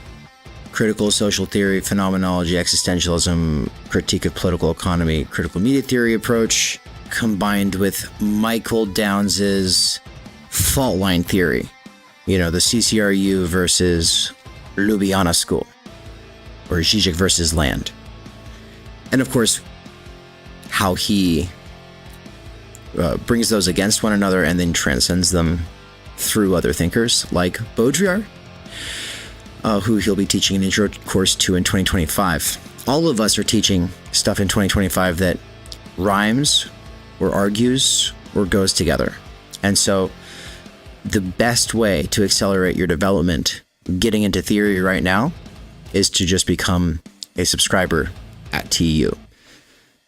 critical social theory, phenomenology, existentialism, critique of political economy, critical media theory approach, combined with Michael Downes's fault line theory. The CCRU versus Ljubljana School, or Žižek versus Land. And of course, how he brings those against one another and then transcends them through other thinkers like Baudrillard, who he'll be teaching an intro course to in 2025. All of us are teaching stuff in 2025 that rhymes or argues or goes together. And so the best way to accelerate your development getting into theory right now is to just become a subscriber at TU.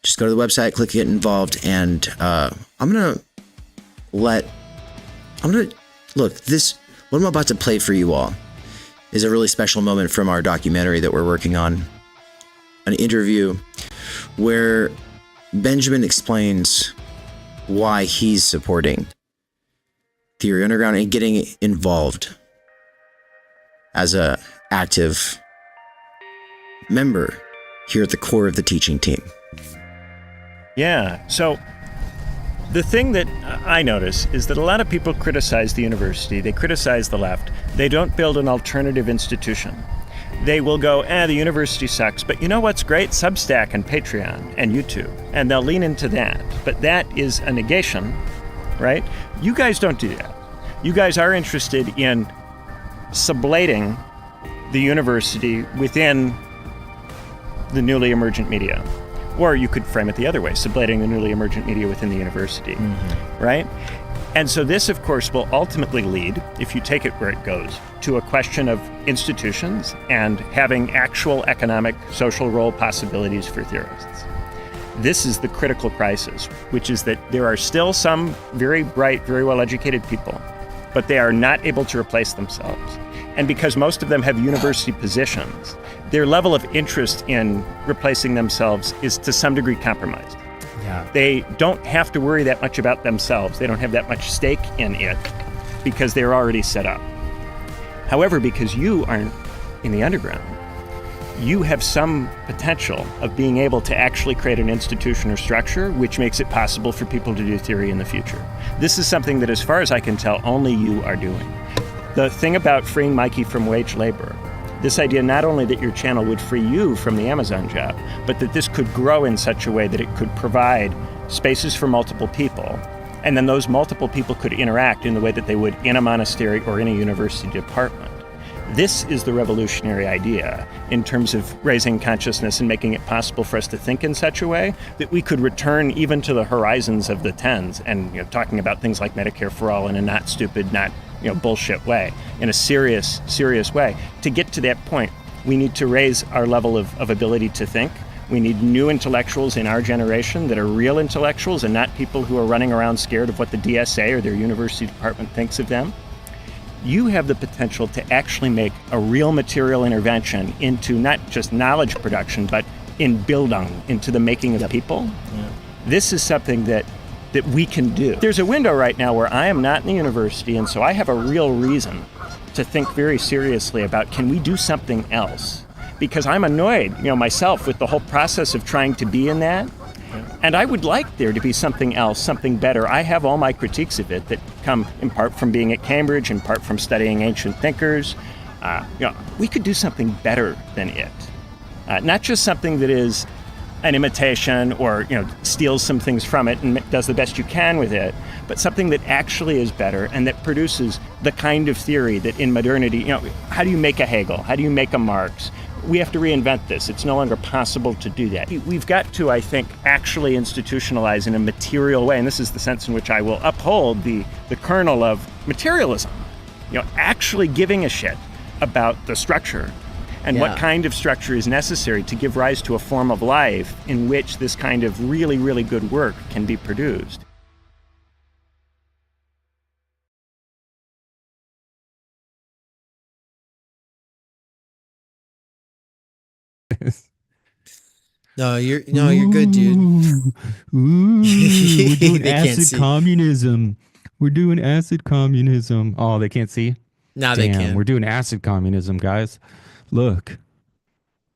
Just go to the website, click get involved, and I'm gonna look, this, what I'm about to play for you all is a really special moment from our documentary that we're working on. An interview where Benjamin explains why he's supporting Theory Underground and getting involved as a active member here at the core of the teaching team. Yeah, so the thing that I notice is that a lot of people criticize the university, they criticize the left, they don't build an alternative institution. They will go, the university sucks, but you know what's great? Substack and Patreon and YouTube, and they'll lean into that. But that is a negation, right? You guys don't do that. You guys are interested in sublating the university within the newly emergent media. Or you could frame it the other way, sublating the newly emergent media within the university, right? And so this, of course, will ultimately lead, if you take it where it goes, to a question of institutions and having actual economic, social role possibilities for theorists. This is the critical crisis, which is that there are still some very bright, very well-educated people, but they are not able to replace themselves. And because most of them have university positions, their level of interest in replacing themselves is to some degree compromised. Yeah. They don't have to worry that much about themselves. They don't have that much stake in it because they're already set up. However, because you are in the underground, you have some potential of being able to actually create an institution or structure which makes it possible for people to do theory in the future. This is something that, as far as I can tell, only you are doing. The thing about freeing Mikey from wage labor, this idea not only that your channel would free you from the Amazon job, but that this could grow in such a way that it could provide spaces for multiple people, and then those multiple people could interact in the way that they would in a monastery or in a university department. This is the revolutionary idea in terms of raising consciousness and making it possible for us to think in such a way that we could return even to the horizons of the tens and talking about things like Medicare for all in a not stupid, not bullshit way, in a serious way. To get to that point, we need to raise our level of ability to think. We need new intellectuals in our generation that are real intellectuals and not people who are running around scared of what the DSA or their university department thinks of them. You have the potential to actually make a real material intervention into not just knowledge production, but in Bildung, into the making of people. Yeah. This is something that we can do. There's a window right now where I am not in the university, and so I have a real reason to think very seriously about, can we do something else? Because I'm annoyed, myself with the whole process of trying to be in that. And I would like there to be something else, something better. I have all my critiques of it that come in part from being at Cambridge, in part from studying ancient thinkers. We could do something better than it. Not just something that is an imitation or steals some things from it and does the best you can with it, but something that actually is better and that produces the kind of theory that in modernity, how do you make a Hegel? How do you make a Marx? We have to reinvent this. It's no longer possible to do that. We've got to, I think, actually institutionalize in a material way, and this is the sense in which I will uphold the kernel of materialism, actually giving a shit about the structure and what kind of structure is necessary to give rise to a form of life in which this kind of really, really good work can be produced. No, you're good, dude. We're doing They can't acid see. communism. We're doing acid communism. Oh, they can't see? Now they can. We're doing acid communism, guys. Look.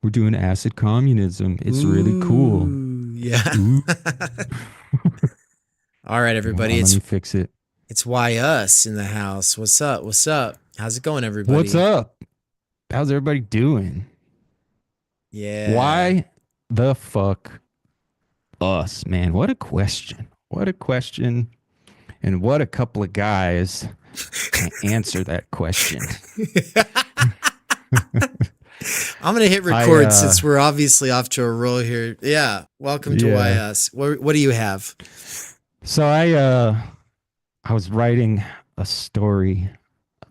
We're doing acid communism. It's really cool. Yeah. All right, everybody. Let me fix it. It's Why Us in the house. What's up? What's up? How's it going, everybody? What's up? How's everybody doing? Yeah. Why the fuck us, man? What a question. What a question. And what a couple of guys can answer that question. I'm going to hit record since we're obviously off to a roll here. Yeah. Welcome to Why Us. What do you have? So I was writing a story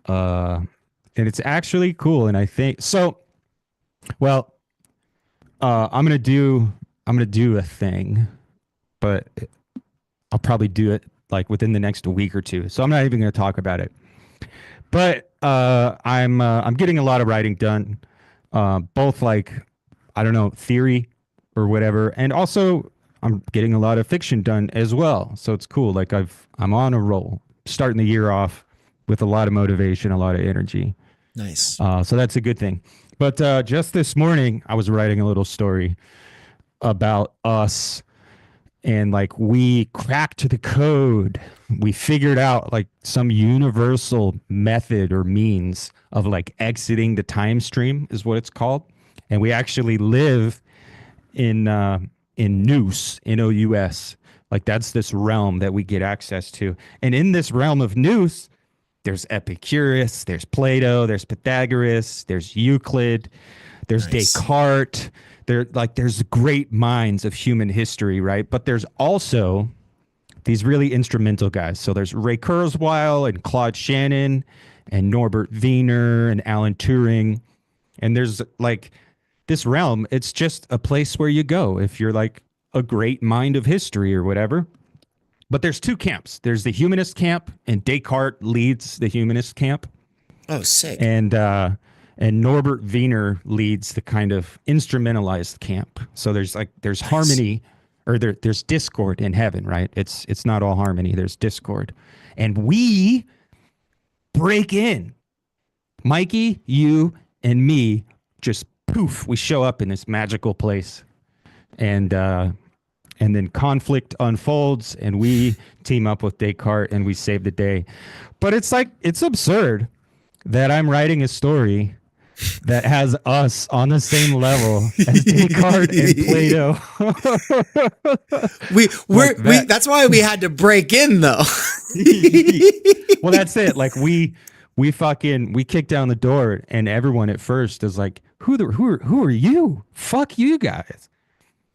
and it's actually cool. And I think so. Well, I'm going to do a thing, but I'll probably do it like within the next week or two. So I'm not even going to talk about it, But I'm getting a lot of writing done, both like, I don't know, theory or whatever, and also I'm getting a lot of fiction done as well. So it's cool. Like I'm on a roll, starting the year off with a lot of motivation, a lot of energy. Nice. So that's a good thing. But just this morning, I was writing a little story about us, and like we cracked the code. We figured out like some universal method or means of like exiting the time stream is what it's called. And we actually live in Nous, Nous. Like that's this realm that we get access to. And in this realm of Nous, there's Epicurus, there's Plato, there's Pythagoras, there's Euclid, there's Nice. Descartes. There's great minds of human history, right? But there's also these really instrumental guys. So there's Ray Kurzweil and Claude Shannon and Norbert Wiener and Alan Turing. And there's like this realm, it's just a place where you go if you're like a great mind of history or whatever. But there's two camps. There's the humanist camp, and Descartes leads the humanist camp. Oh, sick. And Norbert Wiener leads the kind of instrumentalized camp. So there's Nice. harmony, or there's discord in heaven, right? It's not all harmony. There's discord, and we break in. Mikey, you, and me just poof. We show up in this magical place, and then conflict unfolds, and we team up with Descartes, and we save the day. But it's absurd that I'm writing a story that has us on the same level as Descartes and Plato. That's why we had to break in though. Well, that's it. Like we kick down the door, and everyone at first is like, who are you? Fuck you guys.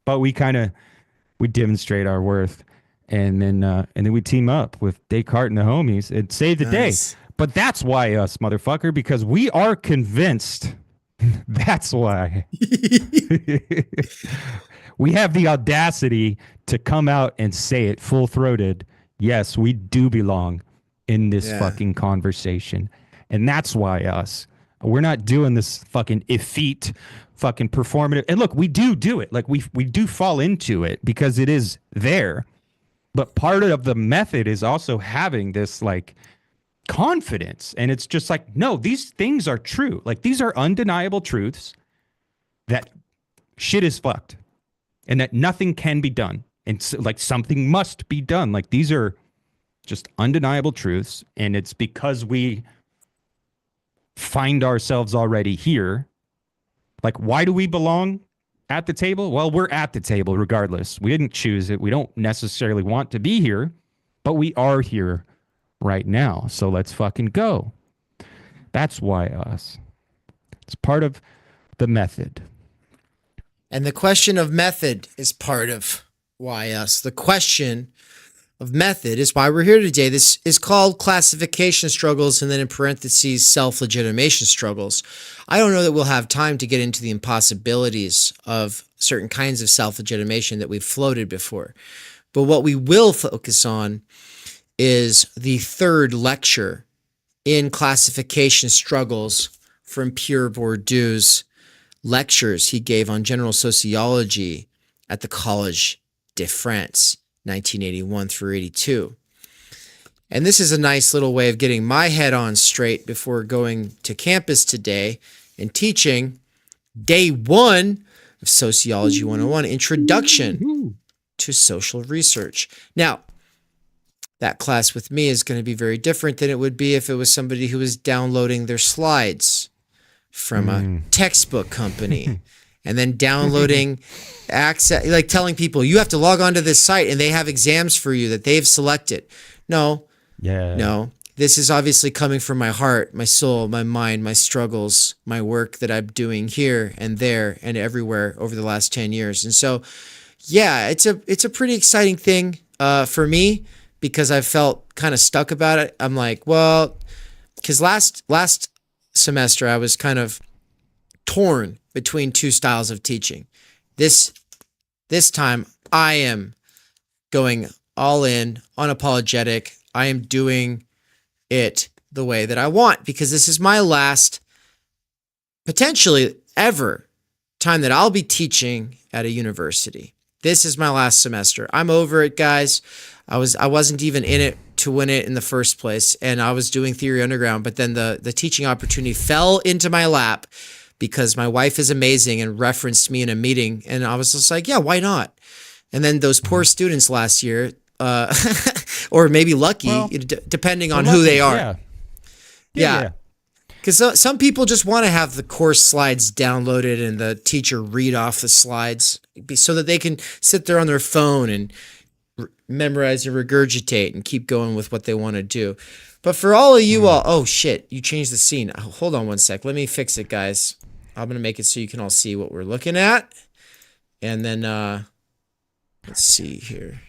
But we demonstrate our worth, and then we team up with Descartes and the homies and save the Nice. day. But that's why us, motherfucker, because we are convinced. That's why. We have the audacity to come out and say it full-throated. Yes, we do belong in this fucking conversation. And that's why us. We're not doing this fucking effete fucking performative. And look, we do it. Like we do fall into it because it is there. But part of the method is also having this like confidence. And it's just like, no, these things are true. Like these are undeniable truths that shit is fucked and that nothing can be done. And so, like something must be done. Like these are just undeniable truths. And it's because we find ourselves already here. Like, why do we belong at the table? Well, we're at the table regardless. We didn't choose it. We don't necessarily want to be here, but we are here right now. So let's fucking go. That's why us. It's part of the method. And the question of method is part of why us. The question of method is why we're here today. This is called classification struggles, and then in parentheses, self-legitimation struggles. I don't know that we'll have time to get into the impossibilities of certain kinds of self-legitimation that we've floated before. But what we will focus on is the third lecture in classification struggles from Pierre Bourdieu's lectures he gave on general sociology at the Collège de France, 1981 through 82. And this is a nice little way of getting my head on straight before going to campus today and teaching day one of Sociology 101, Introduction to Social Research. Now, that class with me is going to be very different than it would be if it was somebody who was downloading their slides from a textbook company and then downloading access, like telling people you have to log on to this site and they have exams for you that they've selected. No, this is obviously coming from my heart, my soul, my mind, my struggles, my work that I'm doing here and there and everywhere over the last 10 years. And so, yeah, it's a pretty exciting thing for me because I felt kind of stuck about it. I'm like, well, because last semester I was kind of torn between two styles of teaching. This time I am going all in, unapologetic. I am doing it the way that I want, because this is my last, potentially ever, time that I'll be teaching at a university. This is my last semester. I'm over it, guys. I wasn't even in it to win it in the first place, and I was doing Theory Underground, but then the teaching opportunity fell into my lap because my wife is amazing and referenced me in a meeting, and I was just like, yeah, why not? And then those poor students last year, or maybe lucky, depending on who they are. Yeah. Because some people just want to have the course slides downloaded and the teacher read off the slides so that they can sit there on their phone and memorize and regurgitate and keep going with what they want to do. But for all of you all, oh shit, you changed the scene. Hold on one sec. Let me fix it, guys. I'm going to make it so you can all see what we're looking at. And then, let's see here.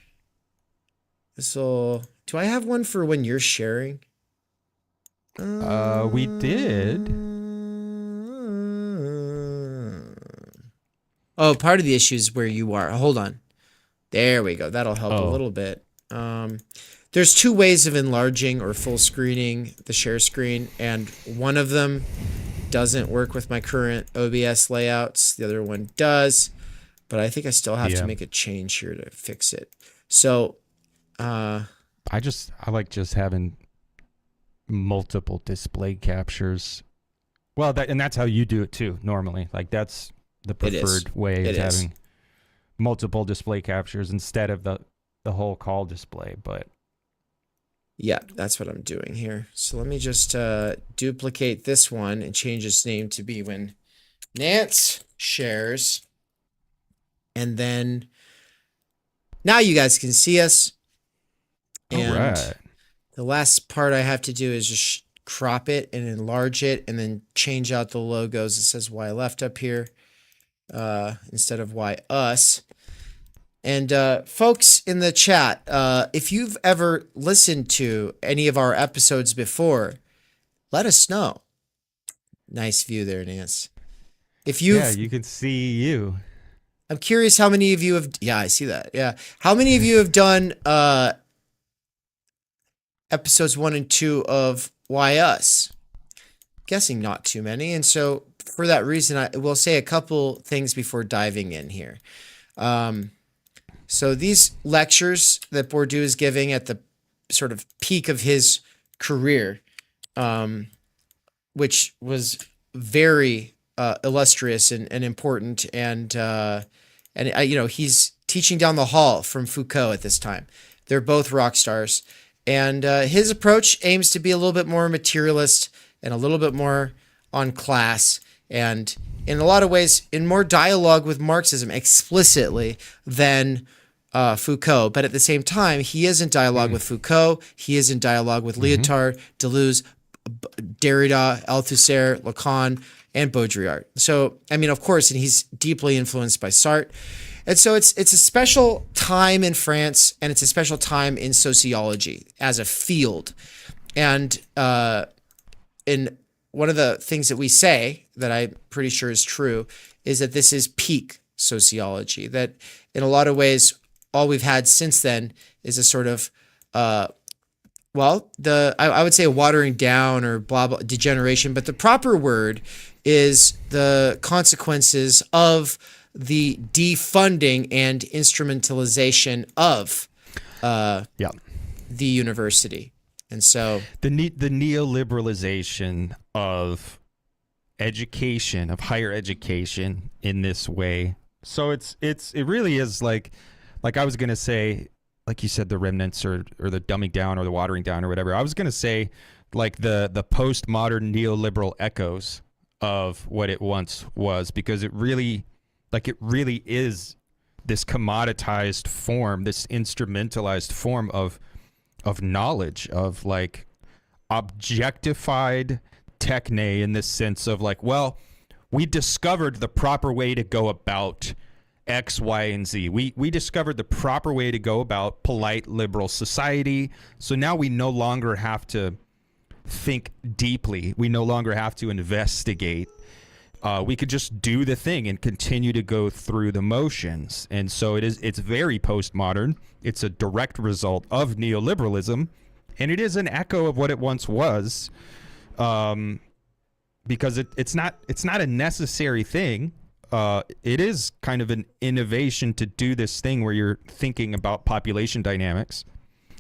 Do I have one for when you're sharing? We did. Oh, part of the issue is where you are. Hold on. There we go. That'll help a little bit. There's two ways of enlarging or full screening the share screen, and one of them doesn't work with my current OBS layouts. The other one does, but I think I still have to make a change here to fix it. So, I like just having multiple display captures. Well, that's how you do it too normally. Like that's the preferred way is having multiple display captures instead of the whole call display. But yeah, that's what I'm doing here. So let me just duplicate this one and change its name to be when Nance shares. And then now you guys can see us. And all right. The last part I have to do is just crop it and enlarge it and then change out the logos. It says why left up here instead of why us. And folks in the chat, if you've ever listened to any of our episodes before, let us know. Nice view there, Nance. You can see you. I'm curious how many of you have. Yeah, I see that. Yeah, how many of you have done episodes 1 and 2 of Why Us? Guessing not too many, and so for that reason, I will say a couple things before diving in here. So these lectures that Bourdieu is giving at the sort of peak of his career, which was very illustrious and important, and he's teaching down the hall from Foucault at this time. They're both rock stars, and his approach aims to be a little bit more materialist and a little bit more on class, and in a lot of ways in more dialogue with Marxism explicitly than Foucault. But at the same time, he is in dialogue with Foucault. He is in dialogue with Lyotard, Deleuze, Derrida, Althusser, Lacan, and Baudrillard. So, I mean, of course, and he's deeply influenced by Sartre. And so it's a special time in France, and it's a special time in sociology as a field. And in one of the things that we say that I'm pretty sure is true is that this is peak sociology, that in a lot of ways, all we've had since then is a sort of, I would say a watering down or blah, blah, degeneration, but the proper word is the consequences of the defunding and instrumentalization of the university. And so the neoliberalization of education, of higher education in this way. So it really is like I was going to say, like you said, the remnants or the dumbing down or the watering down or whatever. I was going to say like the postmodern neoliberal echoes of what it once was, because it really is this commoditized form, this instrumentalized form of knowledge, of like objectified techne, in this sense of like, well, we discovered the proper way to go about X, Y, and Z. We discovered the proper way to go about polite liberal society. So now we no longer have to think deeply. We no longer have to investigate. We could just do the thing and continue to go through the motions. And so it's very postmodern. It's a direct result of neoliberalism, and it is an echo of what it once was, because it's not a necessary thing. It is kind of an innovation to do this thing where you're thinking about population dynamics,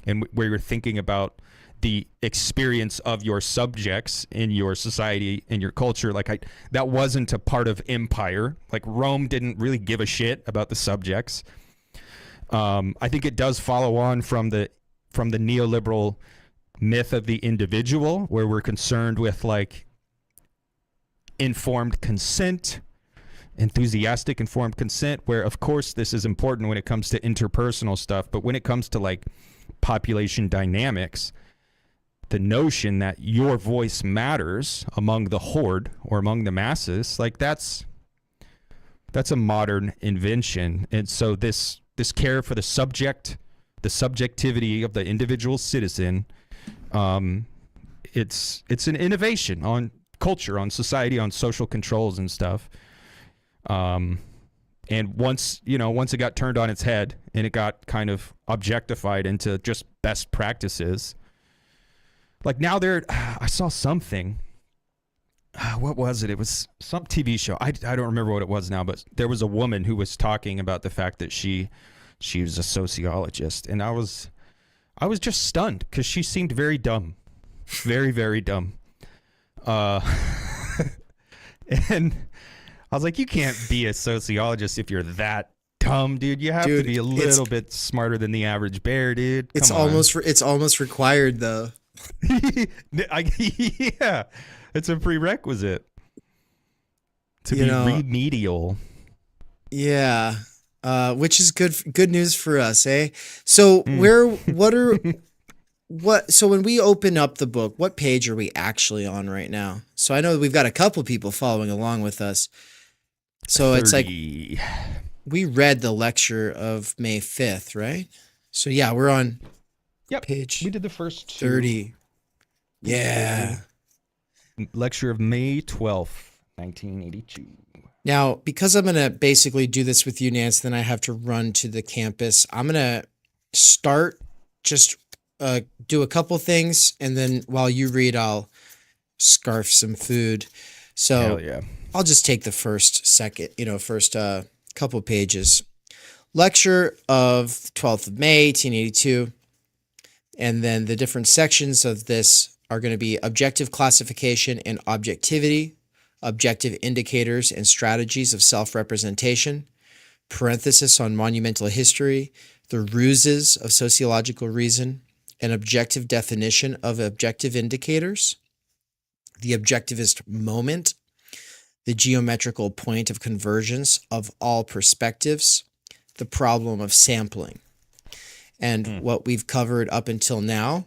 and where you're thinking about the experience of your subjects in your society, in your culture. Like that wasn't a part of empire. Like Rome didn't really give a shit about the subjects. I think it does follow on from the neoliberal myth of the individual, where we're concerned with like informed consent, enthusiastic informed consent, where of course this is important when it comes to interpersonal stuff, but when it comes to like population dynamics, the notion that your voice matters among the horde or among the masses, like that's a modern invention. And so this care for the subject, the subjectivity of the individual citizen, it's an innovation on culture, on society, on social controls and stuff. And once it got turned on its head and it got kind of objectified into just best practices, like now I saw something, what was it? It was some TV show. I don't remember what it was now, but there was a woman who was talking about the fact that she was a sociologist, and I was just stunned because she seemed very dumb, very, very dumb. And I was like, you can't be a sociologist if you're that dumb, dude. You have to be a little bit smarter than the average bear, dude. It's almost required though. Yeah, it's a prerequisite to be remedial. Yeah, which is good news for us, eh? So so when we open up the book, what page are we actually on right now? So I know we've got a couple people following along with us. So 30. It's like we read the lecture of May 5th, right? So yeah, we're on page. We did the first 30. Yeah. Lecture of May 12th, 1982. Now, because I'm going to basically do this with you, Nance, then I have to run to the campus. I'm going to start, just do a couple things, and then while you read, I'll scarf some food. So hell yeah. I'll just take the first couple pages. Lecture of 12th of May, 1882. And then the different sections of this are going to be objective classification and objectivity, objective indicators and strategies of self-representation, parenthesis on monumental history, the ruses of sociological reason, an objective definition of objective indicators, the objectivist moment, the geometrical point of convergence of all perspectives, the problem of sampling. And what we've covered up until now,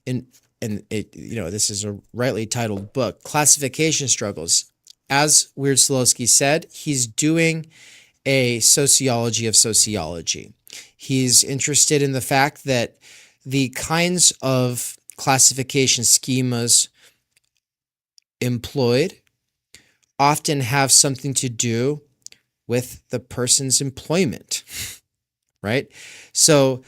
this is a rightly titled book, Classification Struggles. As Weird-Slowski said, he's doing a sociology of sociology. He's interested in the fact that the kinds of classification schemas employed often have something to do with the person's employment, right? So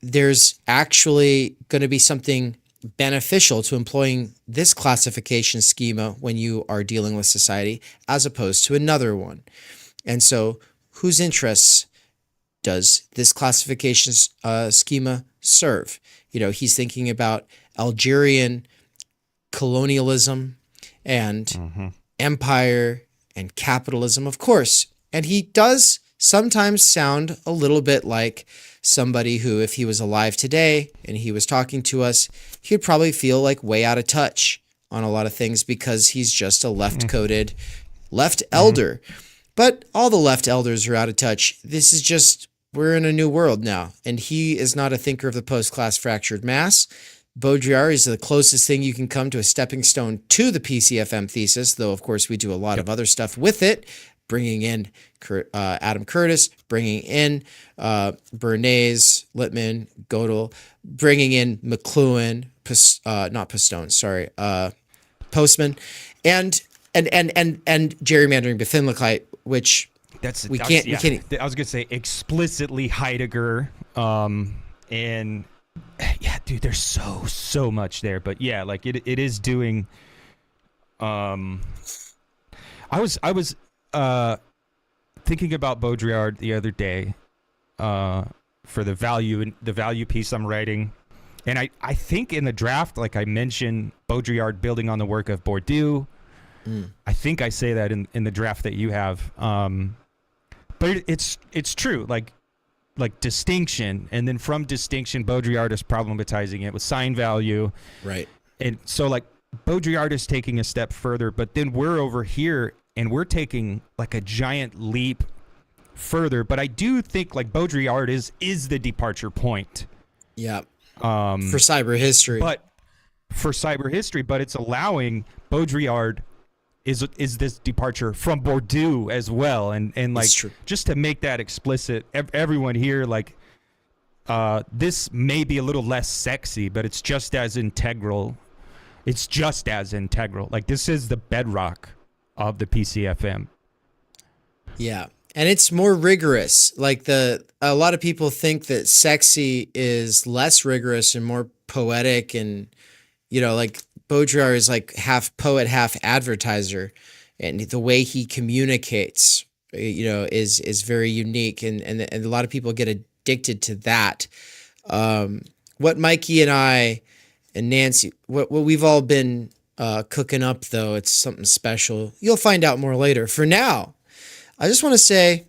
there's actually going to be something beneficial to employing this classification schema when you are dealing with society as opposed to another one. And so whose interests does this classification schema serve? He's thinking about Algerian colonialism and empire and capitalism, of course. And he does sometimes sound a little bit like somebody who, if he was alive today and he was talking to us, he'd probably feel like way out of touch on a lot of things because he's just a left-coded left elder. But all the left elders are out of touch. This is just, we're in a new world now. And he is not a thinker of the post-class fractured mass. Baudrillard is the closest thing you can come to a stepping stone to the PCFM thesis, though, of course, we do a lot of other stuff with it, bringing in Adam Curtis, bringing in Bernays, Littman, Gödel, bringing in McLuhan, Postman, and gerrymandering Befindlichkeit, which we can't. I was gonna say explicitly Heidegger, and yeah, dude, there's so much there. But yeah, like it is doing. I was thinking about Baudrillard the other day for the value piece I'm writing. And I think in the draft, like I mentioned, Baudrillard building on the work of Bourdieu. I think I say that in the draft that you have. But it's true, like distinction. And then from distinction, Baudrillard is problematizing it with sign value. Right. And so like Baudrillard is taking a step further, but then we're over here and we're taking like a giant leap further. But I do think like Baudrillard is the departure point. Yeah. For cyber history. But for cyber history, but it's allowing Baudrillard is this departure from Bourdieu as well. And like, just to make that explicit, everyone here, like, this may be a little less sexy, but it's just as integral. It's just as integral. Like, this is the bedrock of the PCFM. Yeah. And it's more rigorous. Like a lot of people think that sexy is less rigorous and more poetic, and like Baudrillard is like half poet, half advertiser, and the way he communicates, is very unique, and a lot of people get addicted to that. What Mikey and I and Nancy, what we've all been cooking up, though, it's something special. You'll find out more later. For now, I just want to say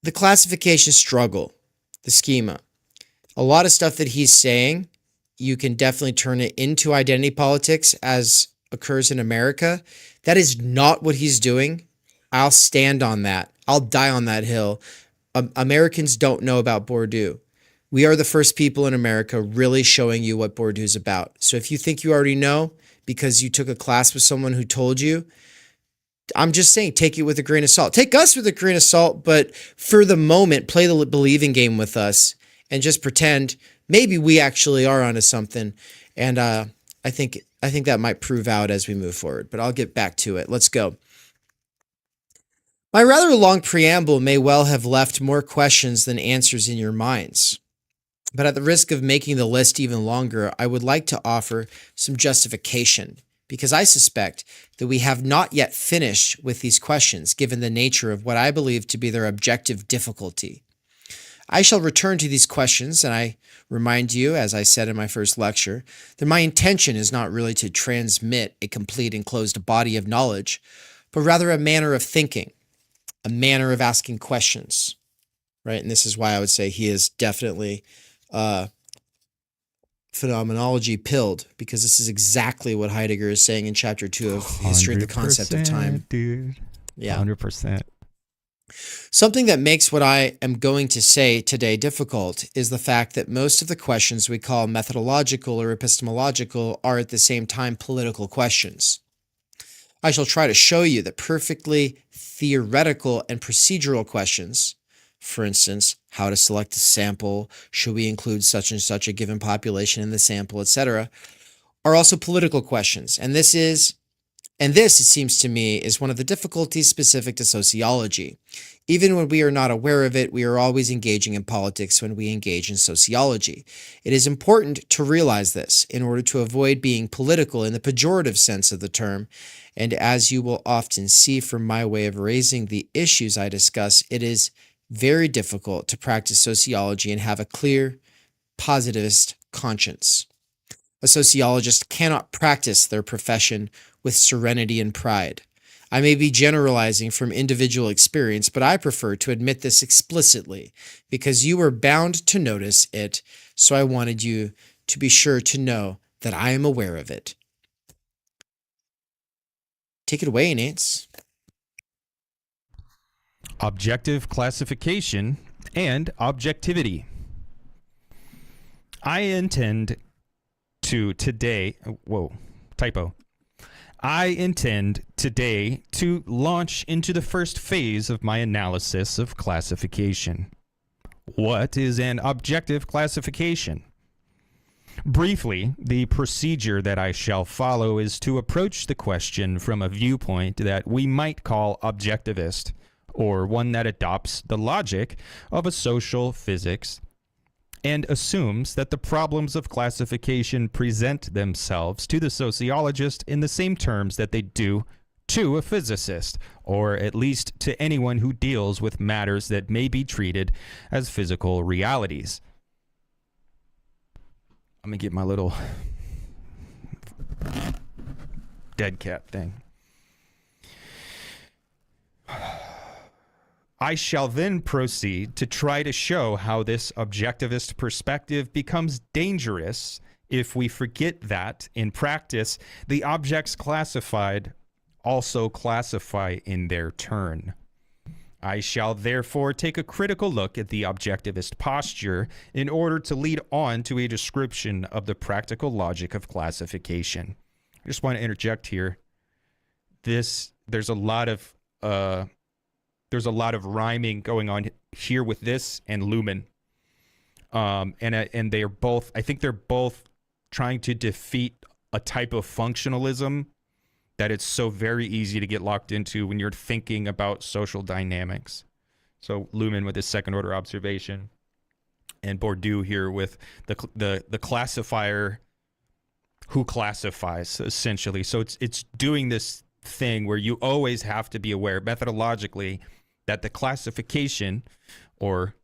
the classification struggle, the schema, a lot of stuff that he's saying, you can definitely turn it into identity politics as occurs in America. That is not what he's doing. I'll stand on that. I'll die on that hill. Americans don't know about Bourdieu. We are the first people in America really showing you what Bourdieu is about. So if you think you already know because you took a class with someone who told you, I'm just saying, take it with a grain of salt. Take us with a grain of salt, but for the moment, play the believing game with us and just pretend maybe we actually are onto something. And I think that might prove out as we move forward, but I'll get back to it. Let's go. My rather long preamble may well have left more questions than answers in your minds. But at the risk of making the list even longer, I would like to offer some justification, because I suspect that we have not yet finished with these questions, given the nature of what I believe to be their objective difficulty. I shall return to these questions, and I remind you, as I said in my first lecture, that my intention is not really to transmit a complete enclosed body of knowledge, but rather a manner of thinking, a manner of asking questions, right? And this is why I would say he is definitely phenomenology pilled, because this is exactly what Heidegger is saying in chapter 2 of History of the Concept of Time. Dude. Yeah. 100%. Something that makes what I am going to say today difficult is the fact that most of the questions we call methodological or epistemological are at the same time political questions. I shall try to show you that perfectly theoretical and procedural questions, for instance, how to select a sample, should we include such and such a given population in the sample, etc., are also political questions. And this, it seems to me, is one of the difficulties specific to sociology. Even when we are not aware of it, we are always engaging in politics when we engage in sociology. It is important to realize this in order to avoid being political in the pejorative sense of the term. And as you will often see from my way of raising the issues I discuss, it is very difficult to practice sociology and have a clear, positivist conscience. A sociologist cannot practice their profession with serenity and pride. I may be generalizing from individual experience, but I prefer to admit this explicitly because you are bound to notice it, so I wanted you to be sure to know that I am aware of it. Take it away, Nance. Objective classification and objectivity. I intend to today, I intend today to launch into the first phase of my analysis of classification. What is an objective classification? Briefly, the procedure that I shall follow is to approach the question from a viewpoint that we might call objectivist, or one that adopts the logic of a social physics and assumes that the problems of classification present themselves to the sociologist in the same terms that they do to a physicist, or at least to anyone who deals with matters that may be treated as physical realities. I'm going to get my little dead cat thing. I shall then proceed to try to show how this objectivist perspective becomes dangerous if we forget that, in practice, the objects classified also classify in their turn. I shall therefore take a critical look at the objectivist posture in order to lead on to a description of the practical logic of classification. I just want to interject here. There's a lot of rhyming going on here with this and Lumen. And they're both, I think they're both trying to defeat a type of functionalism that it's so very easy to get locked into when you're thinking about social dynamics. So Lumen with his second order observation, and Bourdieu here with the classifier who classifies, essentially. So it's doing this thing where you always have to be aware methodologically that the classification or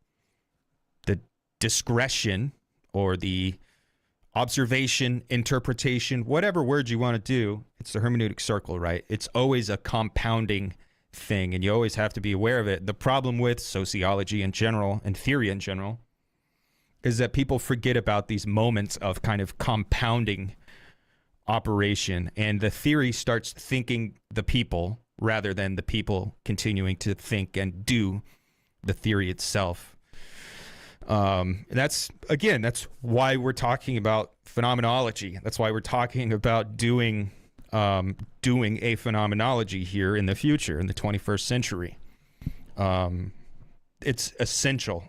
the discretion or the observation, interpretation, whatever word you want to do, it's the hermeneutic circle, right? It's always a compounding thing, and you always have to be aware of it. The problem with sociology in general and theory in general is that people forget about these moments of kind of compounding operation, and the theory starts thinking the people rather than the people continuing to think and do the theory itself. That's why we're talking about phenomenology. That's why we're talking about doing a phenomenology here in the future, in the 21st century. It's essential.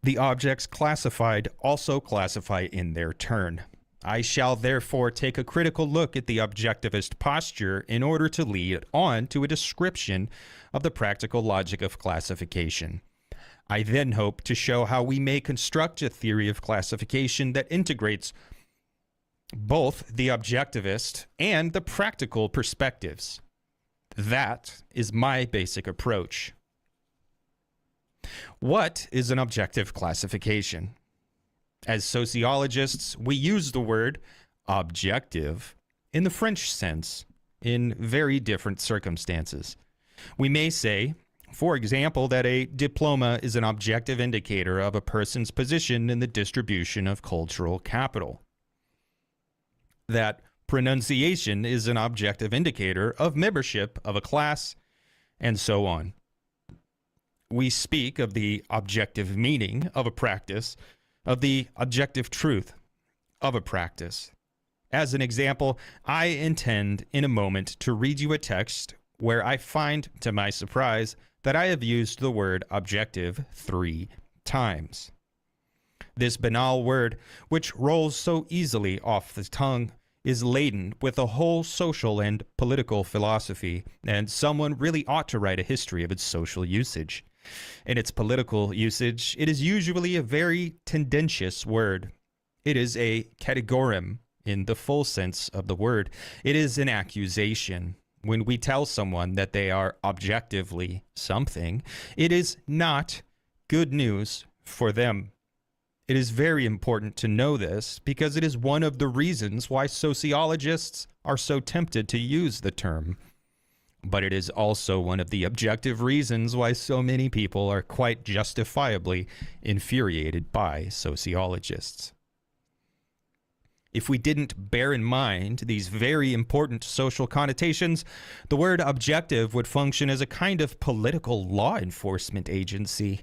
The objects classified also classify in their turn. I shall therefore take a critical look at the objectivist posture in order to lead on to a description of the practical logic of classification. I then hope to show how we may construct a theory of classification that integrates both the objectivist and the practical perspectives. That is my basic approach. What is an objective classification? As sociologists, we use the word objective in the French sense in very different circumstances. We may say, for example, that a diploma is an objective indicator of a person's position in the distribution of cultural capital. That pronunciation is an objective indicator of membership of a class, and so on. We speak of the objective meaning of a practice, of the objective truth of a practice. As an example, I intend in a moment to read you a text where I find, to my surprise, that I have used the word objective 3 times. This banal word, which rolls so easily off the tongue, is laden with a whole social and political philosophy, and someone really ought to write a history of its social usage. In its political usage, it is usually a very tendentious word. It is a categorium in the full sense of the word. It is an accusation. When we tell someone that they are objectively something, it is not good news for them. It is very important to know this because it is one of the reasons why sociologists are so tempted to use the term. But it is also one of the objective reasons why so many people are quite justifiably infuriated by sociologists. If we didn't bear in mind these very important social connotations, the word objective would function as a kind of political law enforcement agency.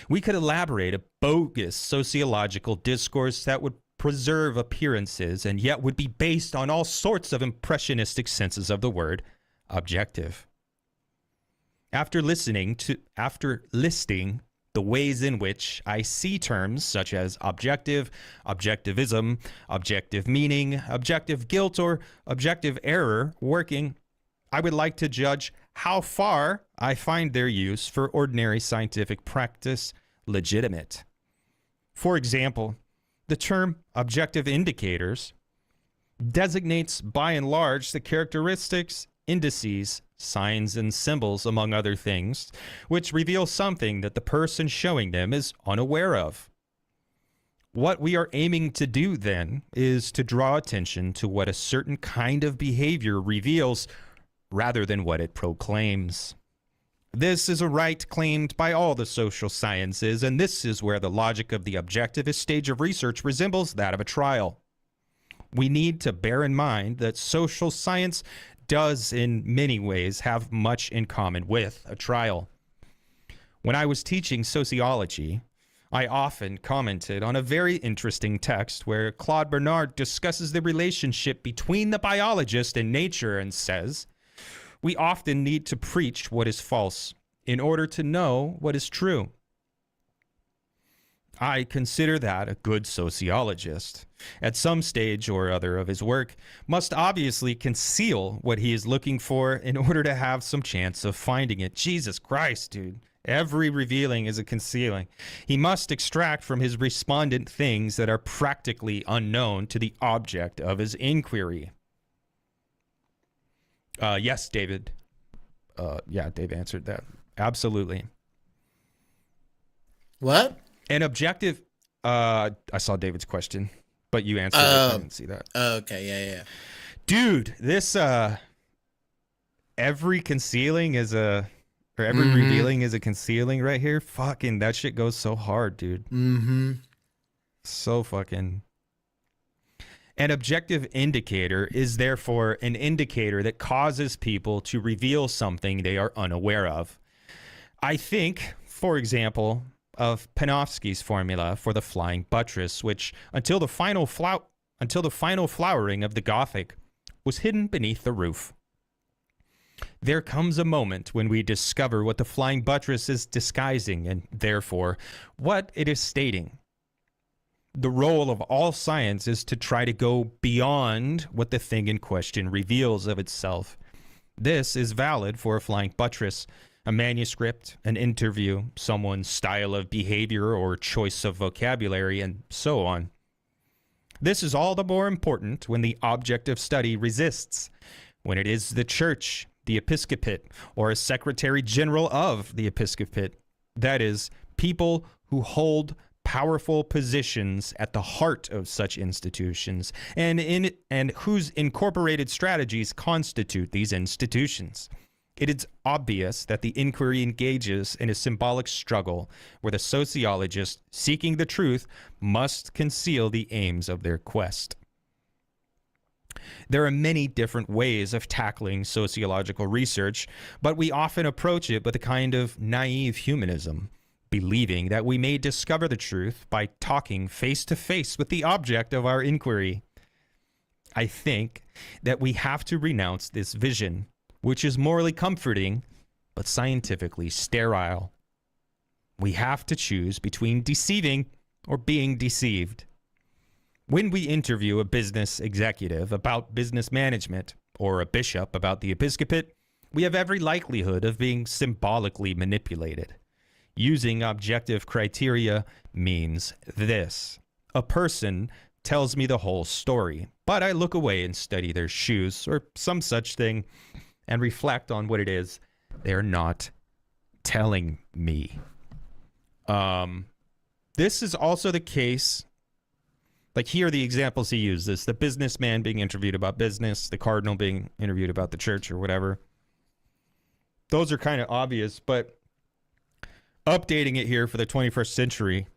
We could elaborate a bogus sociological discourse that would preserve appearances and yet would be based on all sorts of impressionistic senses of the word objective. After listing the ways in which I see terms such as objective, objectivism, objective meaning, objective guilt, or objective error working, I would like to judge how far I find their use for ordinary scientific practice legitimate. For example, the term objective indicators designates by and large the characteristics, indices, signs, and symbols, among other things, which reveal something that the person showing them is unaware of. What we are aiming to do then is to draw attention to what a certain kind of behavior reveals rather than what it proclaims. This is a right claimed by all the social sciences, and this is where the logic of the objectivist stage of research resembles that of a trial. We need to bear in mind that social science does in many ways have much in common with a trial. When I was teaching sociology, I often commented on a very interesting text where Claude Bernard discusses the relationship between the biologist and nature and says, "We often need to preach what is false in order to know what is true." I consider that a good sociologist, at some stage or other of his work, must obviously conceal what he is looking for in order to have some chance of finding it. Jesus Christ, dude. Every revealing is a concealing. He must extract from his respondent things that are practically unknown to the object of his inquiry. Yes, David. Yeah, Dave answered that. Absolutely. What? An objective, I saw David's question, but you answered it. I didn't see that. Okay, yeah. Dude, this, every concealing is every revealing is a concealing right here. Fucking, that shit goes so hard, dude. Mm-hmm. So fucking. An objective indicator is therefore an indicator that causes people to reveal something they are unaware of. I think, for example, of Panofsky's formula for the flying buttress, which until the final flowering of the Gothic was hidden beneath the roof. There comes a moment when we discover what the flying buttress is disguising and therefore what it is stating. The role of all science is to try to go beyond what the thing in question reveals of itself. This is valid for a flying buttress, a manuscript, an interview, someone's style of behavior or choice of vocabulary, and so on. This is all the more important when the object of study resists, when it is the church, the episcopate, or a secretary general of the episcopate. That is, people who hold powerful positions at the heart of such institutions and whose incorporated strategies constitute these institutions. It is obvious that the inquiry engages in a symbolic struggle where the sociologist seeking the truth must conceal the aims of their quest. There are many different ways of tackling sociological research, but we often approach it with a kind of naive humanism, believing that we may discover the truth by talking face to face with the object of our inquiry. I think that we have to renounce this vision, which is morally comforting, but scientifically sterile. We have to choose between deceiving or being deceived. When we interview a business executive about business management or a bishop about the episcopate, we have every likelihood of being symbolically manipulated. Using objective criteria means this. A person tells me the whole story, but I look away and study their shoes or some such thing and reflect on what it is they're not telling me. This is also the case. Like, here are the examples he uses. The businessman being interviewed about business, the cardinal being interviewed about the church or whatever. Those are kind of obvious, but updating it here for the 21st century.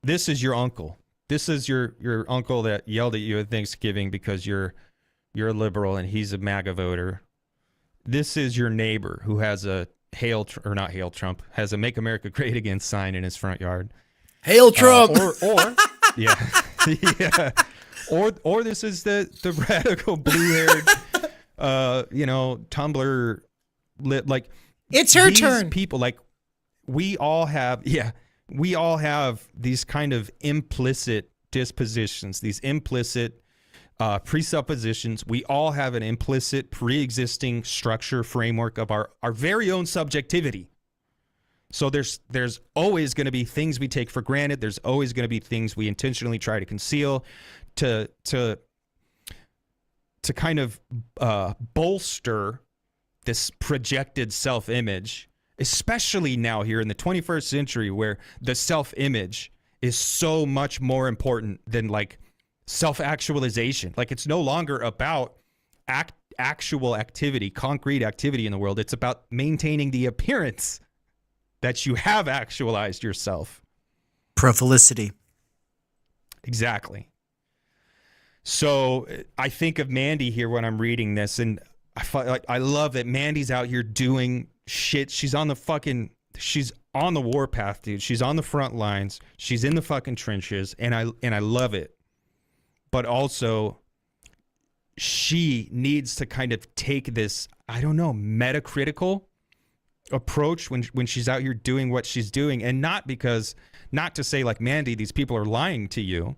This is your uncle. This is your uncle that yelled at you at Thanksgiving because you're a liberal and he's a MAGA voter. This is your neighbor who has a has a Make America Great Again sign in his front yard. Hail Trump! Yeah. Yeah. Or this is the radical blue-haired, Tumblr like, it's her turn. People, like, we all have these kind of implicit dispositions, these implicit presuppositions. We all have an implicit pre-existing structure framework of our very own subjectivity. So there's always going to be things we take for granted. There's always going to be things we intentionally try to conceal to kind of bolster this projected self-image, especially now here in the 21st century where the self-image is so much more important than like self-actualization. Like it's no longer about actual activity, concrete activity in the world. It's about maintaining the appearance that you have actualized yourself. Prolificity. Exactly. So I think of Mandy here when I'm reading this, and I love that Mandy's out here doing shit. She's on the warpath, dude. She's on the front lines. She's in the fucking trenches, and I love it. But also, she needs to kind of take this, I don't know, metacritical approach when she's out here doing what she's doing, and not to say like, Mandy, these people are lying to you,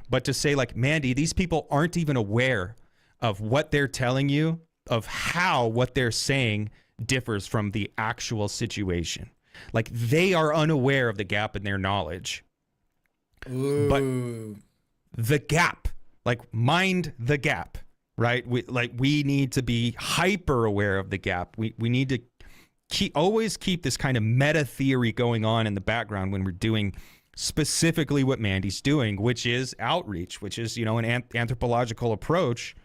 but to say like, Mandy, these people aren't even aware of what they're telling you, of how what they're saying differs from the actual situation. Like they are unaware of the gap in their knowledge. Ooh. But the gap, like mind the gap, right? We need to be hyper aware of the gap. We need to always keep this kind of meta theory going on in the background when we're doing specifically what Mandy's doing, which is outreach, which is, an anthropological approach.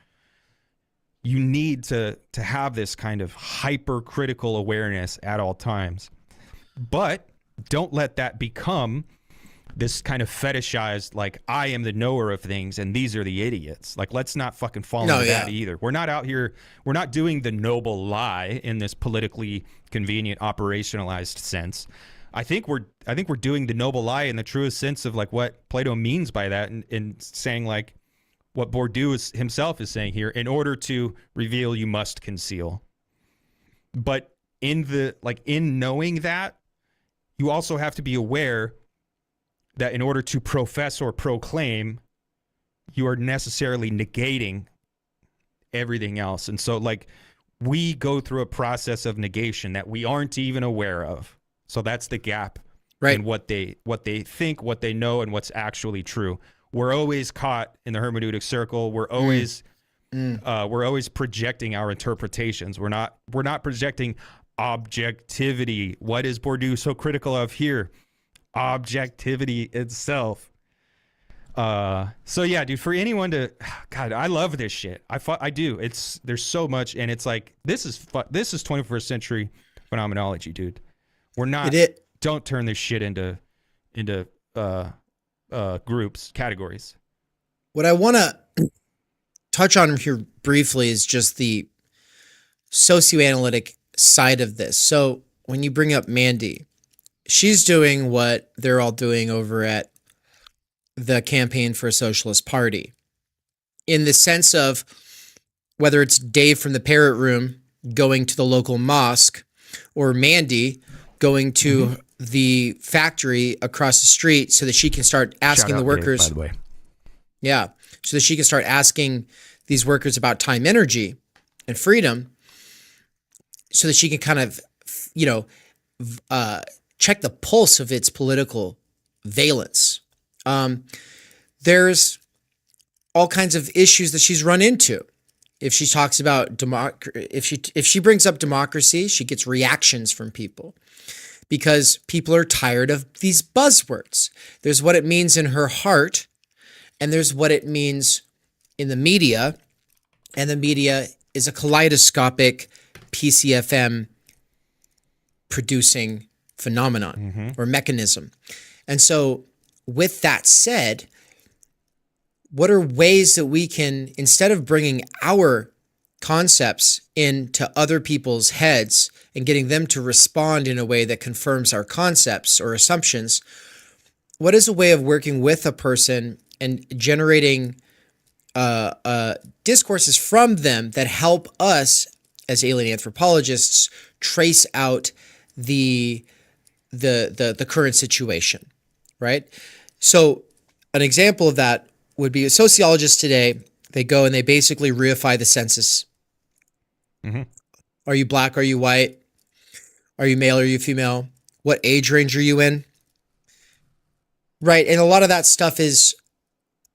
You need to have this kind of hypercritical awareness at all times. But don't let that become this kind of fetishized, like, I am the knower of things and these are the idiots. Like, let's not fucking fall into that either. We're not out here, we're not doing the noble lie in this politically convenient operationalized sense. I think we're doing the noble lie in the truest sense of like what Plato means by that, and saying like what Bourdieu himself is saying here: in order to reveal, you must conceal. But in knowing that, you also have to be aware that in order to profess or proclaim, you are necessarily negating everything else. And so like we go through a process of negation that we aren't even aware of. So that's the gap in what they think, what they know, and what's actually true. We're always caught in the hermeneutic circle. We're always projecting our interpretations. We're not projecting objectivity. What is Bourdieu so critical of here? Objectivity itself. So yeah, dude, for anyone to, God, I love this shit. I do. There's so much, and it's like this is 21st century phenomenology, dude. We're not. Don't turn this shit into groups, categories. What I want to touch on here briefly is just the socioanalytic side of this. So when you bring up Mandy, she's doing what they're all doing over at the Campaign for a Socialist Party, in the sense of whether it's Dave from the Parrot Room going to the local mosque, or Mandy going to the factory across the street so that she can start asking the workers. Dave, by the way. Yeah, so that she can start asking these workers about time, energy, and freedom, so that she can kind of, check the pulse of its political valence. There's all kinds of issues that she's run into. If she talks about if she brings up democracy, she gets reactions from people because people are tired of these buzzwords. There's what it means in her heart, and there's what it means in the media, and the media is a kaleidoscopic PCFM producing phenomenon or mechanism. And so with that said, what are ways that we can, instead of bringing our concepts into other people's heads and getting them to respond in a way that confirms our concepts or assumptions, what is a way of working with a person and generating discourses from them that help us as alien anthropologists trace out the current situation, right? So an example of that would be a sociologist today They go and they basically reify the census. Mhm. Are you black? Are you white? Are you male? Are you female? What age range are you in? Right. And a lot of that stuff is,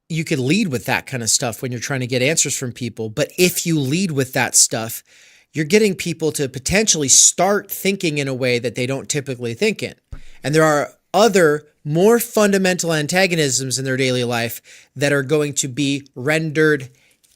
you could lead with that kind of stuff when you're trying to get answers from people. But if you lead with that stuff, you're getting people to potentially start thinking in a way that they don't typically think in. And there are other more fundamental antagonisms in their daily life that are going to be rendered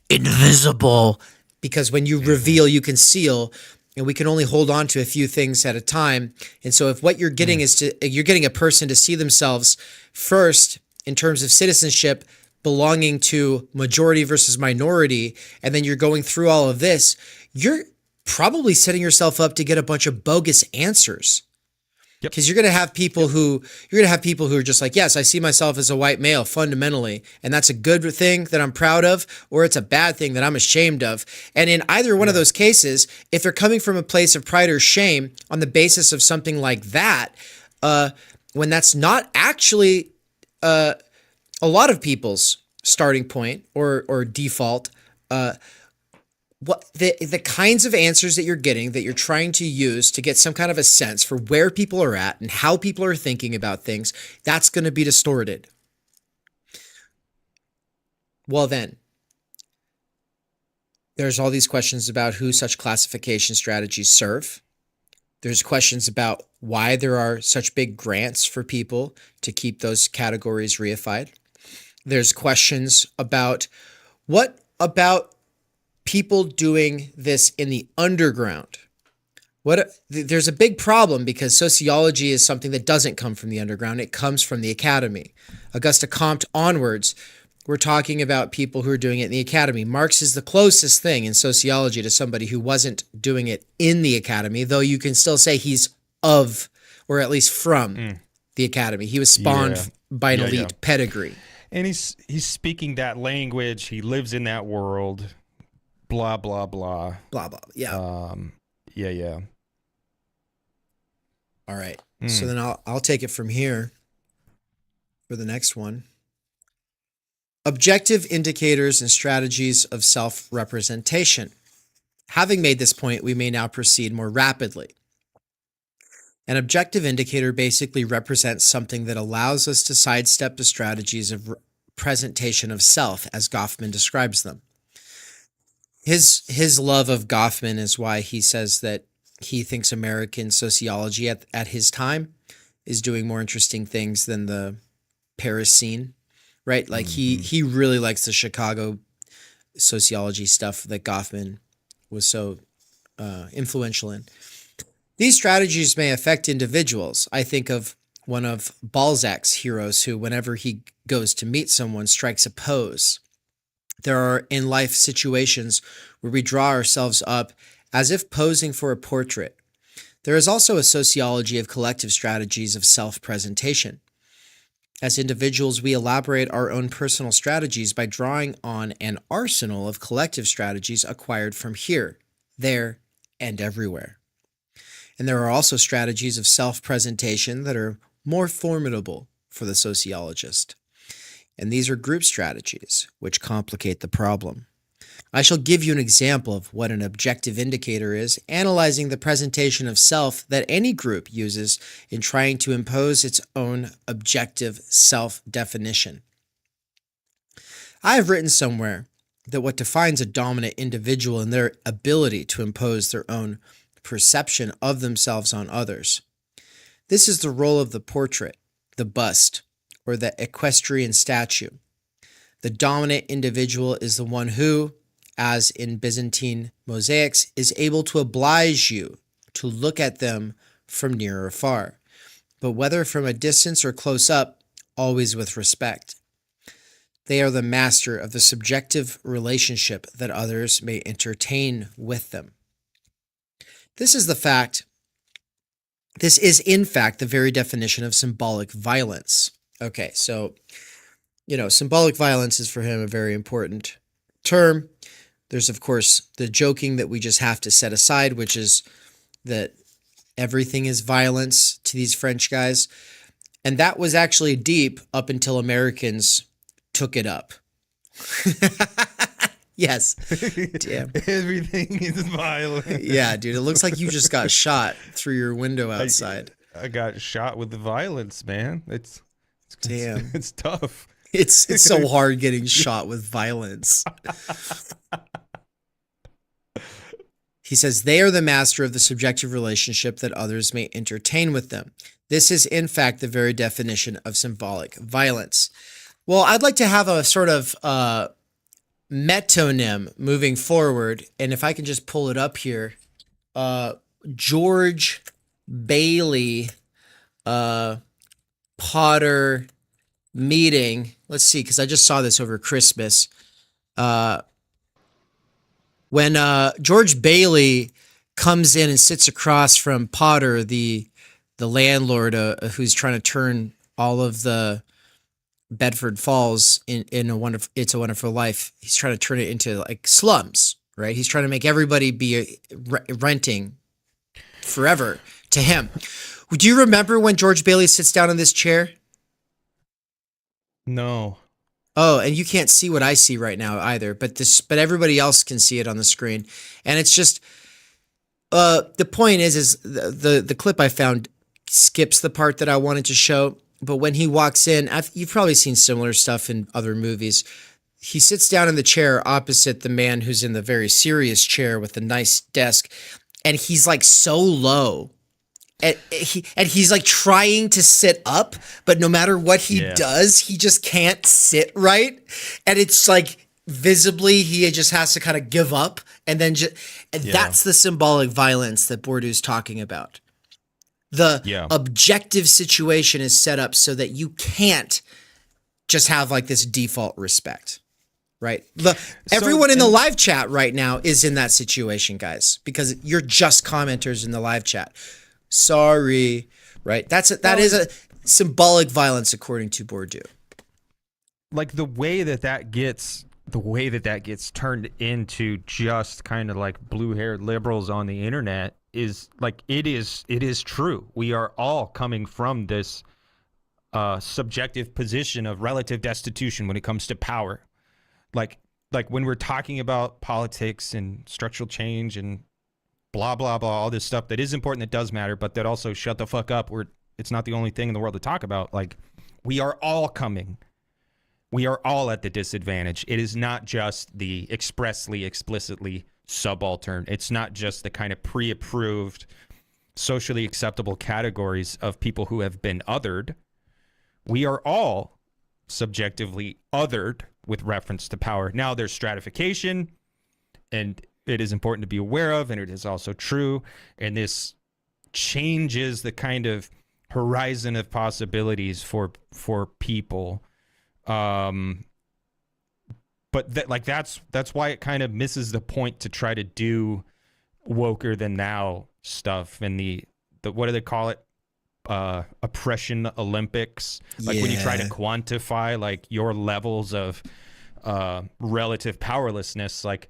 invisible, because when you reveal, you conceal, and we can only hold on to a few things at a time. And so if what you're getting is you're getting a person to see themselves first in terms of citizenship belonging to majority versus minority, and then you're going through all of this, you're probably setting yourself up to get a bunch of bogus answers. Yep. Because you're going to have people who are just like, yes, I see myself as a white male fundamentally, and that's a good thing that I'm proud of, or it's a bad thing that I'm ashamed of. And in either one of those cases, if they're coming from a place of pride or shame on the basis of something like that, when that's not actually a lot of people's starting point or default, what the kinds of answers that you're getting, that you're trying to use to get some kind of a sense for where people are at and how people are thinking about things, that's going to be distorted. Well, then, there's all these questions about who such classification strategies serve. There's questions about why there are such big grants for people to keep those categories reified. There's questions about what about people doing this in the underground. There's a big problem, because sociology is something that doesn't come from the underground. It comes from the academy. Auguste Comte onwards, we're talking about people who are doing it in the academy. Marx is the closest thing in sociology to somebody who wasn't doing it in the academy, though you can still say he's of, or at least from, the academy. He was spawned by an elite pedigree. And he's speaking that language. He lives in that world. Blah, blah, blah. Blah, blah. Yeah. Yeah. All right. So then I'll take it from here for the next one. Objective indicators and strategies of self-representation. Having made this point, we may now proceed more rapidly. An objective indicator basically represents something that allows us to sidestep the strategies of presentation of self, as Goffman describes them. His love of Goffman is why he says that he thinks American sociology at his time is doing more interesting things than the Paris scene, right? Like he really likes the Chicago sociology stuff that Goffman was so influential in. These strategies may affect individuals. I think of one of Balzac's heroes who, whenever he goes to meet someone, strikes a pose. There are in life situations where we draw ourselves up as if posing for a portrait. There is also a sociology of collective strategies of self-presentation. As individuals, we elaborate our own personal strategies by drawing on an arsenal of collective strategies acquired from here, there, and everywhere. And there are also strategies of self-presentation that are more formidable for the sociologist. And these are group strategies, which complicate the problem. I shall give you an example of what an objective indicator is, analyzing the presentation of self that any group uses in trying to impose its own objective self-definition. I have written somewhere that what defines a dominant individual is their ability to impose their own perception of themselves on others. This is the role of the portrait, the bust, or the equestrian statue. The dominant individual is the one who, as in Byzantine mosaics, is able to oblige you to look at them from near or far, but whether from a distance or close up, always with respect. They are the master of the subjective relationship that others may entertain with them. This is in fact the very definition of symbolic violence. Okay, so, symbolic violence is for him a very important term. There's, of course, the joking that we just have to set aside, which is that everything is violence to these French guys. And that was actually deep up until Americans took it up. Yes. Damn. Everything is violent. Yeah, dude. It looks like you just got shot through your window outside. I got shot with violence, man. It's Damn. It's tough. It's so hard getting shot with violence. He says, they are the master of the subjective relationship that others may entertain with them. This is, in fact, the very definition of symbolic violence. Well, I'd like to have a sort of metonym moving forward. And if I can just pull it up here, George Bailey Potter meeting. Let's see, because I just saw this over Christmas. When George Bailey comes in and sits across from Potter, the landlord who's trying to turn all of the Bedford Falls in It's a Wonderful Life. He's trying to turn it into like slums, right? He's trying to make everybody be renting forever to him. Do you remember when George Bailey sits down in this chair? No. Oh, and you can't see what I see right now either, but everybody else can see it on the screen. And it's just the point is the clip I found skips the part that I wanted to show. But when he walks in, you've probably seen similar stuff in other movies. He sits down in the chair opposite the man who's in the very serious chair with the nice desk, and he's like so low. And he's like trying to sit up, but no matter what he does, he just can't sit right. And it's like visibly he just has to kind of give up. And then that's the symbolic violence that Bourdieu's talking about. The objective situation is set up so that you can't just have like this default respect, right? Everyone in the live chat right now is in that situation, guys, because you're just commenters in the live chat. Sorry, right? That is a symbolic violence according to Bourdieu. Like the way that gets turned into just kind of like blue-haired liberals on the internet is like it is true. We are all coming from this subjective position of relative destitution when it comes to power. Like when we're talking about politics and structural change and blah, blah, blah, all this stuff that is important, that does matter, but that also shut the fuck up. It's not the only thing in the world to talk about. Like, we are all at the disadvantage. It is not just the explicitly subaltern. It's not just the kind of pre-approved, socially acceptable categories of people who have been othered. We are all subjectively othered with reference to power. Now, there's stratification, and it is important to be aware of, and it is also true. And this changes the kind of horizon of possibilities for people. But that's why it kind of misses the point to try to do woker than thou stuff and the what do they call it? Oppression Olympics. Like when you try to quantify like your levels of relative powerlessness, like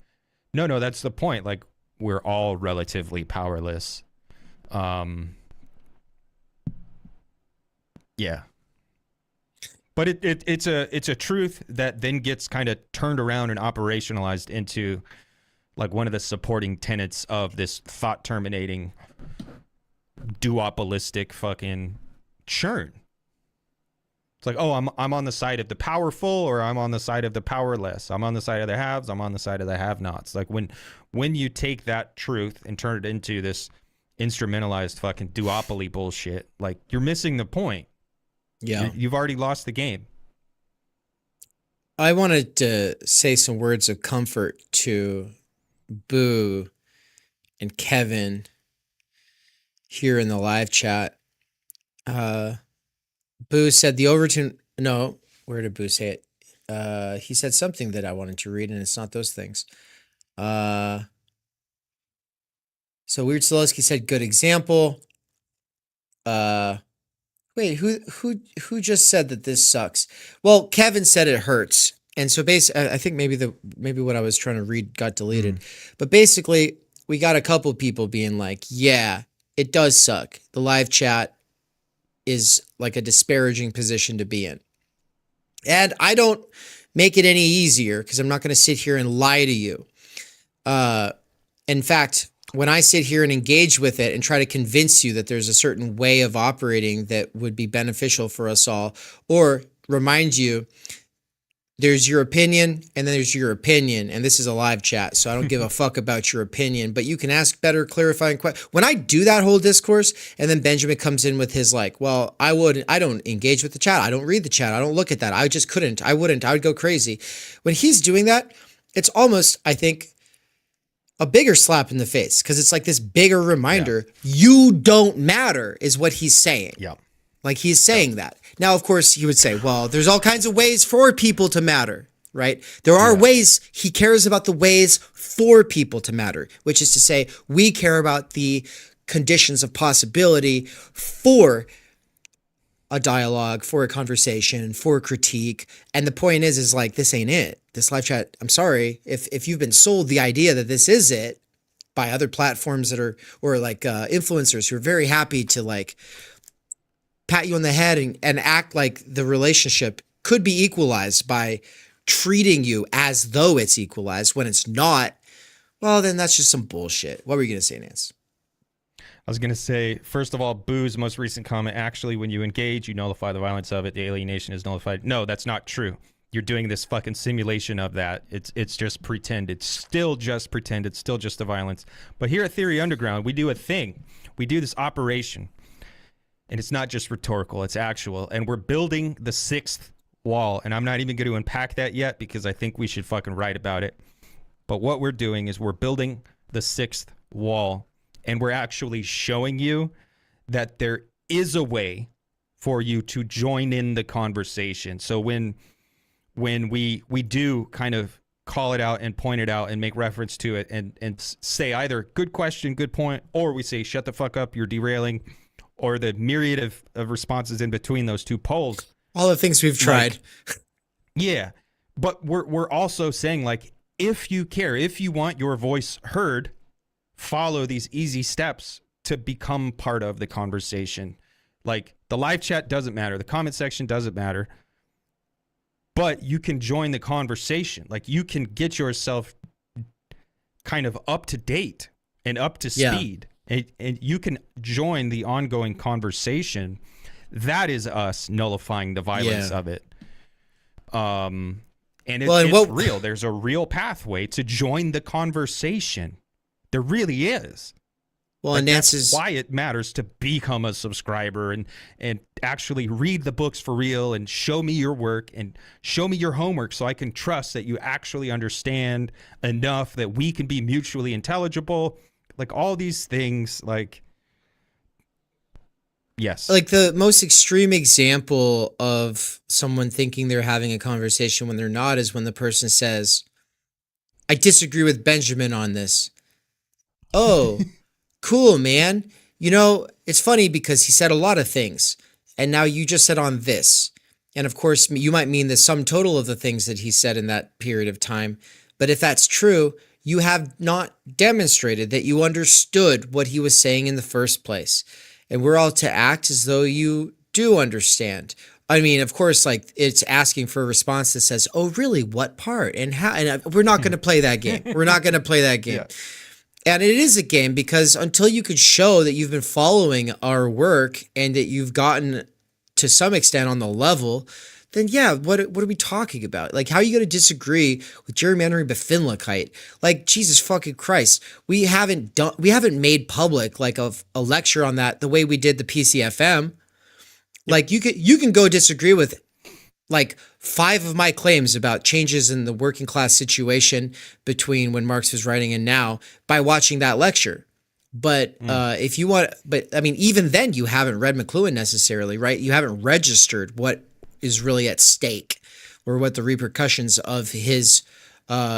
no, that's the point. Like, we're all relatively powerless. Yeah. But it's a truth that then gets kind of turned around and operationalized into like one of the supporting tenets of this thought terminating duopolistic fucking churn. It's like, oh, I'm on the side of the powerful, or I'm on the side of the powerless. I'm on the side of the haves. I'm on the side of the have-nots. Like when you take that truth and turn it into this instrumentalized fucking duopoly bullshit, like you're missing the point. Yeah, you've already lost the game. I wanted to say some words of comfort to Boo and Kevin here in the live chat. Boo said the Overton. No, where did Boo say it? He said something that I wanted to read, and it's not those things. So Weird Solowski said, "Good example." Wait, who just said that this sucks? Well, Kevin said it hurts, and so basically, I think maybe what I was trying to read got deleted. But basically, we got a couple people being like, "Yeah, it does suck." The live chat is like a disparaging position to be in. And I don't make it any easier, because I'm not going to sit here and lie to you. In fact, when I sit here and engage with it and try to convince you that there's a certain way of operating that would be beneficial for us all, or remind you there's your opinion and then there's your opinion, and this is a live chat, so I don't give a fuck about your opinion, but you can ask better clarifying questions. When I do that whole discourse and then Benjamin comes in with his like, well, I don't engage with the chat. I don't read the chat. I don't look at that. I just couldn't. I would go crazy. When he's doing that, it's almost, I think, a bigger slap in the face, because it's like this bigger reminder, you don't matter, is what he's saying. Yeah. Like he's saying that. Now, of course, he would say, well, there's all kinds of ways for people to matter, right? There are ways. He cares about the ways for people to matter, which is to say, we care about the conditions of possibility for a dialogue, for a conversation, for a critique. And the point is like, this ain't it. This live chat, I'm sorry, if you've been sold the idea that this is it by other platforms that are, or like influencers who are very happy to like pat you on the head and act like the relationship could be equalized by treating you as though it's equalized when it's not, well, then that's just some bullshit. What were you going to say, Nance? I was going to say, first of all, Boo's most recent comment, actually, when you engage, you nullify the violence of it. The alienation is nullified. No, that's not true. You're doing this fucking simulation of that. It's just pretend. It's still just pretend. It's still just the violence. But here at Theory Underground, we do a thing. We do this operation. And it's not just rhetorical. It's actual. And we're building the sixth wall. And I'm not even going to unpack that yet because I think we should fucking write about it. But what we're doing is we're building the sixth wall. And we're actually showing you that there is a way for you to join in the conversation. So when we do kind of call it out and point it out and make reference to it and say either good question, good point, or we say shut the fuck up, you're derailing, or the myriad of responses in between those two poles. All the things we've tried. Yeah. But we're also saying, like, if you care, if you want your voice heard, follow these easy steps to become part of the conversation. Like, the live chat doesn't matter. The comment section doesn't matter. But you can join the conversation. Like, you can get yourself kind of up to date and up to speed. And you can join the ongoing conversation. That is us nullifying the violence of it. And it's real. There's a real pathway to join the conversation. There really is. Well, like, and that's why it matters to become a subscriber and actually read the books for real and show me your work and show me your homework so I can trust that you actually understand enough that we can be mutually intelligible. Like, all these things, like, yes. Like, the most extreme example of someone thinking they're having a conversation when they're not is when the person says, I disagree with Benjamin on this. Oh, cool, man. You know, it's funny because he said a lot of things, and now you just said on this. And of course, you might mean the sum total of the things that he said in that period of time. But if that's true, you have not demonstrated that you understood what he was saying in the first place. And we're all to act as though you do understand. I mean, of course, like, it's asking for a response that says, oh, really? What part? And how? And we're not going to play that game. We're not going to play that game. Yeah. And it is a game because until you could show that you've been following our work and that you've gotten to some extent on the level, then yeah, what are we talking about? Like, how are you going to disagree with gerrymandering Befindlichkeit? Like, Jesus fucking Christ, we haven't made public like a lecture on that the way we did the PCFM. Like, you can go disagree with like 5 of my claims about changes in the working class situation between when Marx was writing and now by watching that lecture. But if you want, but I mean, even then you haven't read McLuhan necessarily, right? You haven't registered what is really at stake or what the repercussions of his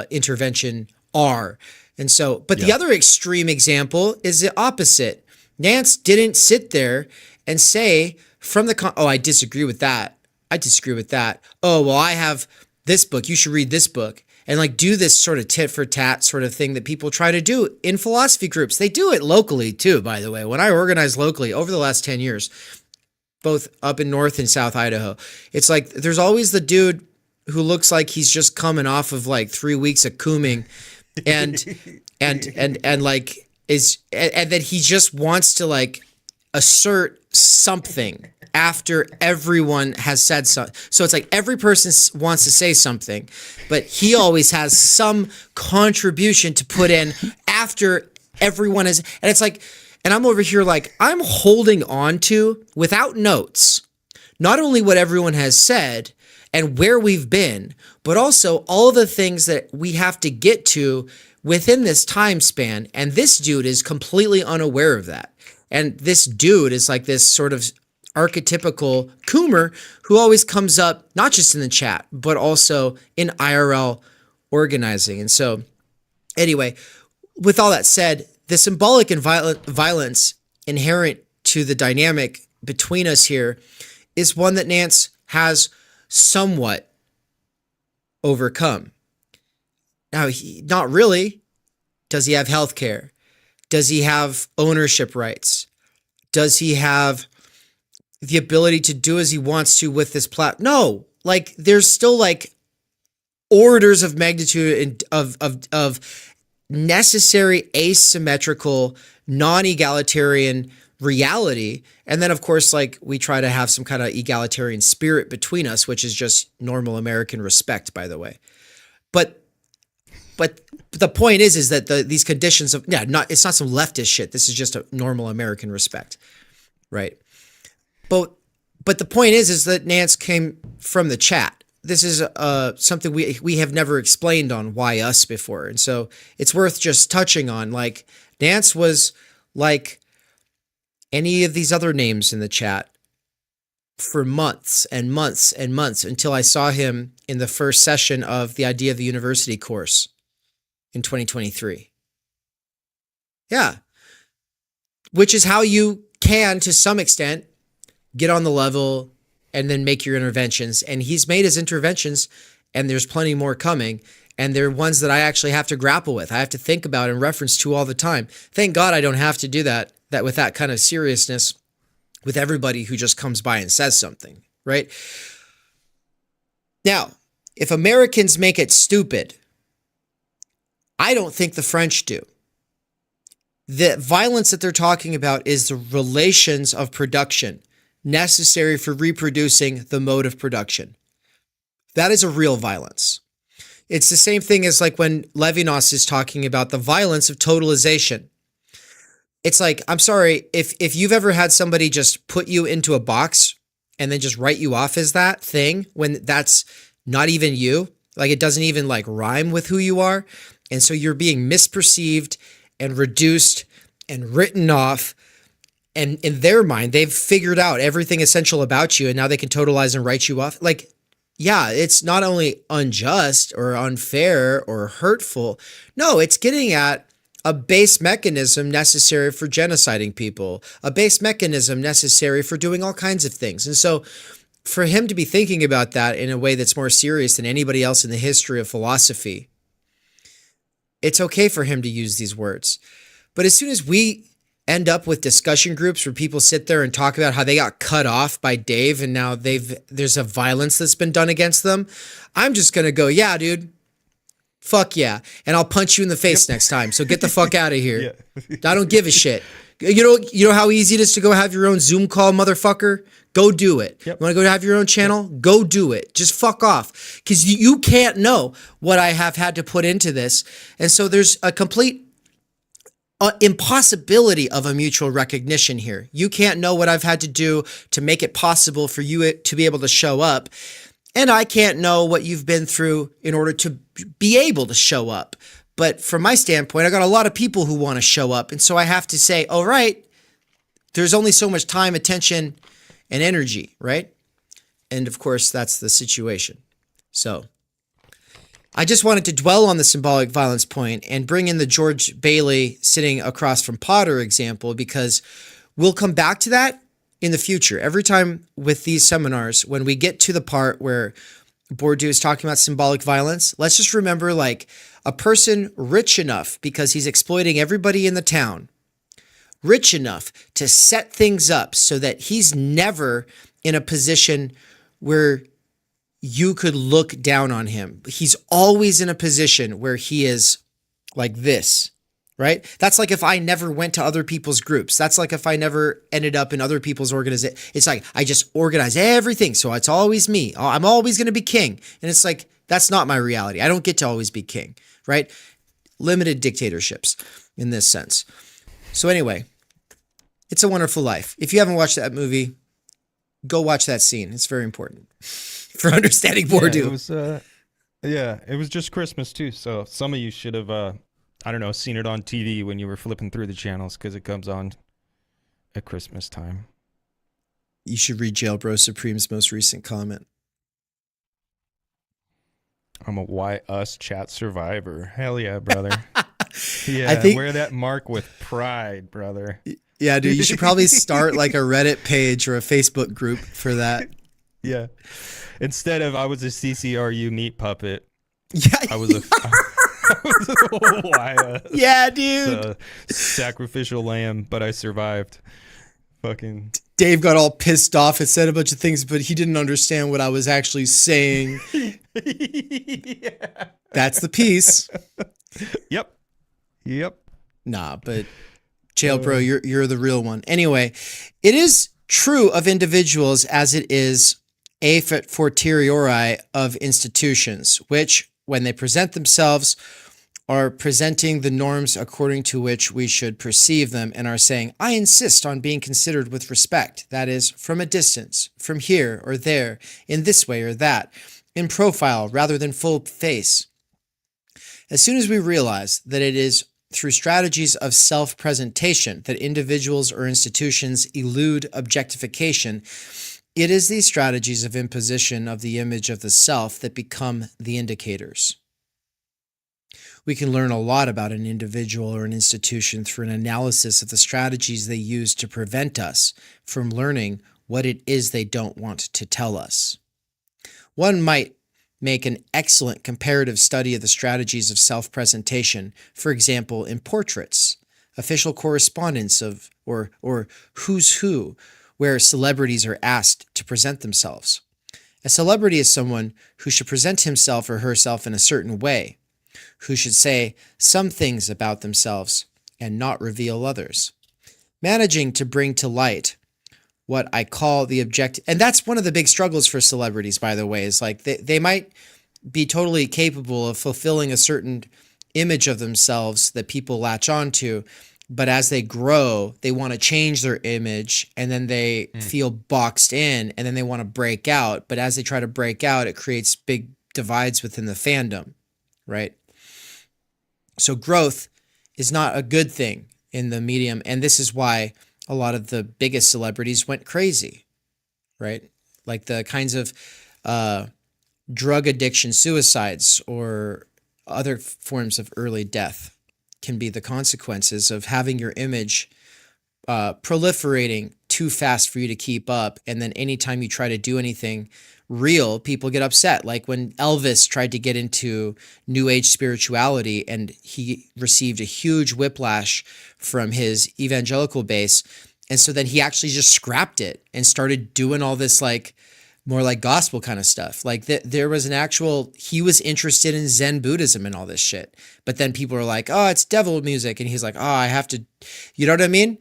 intervention are. And so, but the other extreme example is the opposite. Nance didn't sit there and say from the, I disagree with that. I disagree with that. Oh, well, I have this book. You should read this book. And like do this sort of tit for tat sort of thing that people try to do in philosophy groups. They do it locally too, by the way. When I organized locally over the last 10 years, both up in North and South Idaho, it's like there's always the dude who looks like he's just coming off of like 3 weeks of cooming and like and that he just wants to like assert something after everyone has said something. So it's like every person wants to say something, but he always has some contribution to put in after everyone is. And it's like, and I'm over here like, I'm holding on to, without notes, not only what everyone has said and where we've been, but also all the things that we have to get to within this time span. And this dude is completely unaware of that. And this dude is like this sort of archetypical coomer who always comes up, not just in the chat, but also in IRL organizing. And so anyway, with all that said, the symbolic and violence inherent to the dynamic between us here is one that Nance has somewhat overcome. Now, not really. Does he have health care? Does he have ownership rights? Does he have the ability to do as he wants to with this platform? No, like there's still like orders of magnitude of necessary asymmetrical, non-egalitarian reality. And then of course, like we try to have some kind of egalitarian spirit between us, which is just normal American respect, by the way. But the point is that these conditions of, it's not some leftist shit. This is just a normal American respect, right? But the point is that Nance came from the chat. This is something we have never explained on Why Us before, and so it's worth just touching on. Like Nance was like any of these other names in the chat for months and months and months until I saw him in the first session of the Idea of the University course in 2023. Yeah. Which is how you can, to some extent, get on the level and then make your interventions. And he's made his interventions, and there's plenty more coming. And they're ones that I actually have to grapple with. I have to think about and reference to all the time. Thank God I don't have to do that with that kind of seriousness with everybody who just comes by and says something, right? Now, if Americans make it stupid, I don't think the French do. The violence that they're talking about is the relations of production necessary for reproducing the mode of production. That is a real violence. It's the same thing as like when Levinas is talking about the violence of totalization. It's like, I'm sorry, if you've ever had somebody just put you into a box and then just write you off as that thing when that's not even you, like it doesn't even like rhyme with who you are. And so you're being misperceived and reduced and written off. And in their mind, they've figured out everything essential about you, and now they can totalize and write you off. Like, yeah, it's not only unjust or unfair or hurtful. No, it's getting at a base mechanism necessary for genociding people, a base mechanism necessary for doing all kinds of things. And so for him to be thinking about that in a way that's more serious than anybody else in the history of philosophy, it's okay for him to use these words. But as soon as we end up with discussion groups where people sit there and talk about how they got cut off by Dave and now there's a violence that's been done against them, I'm just going to go, yeah, dude, fuck yeah. And I'll punch you in the face next time. So get the fuck out of here. Yeah. I don't give a shit. You know how easy it is to go have your own Zoom call, motherfucker? Go do it. Yep. You want to go have your own channel? Yep. Go do it. Just fuck off. Because you can't know what I have had to put into this. And so there's a complete impossibility of a mutual recognition here. You can't know what I've had to do to make it possible for you to be able to show up. And I can't know what you've been through in order to be able to show up. But from my standpoint, I got a lot of people who want to show up. And so I have to say, all right, there's only so much time, attention, and energy, right? And of course, that's the situation. So I just wanted to dwell on the symbolic violence point and bring in the George Bailey sitting across from Potter example, because we'll come back to that in the future. Every time with these seminars, when we get to the part where Bourdieu is talking about symbolic violence, let's just remember like a person rich enough because he's exploiting everybody in the town, rich enough to set things up so that he's never in a position where you could look down on him. He's always in a position where he is like this, right? That's like if I never went to other people's groups. That's like if I never ended up in other people's organization. It's like I just organize everything, so it's always me. I'm always going to be king. And it's like, that's not my reality. I don't get to always be king, right? Limited dictatorships in this sense. So anyway, It's a Wonderful Life. If you haven't watched that movie, go watch that scene. It's very important for understanding Bourdieu. It was just Christmas too, so some of you should have, I don't know, seen it on TV when you were flipping through the channels because it comes on at Christmas time. You should read Jailbro Supreme's most recent comment. I'm a why us chat survivor. Hell yeah, brother. Yeah, I think, wear that mark with pride, brother. Yeah, dude, you should probably start like a Reddit page or a Facebook group for that. Yeah. Instead of I was a CCRU meat puppet, Yeah, I was a why us. Yeah, dude. Sacrificial lamb, but I survived. Fucking Dave got all pissed off and said a bunch of things, but he didn't understand what I was actually saying. Yeah. That's the piece. Yep. Nah, but Jailbro, you're the real one. Anyway, it is true of individuals as it is a fortiori of institutions, which, when they present themselves, are presenting the norms according to which we should perceive them and are saying, I insist on being considered with respect. That is, from a distance, from here or there, in this way or that, in profile rather than full face. As soon as we realize that it is through strategies of self-presentation that individuals or institutions elude objectification, it is these strategies of imposition of the image of the self that become the indicators. We can learn a lot about an individual or an institution through an analysis of the strategies they use to prevent us from learning what it is they don't want to tell us. One might make an excellent comparative study of the strategies of self-presentation, for example, in portraits, official correspondence of or who's who, where celebrities are asked to present themselves. A celebrity is someone who should present himself or herself in a certain way, who should say some things about themselves and not reveal others. Managing to bring to light what I call the objective, and that's one of the big struggles for celebrities, by the way, is like they might be totally capable of fulfilling a certain image of themselves that people latch onto, but as they grow, they want to change their image, and then they feel boxed in, and then they want to break out. But as they try to break out, it creates big divides within the fandom, right? So growth is not a good thing in the medium, and this is why a lot of the biggest celebrities went crazy, right? Like the kinds of drug addiction, suicides, or other forms of early death can be the consequences of having your image proliferating too fast for you to keep up. And then anytime you try to do anything real, people get upset. Like when Elvis tried to get into New Age spirituality and he received a huge whiplash from his evangelical base. And so then he actually just scrapped it and started doing all this like more like gospel kind of stuff. Like there was an actual, he was interested in Zen Buddhism and all this shit. But then people are like, oh, it's devil music. And he's like, oh, I have to, you know what I mean?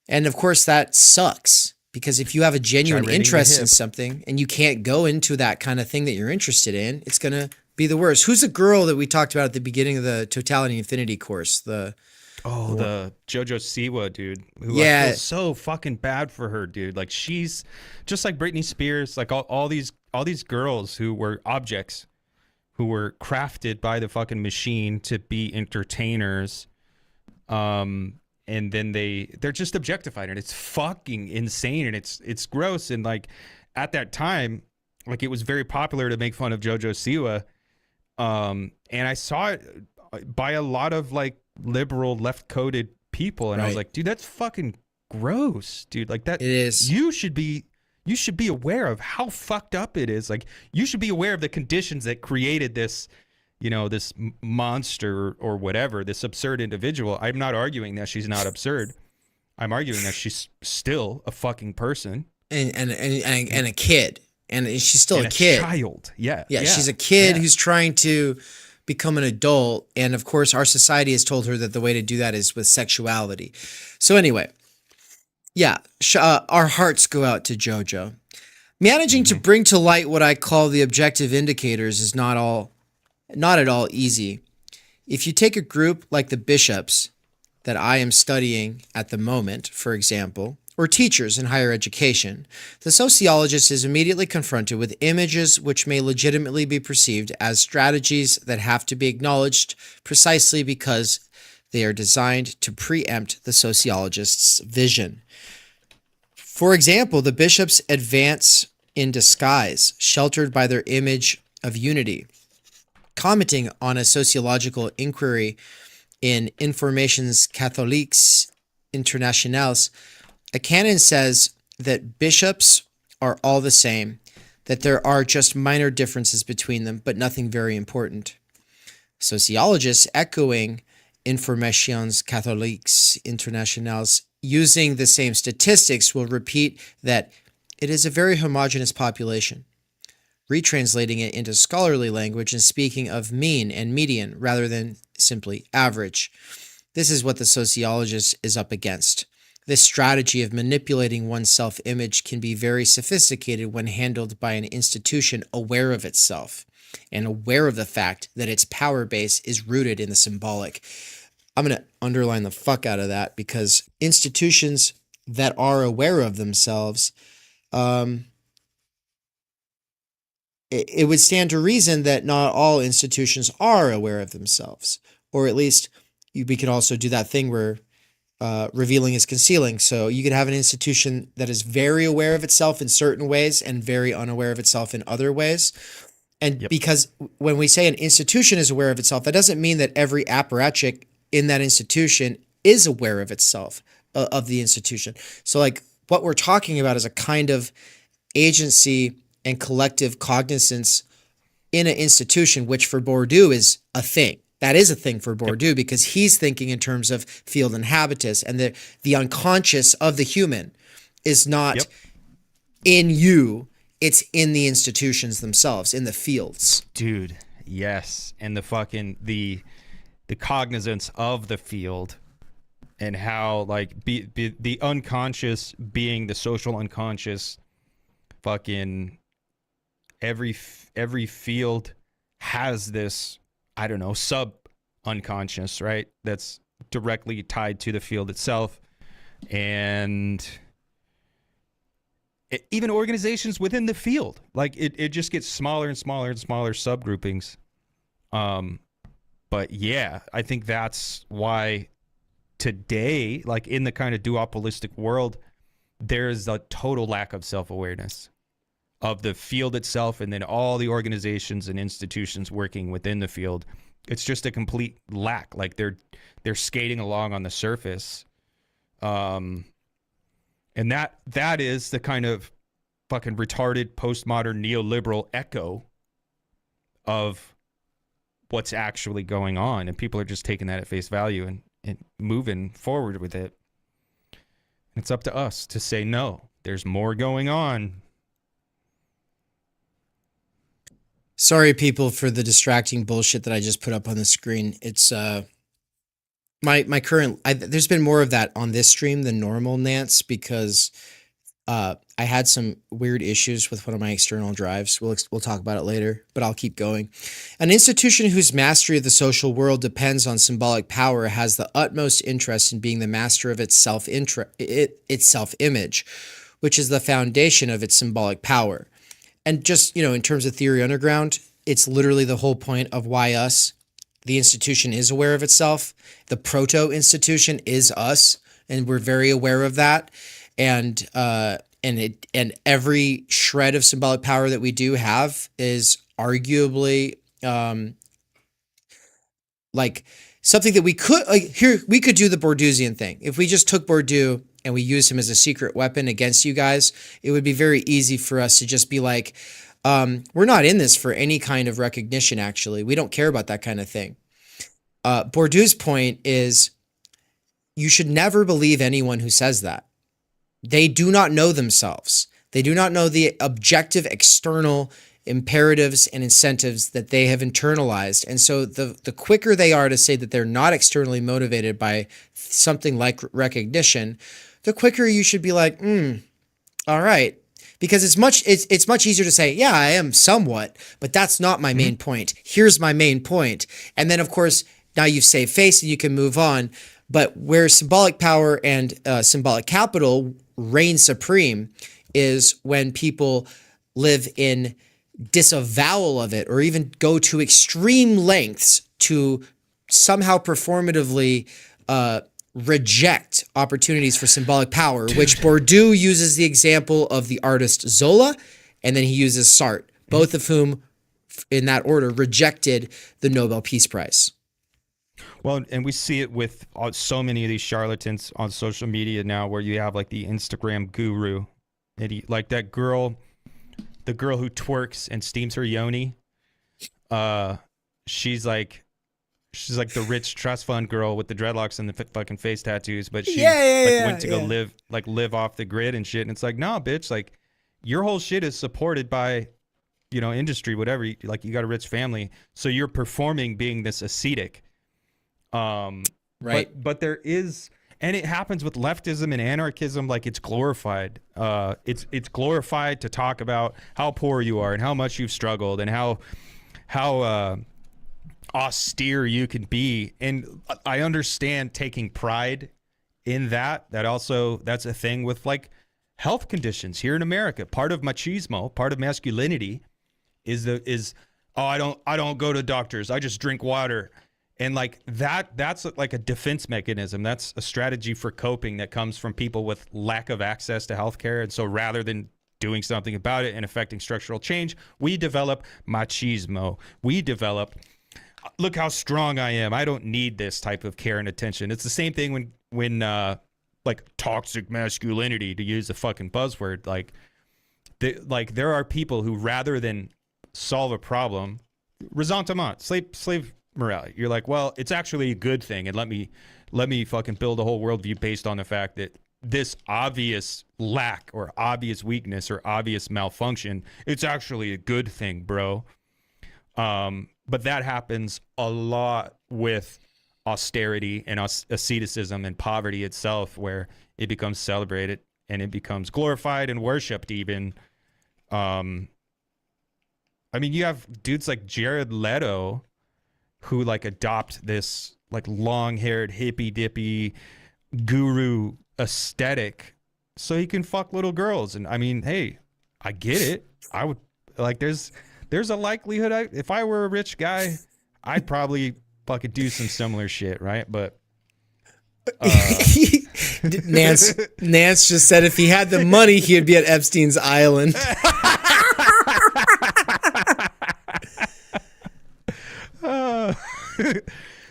And of course that sucks, because if you have a genuine interest in something and you can't go into that kind of thing that you're interested in, it's going to be the worst. Who's the girl that we talked about at the beginning of the Totality Infinity course? The Jojo Siwa, dude. Who I feel so fucking bad for her, dude. Like she's just like Britney Spears, like all these girls who were objects, who were crafted by the fucking machine to be entertainers. And then they're just objectified, and it's fucking insane, and it's gross. And like at that time, like it was very popular to make fun of JoJo Siwa. And I saw it by a lot of like liberal left-coded people, and I was like, dude, that's fucking gross, dude. Like that, it is. You should be aware of how fucked up it is. Like you should be aware of the conditions that created this, you know, this monster or whatever, this absurd individual. I'm not arguing that she's not absurd. I'm arguing that she's still a fucking person and a kid. and she's still And a kid. child. Yeah. Yeah, she's a kid yeah. who's trying to become an adult. And of course, our society has told her that the way to do that is with sexuality. So anyway, yeah, our hearts go out to JoJo. Managing to bring to light what I call the objective indicators is not at all easy. If you take a group like the bishops that I am studying at the moment, for example, or teachers in higher education, the sociologist is immediately confronted with images which may legitimately be perceived as strategies that have to be acknowledged precisely because they are designed to preempt the sociologist's vision. For example, the bishops advance in disguise, sheltered by their image of unity. Commenting on a sociological inquiry in Informations Catholiques Internationales, a canon says that bishops are all the same, that there are just minor differences between them, but nothing very important. Sociologists echoing Informations Catholiques Internationales, using the same statistics, will repeat that it is a very homogeneous population, retranslating it into scholarly language and speaking of mean and median rather than simply average. This is what the sociologist is up against. This strategy of manipulating one's self-image can be very sophisticated when handled by an institution aware of itself and aware of the fact that its power base is rooted in the symbolic. I'm going to underline the fuck out of that, because institutions that are aware of themselves, it would stand to reason that not all institutions are aware of themselves, or at least we could also do that thing where revealing is concealing. So you could have an institution that is very aware of itself in certain ways and very unaware of itself in other ways. And because when we say an institution is aware of itself, that doesn't mean that every apparatchik in that institution is aware of itself, of the institution. So like what we're talking about is a kind of agency and collective cognizance in an institution, which for Bourdieu is a thing. That is a thing for Bourdieu, because he's thinking in terms of field and habitus, and the unconscious of the human is not in you, it's in the institutions themselves, in the fields. Dude, yes. And the cognizance of the field, and how like the unconscious being the social unconscious, fucking every field has this, I don't know, sub unconscious, right? That's directly tied to the field itself. And even organizations within the field, like it just gets smaller and smaller and smaller subgroupings. But yeah, I think that's why today, like in the kind of duopolistic world, there's a total lack of self-awareness of the field itself, and then all the organizations and institutions working within the field. It's just a complete lack. Like they're skating along on the surface. And that is the kind of fucking retarded postmodern neoliberal echo of what's actually going on. And people are just taking that at face value and moving forward with it. It's up to us to say, no, there's more going on. Sorry, people, for the distracting bullshit that I just put up on the screen. It's my current. There's been more of that on this stream than normal, Nance, because I had some weird issues with one of my external drives. We'll talk about it later, but I'll keep going. An institution whose mastery of the social world depends on symbolic power has the utmost interest in being the master of its self-image, which is the foundation of its symbolic power. And just, in terms of Theory Underground, it's literally the whole point of why the institution is aware of itself. The proto-institution is us, and we're very aware of that. And every shred of symbolic power that we do have is arguably like something that we could we could do the Bourdieusian thing. If we just took Bourdieu and we used him as a secret weapon against you guys, it would be very easy for us to just be like, we're not in this for any kind of recognition, actually. We don't care about that kind of thing. Bourdieu's point is you should never believe anyone who says that. They do not know themselves. They do not know the objective external imperatives and incentives that they have internalized. And so the quicker they are to say that they're not externally motivated by something like recognition, the quicker you should be like, all right. Because it's much easier to say, yeah, I am somewhat, but that's not my main point. Here's my main point. And then, of course, now you've saved face and you can move on. But where symbolic power and symbolic capital reign supreme is when people live in disavowal of it, or even go to extreme lengths to somehow performatively reject opportunities for symbolic power, which Bourdieu uses the example of the artist Zola, and then he uses Sartre, both of whom, in that order, rejected the Nobel Peace Prize. Well, and we see it with so many of these charlatans on social media now, where you have like the Instagram guru, and like that girl, the girl who twerks and steams her yoni. She's like the rich trust fund girl with the dreadlocks and the fucking face tattoos, but she went to go live off the grid and shit. And it's like, no, bitch, like your whole shit is supported by, industry, whatever. Like you got a rich family, so you're performing being this ascetic. Right. But there is, and it happens with leftism and anarchism. Like it's glorified. It's glorified to talk about how poor you are and how much you've struggled and how austere you can be. And I understand taking pride in that. That's a thing with like health conditions here in America. Part of machismo, part of masculinity is I don't go to doctors. I just drink water. And like that's like a defense mechanism. That's a strategy for coping that comes from people with lack of access to healthcare. And so rather than doing something about it and affecting structural change, we develop machismo. We develop, look how strong I am. I don't need this type of care and attention. It's the same thing when like toxic masculinity, to use a fucking buzzword, like there are people who, rather than solve a problem, ressentiment, slave morality. You're like, well, it's actually a good thing, and let me fucking build a whole worldview based on the fact that this obvious lack or obvious weakness or obvious malfunction, it's actually a good thing, bro. But that happens a lot with austerity and asceticism and poverty itself, where it becomes celebrated and it becomes glorified and worshipped even. I mean, you have dudes like Jared Leto who like adopt this like long-haired hippy dippy guru aesthetic so he can fuck little girls. And I mean, hey, I get it. I would like, there's a likelihood if I were a rich guy, I'd probably fucking do some similar shit, right? But Nance just said if he had the money, he'd be at Epstein's Island.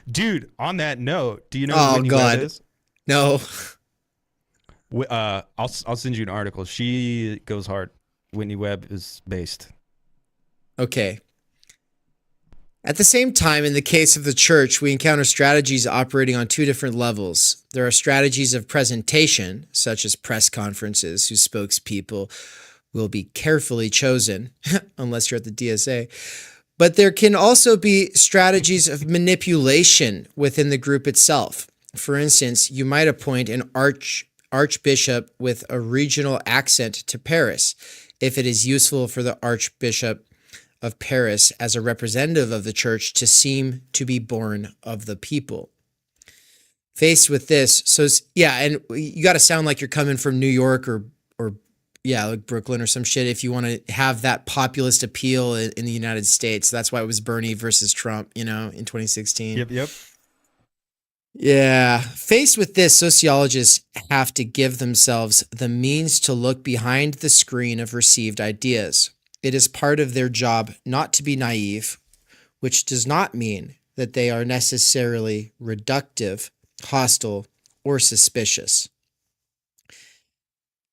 Dude, on that note, do you know Oh, who Whitney God. Webb is? No. I'll send you an article. She goes hard. Whitney Webb is based. Okay. At the same time, in the case of the church, we encounter strategies operating on two different levels. There are strategies of presentation, such as press conferences, whose spokespeople will be carefully chosen, unless you're at the DSA. But there can also be strategies of manipulation within the group itself. For instance, you might appoint an archbishop with a regional accent to Paris, if it is useful for the Archbishop of Paris as a representative of the church to seem to be born of the people. Faced with this, so yeah, and you got to sound like you're coming from New York or yeah, like Brooklyn or some shit if you want to have that populist appeal in the United States. That's why it was Bernie versus Trump, in 2016. Yep. Yeah. Faced with this, sociologists have to give themselves the means to look behind the screen of received ideas. It is part of their job not to be naive, which does not mean that they are necessarily reductive, hostile, or suspicious.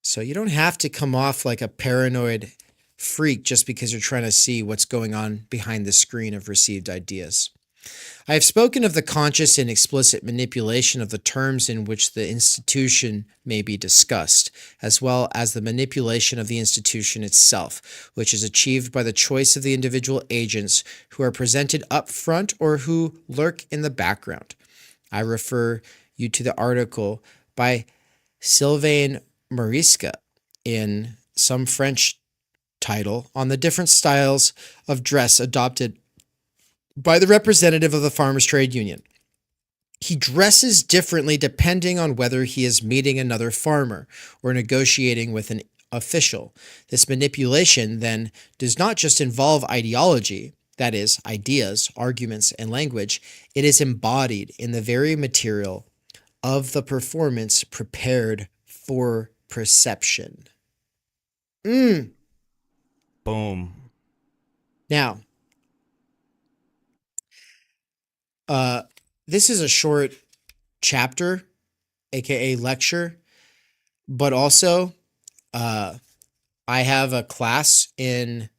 So you don't have to come off like a paranoid freak just because you're trying to see what's going on behind the screen of received ideas. I have spoken of the conscious and explicit manipulation of the terms in which the institution may be discussed, as well as the manipulation of the institution itself, which is achieved by the choice of the individual agents who are presented up front or who lurk in the background. I refer you to the article by Sylvain Mariska in some French title on the different styles of dress adopted by the representative of the Farmers Trade Union. He dresses differently depending on whether he is meeting another farmer or negotiating with an official. This manipulation then does not just involve ideology, that is, ideas, arguments, and language. It is embodied in the very material of the performance prepared for perception. Boom. Now, this is a short chapter, aka lecture, but also I have a class in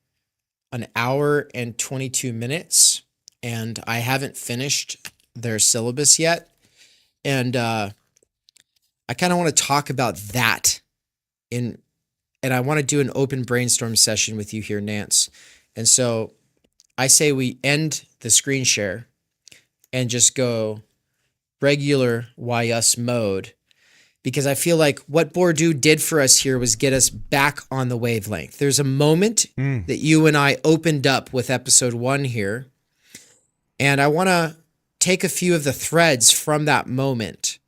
an hour and 22 minutes, and I haven't finished their syllabus yet. And I kind of want to talk about that and I want to do an open brainstorm session with you here, Nance. And so I say we end the screen share and just go regular why us mode, because I feel like what Bourdieu did for us here was get us back on the wavelength. There's a moment that you and I opened up with episode 1 here, and I want to take a few of the threads from that moment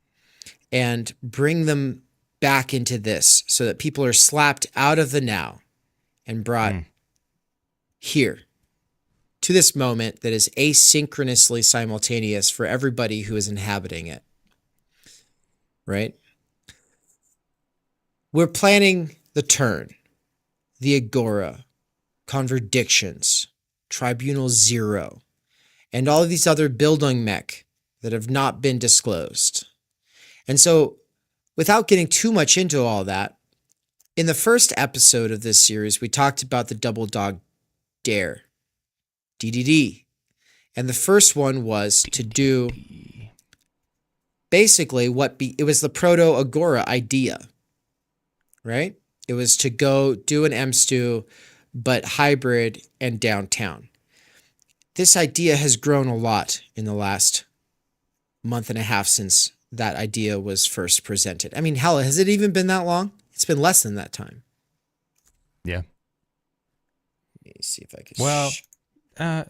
and bring them back into this so that people are slapped out of the now and brought here to this moment that is asynchronously simultaneous for everybody who is inhabiting it, right? We're planning the turn, the agora, contradictions, tribunal zero, and all of these other building mech that have not been disclosed. And so without getting too much into all that, in the first episode of this series, we talked about the double dog dare, DDD. And the first one was to do basically it was the proto-agora idea, right? It was to go do an MSTU, but hybrid and downtown. This idea has grown a lot in the last month and a half since that idea was first presented. I mean, hell, has it even been that long? It's been less than that time. Yeah. Let me see if I can. Well, I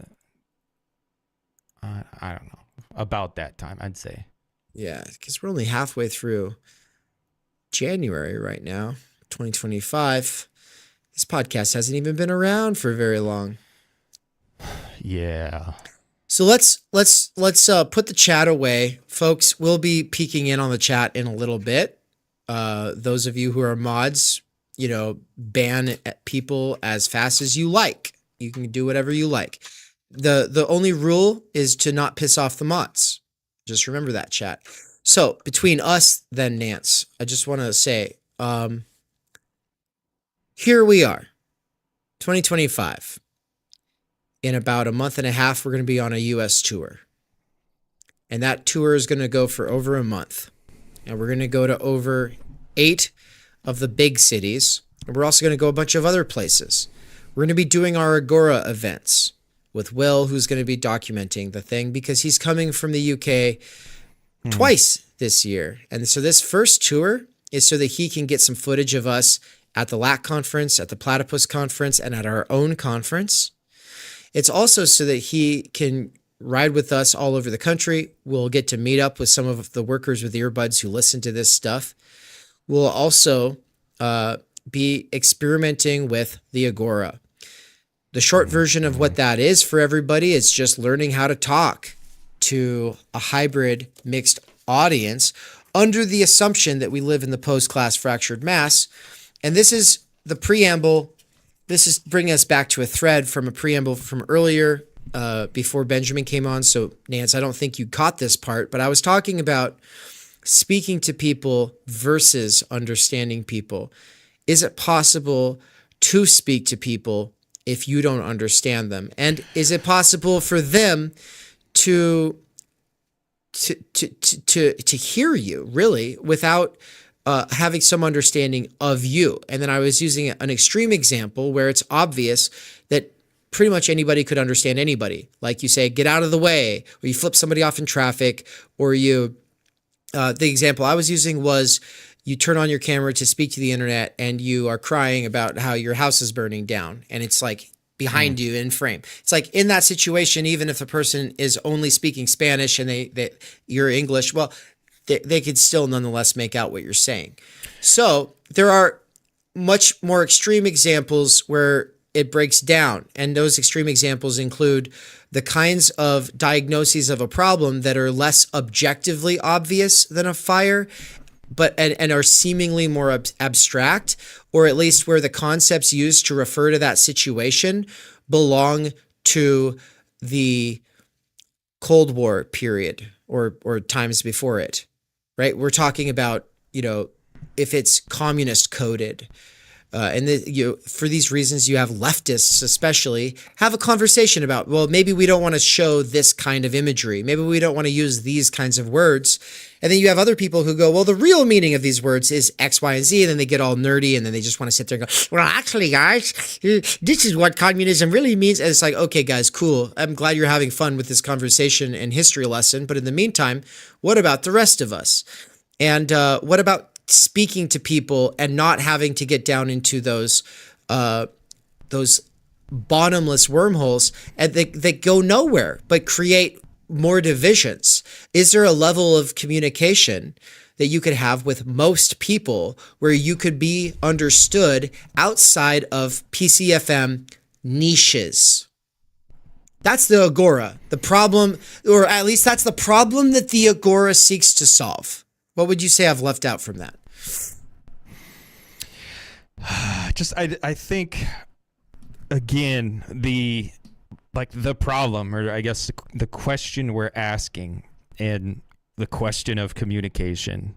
don't know. About that time, I'd say. Yeah, because we're only halfway through January right now, 2025. This podcast hasn't even been around for very long. Yeah. So let's put the chat away, folks. We'll be peeking in on the chat in a little bit. Those of you who are mods, ban people as fast as you like. You can do whatever you like. The only rule is to not piss off the mods. Just remember that, chat. So between us, then Nance, I just want to say, here we are, 2025. In about a month and a half, we're going to be on a U.S. tour. And that tour is going to go for over a month. And we're going to go to over 8 of the big cities. And we're also going to go a bunch of other places. We're going to be doing our Agora events with Will, who's going to be documenting the thing because he's coming from the UK twice this year. And so this first tour is so that he can get some footage of us at the LAC conference, at the Platypus conference, and at our own conference. It's also so that he can ride with us all over the country. We'll get to meet up with some of the workers with earbuds who listen to this stuff. We'll also be experimenting with the Agora. The short version of what that is for everybody is just learning how to talk to a hybrid mixed audience under the assumption that we live in the post-class fractured mass. And this is the preamble. This is bringing us back to a thread from a preamble from earlier before Benjamin came on. So, Nance, I don't think you caught this part, but I was talking about speaking to people versus understanding people. Is it possible to speak to people if you don't understand them? And is it possible for them to hear you really without having some understanding of you. And then I was using an extreme example where it's obvious that pretty much anybody could understand anybody. Like you say, get out of the way, or you flip somebody off in traffic, or you, the example I was using was you turn on your camera to speak to the internet and you are crying about how your house is burning down and it's like behind you in frame. It's like in that situation, even if the person is only speaking Spanish and you're English, well, they could still nonetheless make out what you're saying. So there are much more extreme examples where it breaks down. And those extreme examples include the kinds of diagnoses of a problem that are less objectively obvious than a fire, but and are seemingly more abstract, or at least where the concepts used to refer to that situation belong to the Cold War period or times before it, right? We're talking about, if it's communist coded, and for these reasons, you have leftists especially have a conversation about, well, maybe we don't want to show this kind of imagery. Maybe we don't want to use these kinds of words. And then you have other people who go, well, the real meaning of these words is X, Y, and Z. And then they get all nerdy and then they just want to sit there and go, well, actually, guys, this is what communism really means. And it's like, okay, guys, cool. I'm glad you're having fun with this conversation and history lesson. But in the meantime, what about the rest of us? And what about speaking to people and not having to get down into those bottomless wormholes and they go nowhere but create more divisions? Is there a level of communication that you could have with most people where you could be understood outside of PCFM niches? That's the Agora. The problem, or at least that's the problem that the Agora seeks to solve. What would you say I've left out from that? I think, again, the problem, or I guess the question we're asking and the question of communication,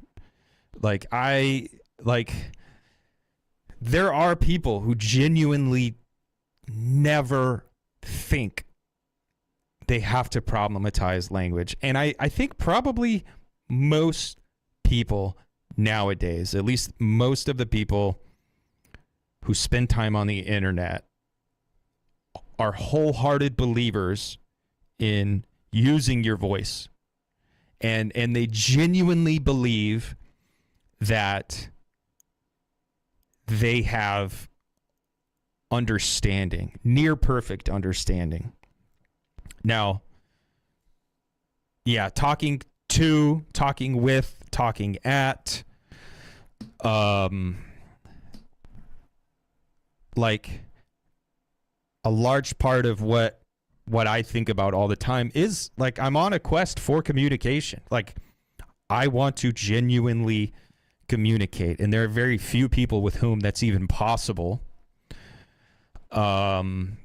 there are people who genuinely never think they have to problematize language. And I think probably most people nowadays, at least most of the people who spend time on the internet, are wholehearted believers in using your voice. And they genuinely believe that they have understanding, near perfect understanding. Now, yeah, talking to, talking with, talking at, a large part of what I think about all the time is I'm on a quest for communication. I want to genuinely communicate, and there are very few people with whom that's even possible. And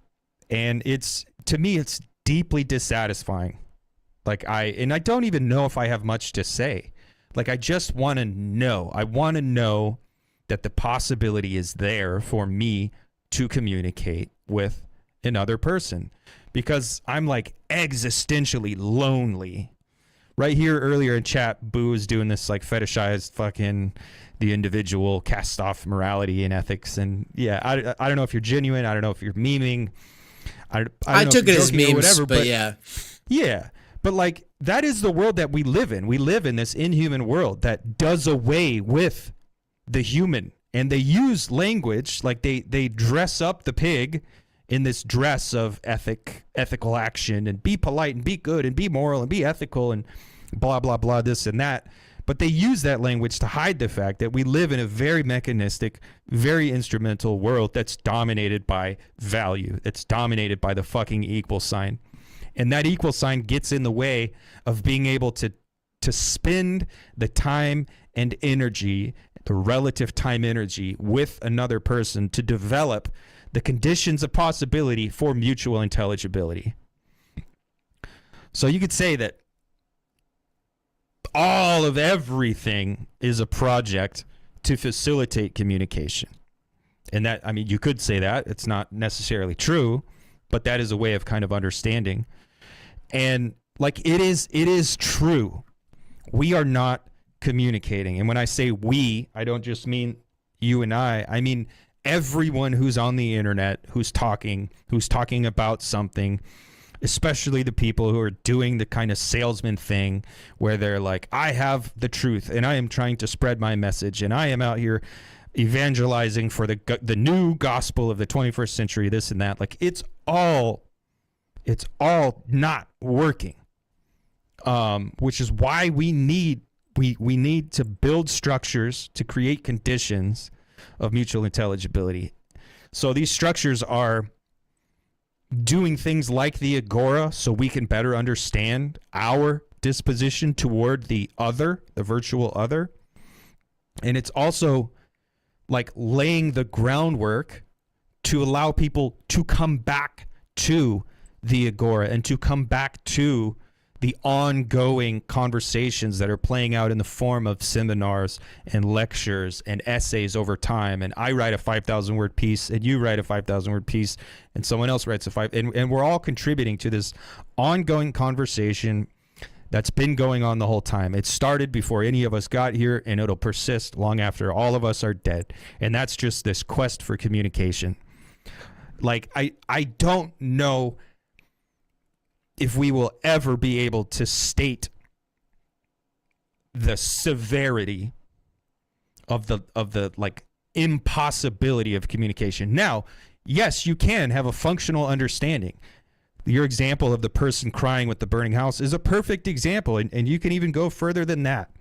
to me, it's deeply dissatisfying. I don't even know if I have much to say. I just want to know. I want to know that the possibility is there for me to communicate with another person, because I'm existentially lonely. Right here earlier in chat, Boo was doing this fetishized fucking the individual, cast off morality and ethics. And yeah, I don't know if you're genuine. I don't know if you're memeing. I took it as memes, whatever, but yeah. Yeah. But that is the world that we live in. We live in this inhuman world that does away with the human, and they use language they dress up the pig in this dress of ethical action, and be polite and be good and be moral and be ethical and blah, blah, blah, this and that. But they use that language to hide the fact that we live in a very mechanistic, very instrumental world that's dominated by value. It's dominated by the fucking equal sign. And that equal sign gets in the way of being able to spend the time and energy, the relative time energy with another person to develop the conditions of possibility for mutual intelligibility. So you could say that all of everything is a project to facilitate communication. And that, you could say that. It's not necessarily true, but that is a way of kind of understanding. And Like it is true. We are not communicating. And when I say we, I don't just mean you and I mean everyone who's on the internet, who's talking about something, especially the people who are doing the kind of salesman thing where they're like, I have the truth and I am trying to spread my message and I am out here evangelizing for the new gospel of the 21st century, this and that. Like it's all not working. Which is why we need to build structures to create conditions of mutual intelligibility. So these structures are doing things like the Agora so we can better understand our disposition toward the other, the virtual other. And it's also like laying the groundwork to allow people to come back to the Agora and to come back to the ongoing conversations that are playing out in the form of seminars and lectures and essays over time. And I write a 5,000 word piece and you write a 5,000 word piece and someone else writes and we're all contributing to this ongoing conversation that's been going on the whole time. It started before any of us got here and it'll persist long after all of us are dead. And that's just this quest for communication. Like, I don't know if we will ever be able to state the severity of the like impossibility of communication. Now, yes, you can have a functional understanding. Your example of the person crying with the burning house is a perfect example, and you can even go further than that.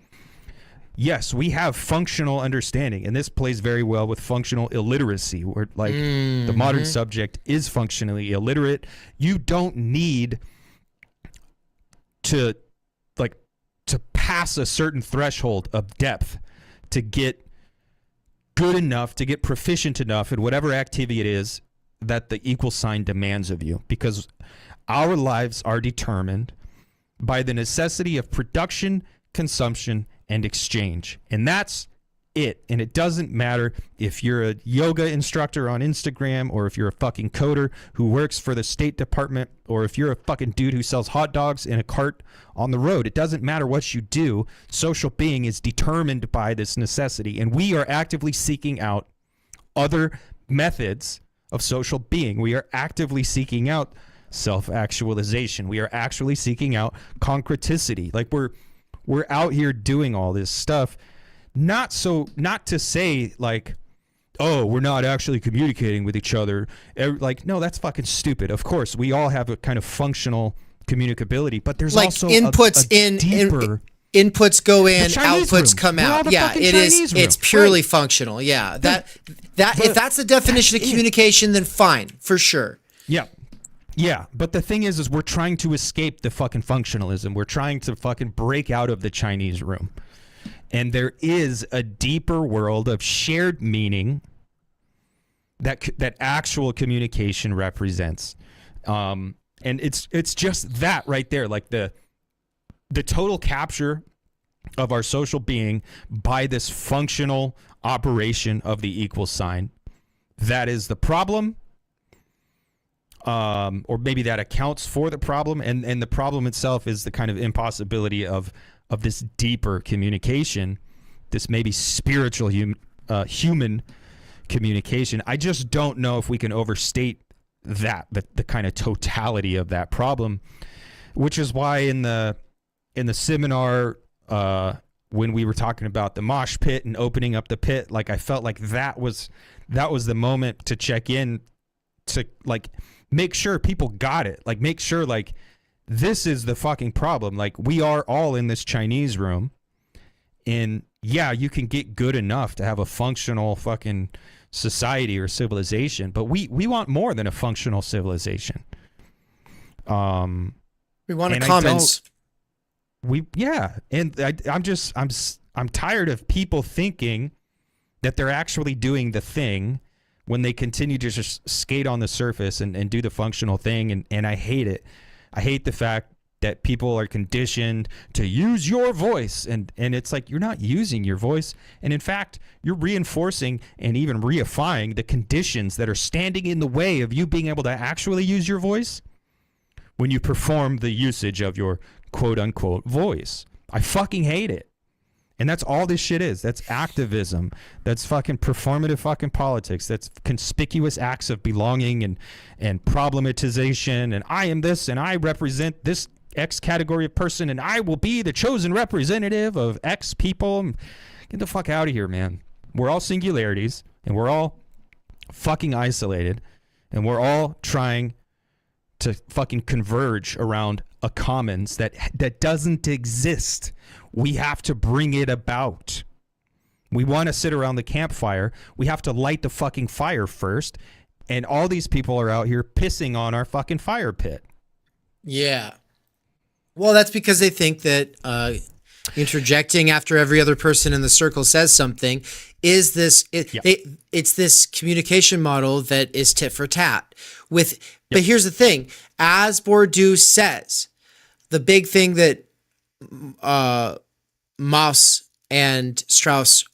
Yes, we have functional understanding, and this plays very well with functional illiteracy, where like the modern subject is functionally illiterate. You don't need to pass a certain threshold of depth to get good enough, to get proficient enough in whatever activity it is that the equal sign demands of you, because our lives are determined by the necessity of production, consumption, and exchange. And that's it. And it doesn't matter if you're a yoga instructor on Instagram, or if you're a fucking coder who works for the State Department, or if you're a fucking dude who sells hot dogs in a cart on the road. It doesn't matter what you do. Social being is determined by this necessity. And we are actively seeking out other methods of social being. We are actively seeking out self-actualization. We are actually seeking out concreticity. Like we're out here doing all this stuff. Not to say like, oh, we're not actually communicating with each other. Like, no, that's fucking stupid. Of course, we all have a kind of functional communicability, but there's like also inputs inputs go in, outputs come out. Yeah, it's purely functional. Yeah, if that's the definition of communication, then fine, for sure. Yeah, but the thing is we're trying to escape the fucking functionalism. We're trying to fucking break out of the Chinese room. And there is a deeper world of shared meaning that actual communication represents. And it's just that right there, like the total capture of our social being by this functional operation of the equal sign. That is the problem. Or maybe that accounts for the problem, and the problem itself is the kind of impossibility of this deeper communication, this maybe spiritual human communication. I just don't know if we can overstate the kind of totality of that problem, which is why in the seminar when we were talking about the mosh pit and opening up the pit, like I felt like that was the moment to check in, to like make sure people got it, like make sure like this is the fucking problem. Like we are all in this Chinese room, and yeah, you can get good enough to have a functional fucking society or civilization, but we want more than a functional civilization. We want a commons. I'm tired of people thinking that they're actually doing the thing when they continue to just skate on the surface and do the functional thing. And I hate it. I hate the fact that people are conditioned to use your voice. And it's like, you're not using your voice. And in fact, you're reinforcing and even reifying the conditions that are standing in the way of you being able to actually use your voice. when you perform the usage of your quote unquote voice. I fucking hate it. And that's all this shit is. That's activism. That's fucking performative fucking politics. That's conspicuous acts of belonging and problematization. And I am this and I represent this X category of person and I will be the chosen representative of X people. Get the fuck out of here, man. We're all singularities and we're all fucking isolated and we're all trying to fucking converge around a commons that doesn't exist. We have to bring it about. We want to sit around the campfire. We have to light the fucking fire first. And all these people are out here pissing on our fucking fire pit. Yeah. Well, that's because they think that interjecting after every other person in the circle says something is this. It's this communication model that is tit for tat. But here's the thing: as Bourdieu says, the big thing that Mauss and Strauss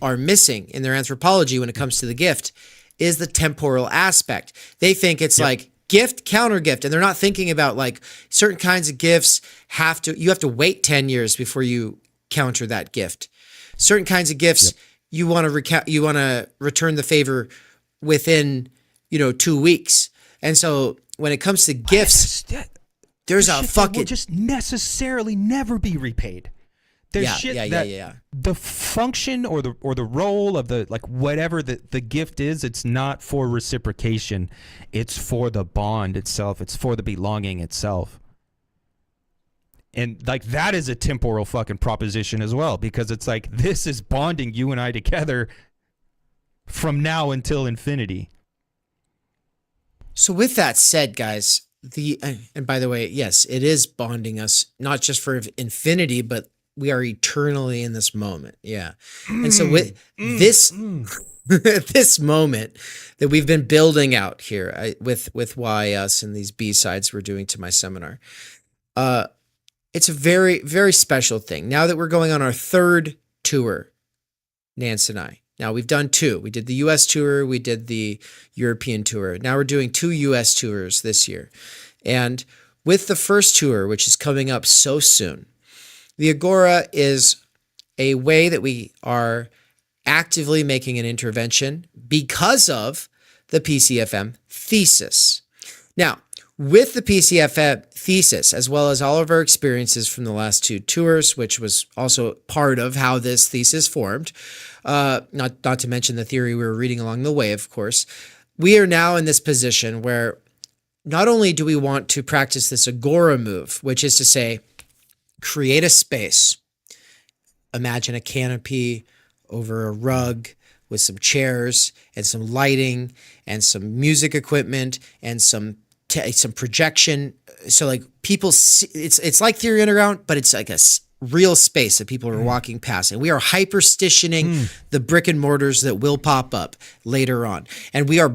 are missing in their anthropology when it comes to the gift is the temporal aspect. They think it's like gift, counter gift, and they're not thinking about like certain kinds of gifts you have to wait 10 years before you counter that gift. Certain kinds of gifts you want to return the favor within 2 weeks. And so when it comes to gifts, there's a fucking will just necessarily never be repaid. There's the function or the role of the like whatever the gift is, it's not for reciprocation. It's for the bond itself. It's for the belonging itself. And like that is a temporal fucking proposition as well, because it's like this is bonding you and I together from now until infinity. So with that said, guys, and by the way, yes, it is bonding us not just for infinity, but we are eternally in this moment. Yeah. And so with this moment that we've been building out here with Why Us and these B-sides we're doing to my seminar, it's a very, very special thing. Now that we're going on our third tour, Nance and I. Now we've done two. We did the US tour, we did the European tour. Now we're doing 2 US tours this year. And with the first tour, which is coming up so soon, the Agora is a way that we are actively making an intervention because of the PCFM thesis. Now, with the PCFM thesis, as well as all of our experiences from the last 2 tours, which was also part of how this thesis formed, not to mention the theory we were reading along the way, of course, we are now in this position where not only do we want to practice this Agora move, which is to say, create a space, imagine a canopy over a rug with some chairs and some lighting and some music equipment and some projection. So like people see, it's like Theory Underground, but it's like a real space that people are walking past, and we are hyperstitioning the brick and mortars that will pop up later on. And we are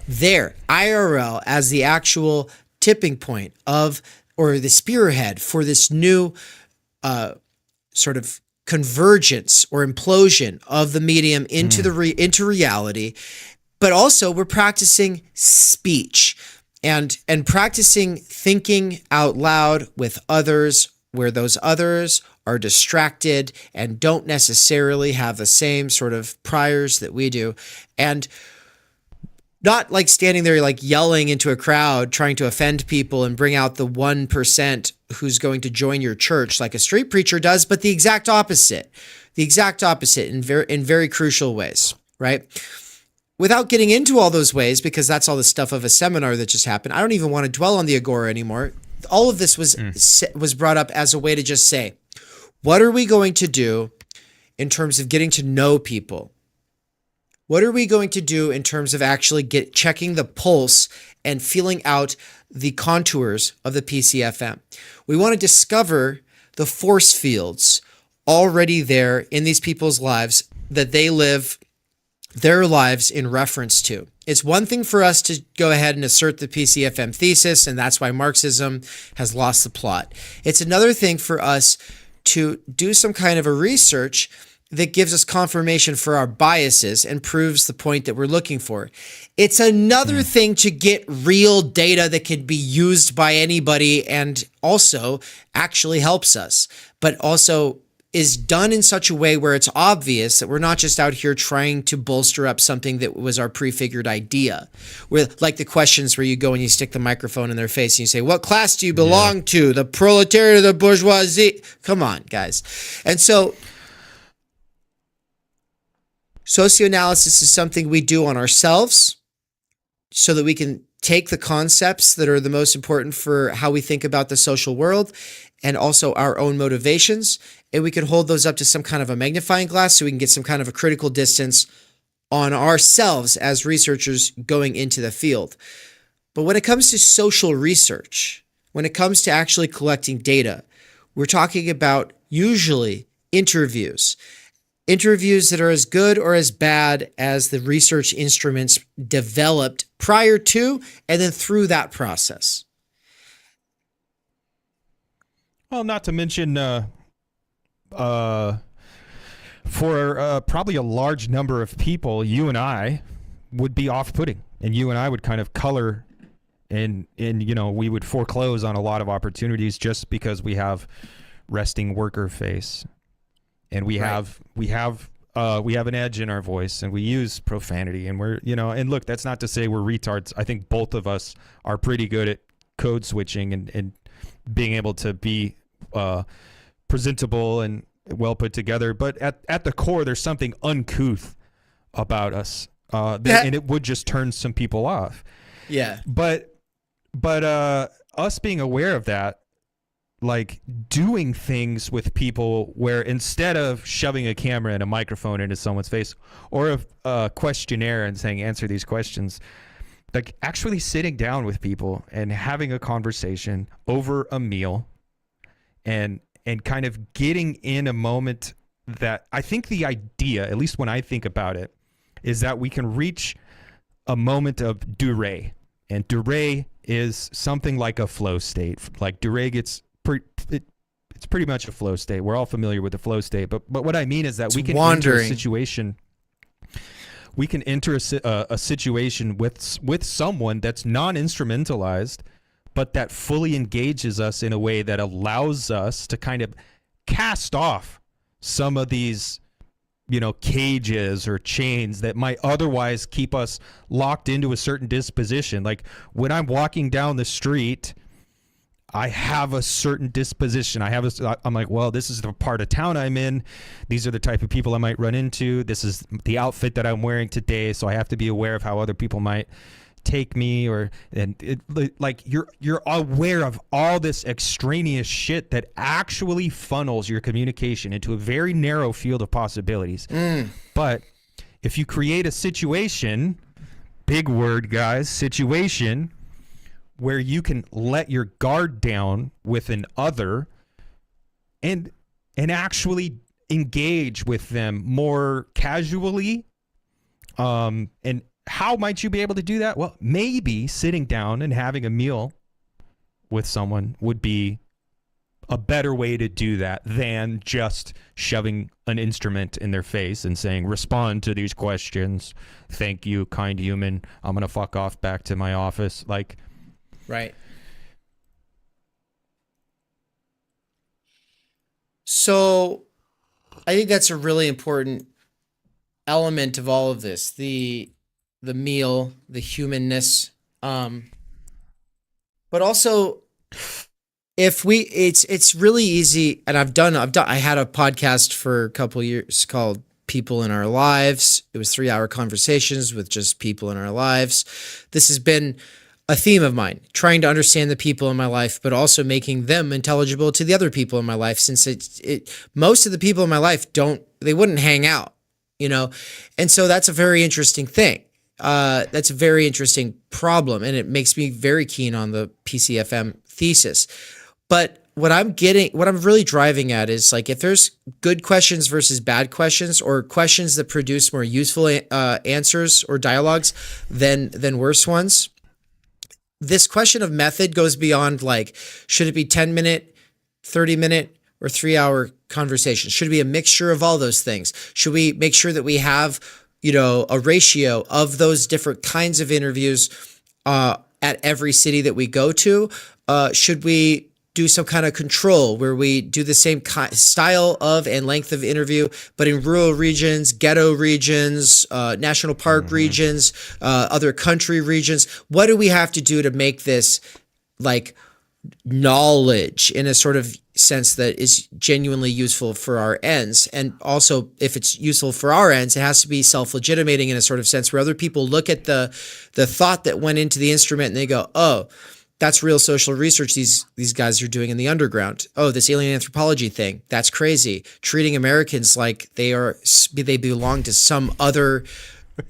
there IRL as the actual tipping point or the spearhead for this new sort of convergence or implosion of the medium into reality. But also we're practicing speech and practicing thinking out loud with others, where those others are distracted and don't necessarily have the same sort of priors that we do. And not like standing there like yelling into a crowd, trying to offend people and bring out the 1% who's going to join your church like a street preacher does, but the exact opposite in very crucial ways, right? Without getting into all those ways, because that's all the stuff of a seminar that just happened, I don't even want to dwell on the Agora anymore. All of this was brought up as a way to just say, what are we going to do in terms of getting to know people? What are we going to do in terms of actually checking the pulse and feeling out the contours of the PCFM? We want to discover the force fields already there in these people's lives that they live their lives in reference to. It's one thing for us to go ahead and assert the PCFM thesis, and that's why Marxism has lost the plot. It's another thing for us to do some kind of a research that gives us confirmation for our biases and proves the point that we're looking for. It's another thing to get real data that can be used by anybody and also actually helps us, but also is done in such a way where it's obvious that we're not just out here trying to bolster up something that was our prefigured idea. Where, like the questions where you go and you stick the microphone in their face and you say, what class do you belong to? The proletariat or the bourgeoisie? Come on, guys. And so socioanalysis is something we do on ourselves so that we can take the concepts that are the most important for how we think about the social world and also our own motivations, and we can hold those up to some kind of a magnifying glass so we can get some kind of a critical distance on ourselves as researchers going into the field. But when it comes to social research, when it comes to actually collecting data, we're talking about usually interviews that are as good or as bad as the research instruments developed prior to and then through that process. Well, not to mention, for probably a large number of people, you and I would be off-putting, and you and I would kind of color, and we would foreclose on a lot of opportunities just because we have resting worker face, and we have an edge in our voice, and we use profanity, and we're and look, that's not to say we're retards. I think both of us are pretty good at code switching and being able to be presentable and well put together, but at the core there's something uncouth about us, and it would just turn some people off. Yeah. But us being aware of that, like doing things with people where instead of shoving a camera and a microphone into someone's face or a questionnaire and saying answer these questions, like actually sitting down with people and having a conversation over a meal and kind of getting in a moment that I think the idea, at least when I think about it, is that we can reach a moment of durée. And durée is something like a flow state. Like durée gets it's pretty much a flow state. We're all familiar with the flow state, but what I mean is that we can enter a situation. We can enter a situation with someone that's non-instrumentalized, but that fully engages us in a way that allows us to kind of cast off some of these, cages or chains that might otherwise keep us locked into a certain disposition. Like when I'm walking down the street, I have a certain disposition. I'm like, well, this is the part of town I'm in. These are the type of people I might run into. This is the outfit that I'm wearing today. So I have to be aware of how other people might take me, you're aware of all this extraneous shit that actually funnels your communication into a very narrow field of possibilities. But if you create a situation, big word guys, situation, where you can let your guard down with an other and actually engage with them more casually, and how might you be able to do that? Well, maybe sitting down and having a meal with someone would be a better way to do that than just shoving an instrument in their face and saying, respond to these questions. Thank you, kind human. I'm going to fuck off back to my office. Right. So I think that's a really important element of all of this. The meal, the humanness, but also it's really easy. And I had a podcast for a couple of years called People in Our Lives. It was 3-hour conversations with just people in our lives. This has been a theme of mine, trying to understand the people in my life, but also making them intelligible to the other people in my life, since most of the people in my life wouldn't hang out, and so that's a very interesting thing. That's a very interesting problem, and it makes me very keen on the PCFM thesis. But what I'm really driving at is if there's good questions versus bad questions, or questions that produce more useful answers or dialogues than worse ones. This question of method goes beyond should it be 10-minute, 30-minute, or 3-hour conversations? Should it be a mixture of all those things? Should we make sure that we have, a ratio of those different kinds of interviews at every city that we go to? Should we do some kind of control where we do the same style of and length of interview, but in rural regions, ghetto regions, national park regions, other country regions? What do we have to do to make this like knowledge in a sort of sense that is genuinely useful for our ends? And also, if it's useful for our ends, it has to be self-legitimating in a sort of sense where other people look at the thought that went into the instrument and they go, oh, that's real social research these guys are doing in the underground. Oh, this alien anthropology thing, that's crazy. Treating Americans like they belong to some other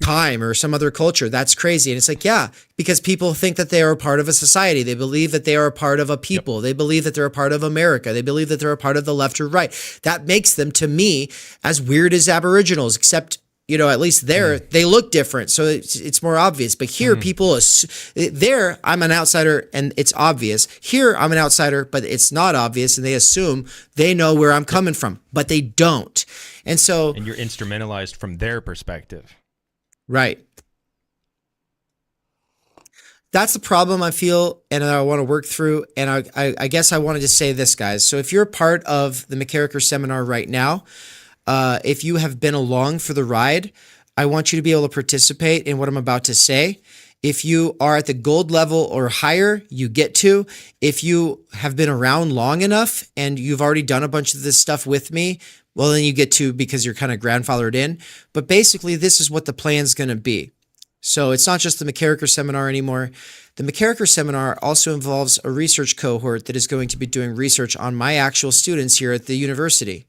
time or some other culture, that's crazy. And it's like, yeah, because people think that they are a part of a society. They believe that they are a part of a people. Yep. They believe that they're a part of America. They believe that they're a part of the left or right. That makes them, to me, as weird as Aboriginals, except at least there, they look different. So it's more obvious. But here, people, there, I'm an outsider and it's obvious. Here, I'm an outsider, but it's not obvious. And they assume they know where I'm coming from, but they don't. And you're instrumentalized from their perspective. Right. That's the problem I feel and I want to work through. And I guess I wanted to say this, guys. So if you're a part of the McKerracher seminar right now, if you have been along for the ride, I want you to be able to participate in what I'm about to say. If you are at the gold level or higher, you get to. If you have been around long enough and you've already done a bunch of this stuff with me, well, then you get to because you're kind of grandfathered in. But basically, this is what the plan's going to be. So it's not just the McKerracher seminar anymore. The McKerracher seminar also involves a research cohort that is going to be doing research on my actual students here at the university.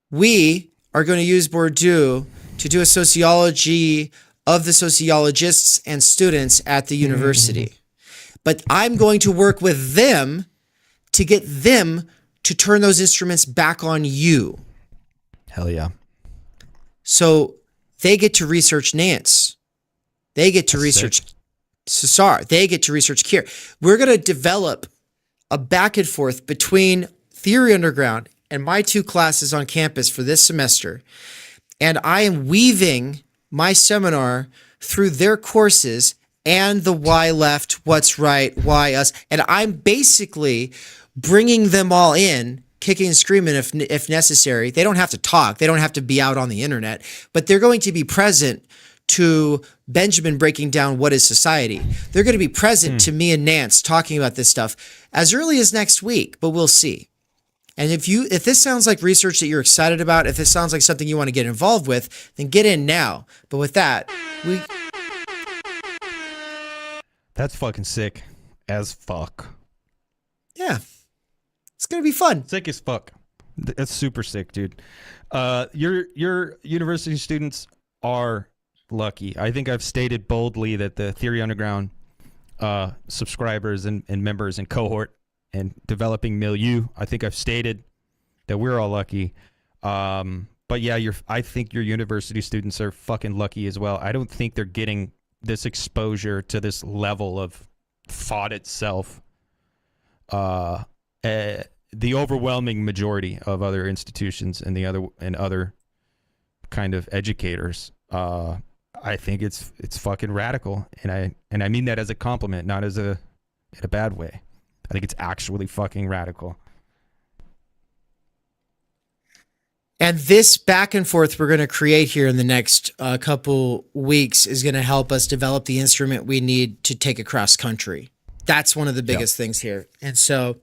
We are going to use Bourdieu to do a sociology of the sociologists and students at the university. But I'm going to work with them to get them to turn those instruments back on you. Hell yeah. So they get to research Nance. They get to research Cesar. They get to research Kier. We're going to develop a back and forth between Theory Underground and my two classes on campus for this semester. And I am weaving my seminar through their courses and the why left, what's right, why us. And I'm basically bringing them all in, kicking and screaming if necessary. They don't have to talk. They don't have to be out on the internet, but they're going to be present to Benjamin breaking down what is society. They're going to be present to me and Nance talking about this stuff as early as next week, but we'll see. And if this sounds like research that you're excited about, if this sounds like something you want to get involved with, then get in now. But with that, that's fucking sick as fuck. Yeah. It's going to be fun. Sick as fuck. That's super sick, dude. Your university students are lucky. I think I've stated boldly that the Theory Underground subscribers and members and cohort and developing milieu, I think I've stated that we're all lucky. But yeah, I think your university students are fucking lucky as well. I don't think they're getting this exposure to this level of thought itself. The overwhelming majority of other institutions and other kind of educators, I think it's fucking radical, and I mean that as a compliment, not as in a bad way. I think it's actually fucking radical. And this back and forth we're going to create here in the next couple weeks is going to help us develop the instrument we need to take across country. That's one of the biggest things here. And so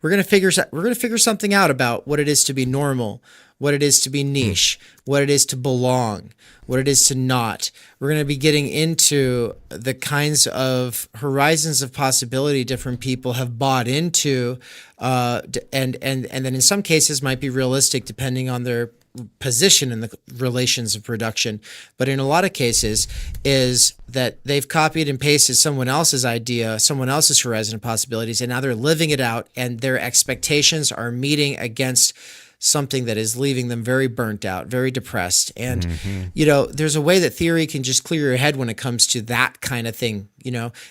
we're going to figure something out about what it is to be normal, what it is to be niche, what it is to belong, what it is to not. We're going to be getting into the kinds of horizons of possibility different people have bought into, and then in some cases might be realistic depending on their position in the relations of production. But in a lot of cases is that they've copied and pasted someone else's idea, someone else's horizon of possibilities, and now they're living it out, and their expectations are meeting against something that is leaving them very burnt out, very depressed. And, there's a way that theory can just clear your head when it comes to that kind of thing.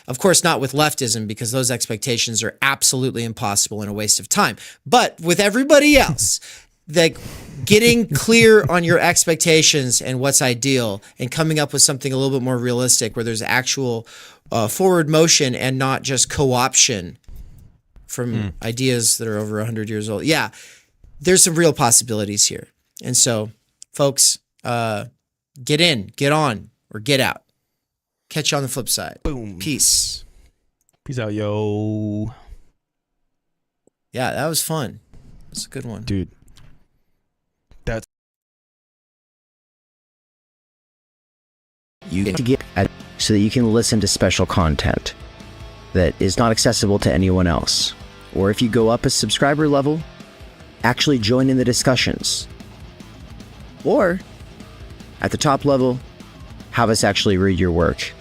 Of course, not with leftism, because those expectations are absolutely impossible and a waste of time. But with everybody else, like getting clear on your expectations and what's ideal and coming up with something a little bit more realistic where there's actual forward motion and not just co-option from ideas that are over 100 years old. Yeah, there's some real possibilities here. And so, folks, get in, get on, or get out. Catch you on the flip side. Boom. Peace. Peace out, yo. Yeah, that was fun. That's a good one. Dude. You get to get so that you can listen to special content that is not accessible to anyone else. Or if you go up a subscriber level, actually join in the discussions. Or at the top level, have us actually read your work,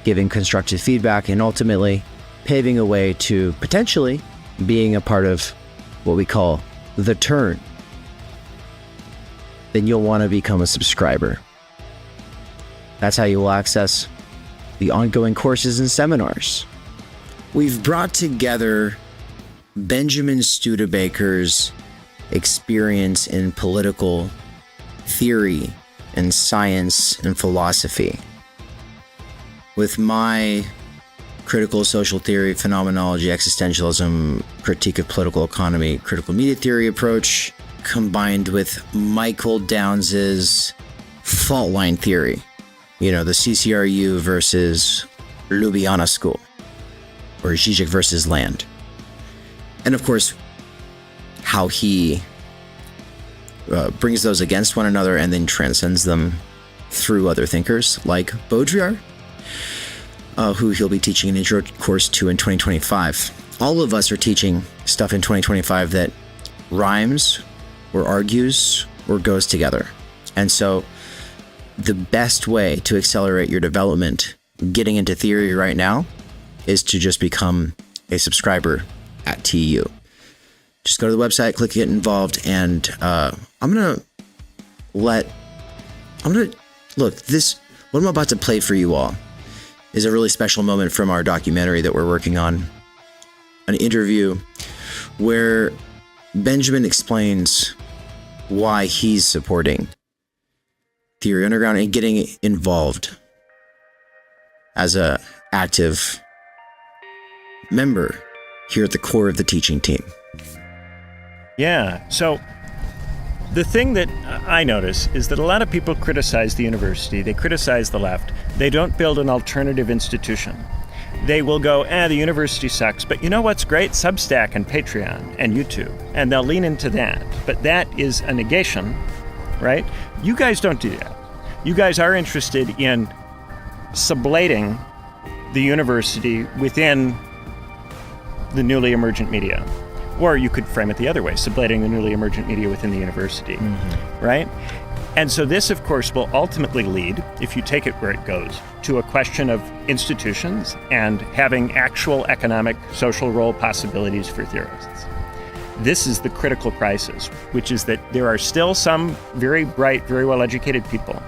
giving constructive feedback and ultimately paving a way to potentially being a part of what we call the turn. Then you'll want to become a subscriber. That's how you will access the ongoing courses and seminars. We've brought together Benjamin Studebaker's experience in political theory and science and philosophy with my critical social theory, phenomenology, existentialism, critique of political economy, critical media theory approach, combined with Michael Downes's fault line theory. The CCRU versus Ljubljana School, or Žižek versus Land. And of course, how he brings those against one another and then transcends them through other thinkers like Baudrillard, who he'll be teaching an intro course to in 2025. All of us are teaching stuff in 2025 that rhymes or argues or goes together. And so the best way to accelerate your development getting into theory right now is to just become a subscriber at TU. Just go to the website, click get involved, and what I'm about to play for you all is a really special moment from our documentary that we're working on, an interview where Benjamin explains why he's supporting Theory Underground and getting involved as a active member here at the core of the teaching team. Yeah, so the thing that I notice is that a lot of people criticize the university, they criticize the left, they don't build an alternative institution. They will go, the university sucks, but you know what's great? Substack and Patreon and YouTube, and they'll lean into that. But that is a negation, right? You guys don't do that. You guys are interested in sublating the university within the newly emergent media. Or you could frame it the other way, sublating the newly emergent media within the university, right? And so this, of course, will ultimately lead, if you take it where it goes, to a question of institutions and having actual economic, social role possibilities for theorists. This is the critical crisis, which is that there are still some very bright, very well-educated people,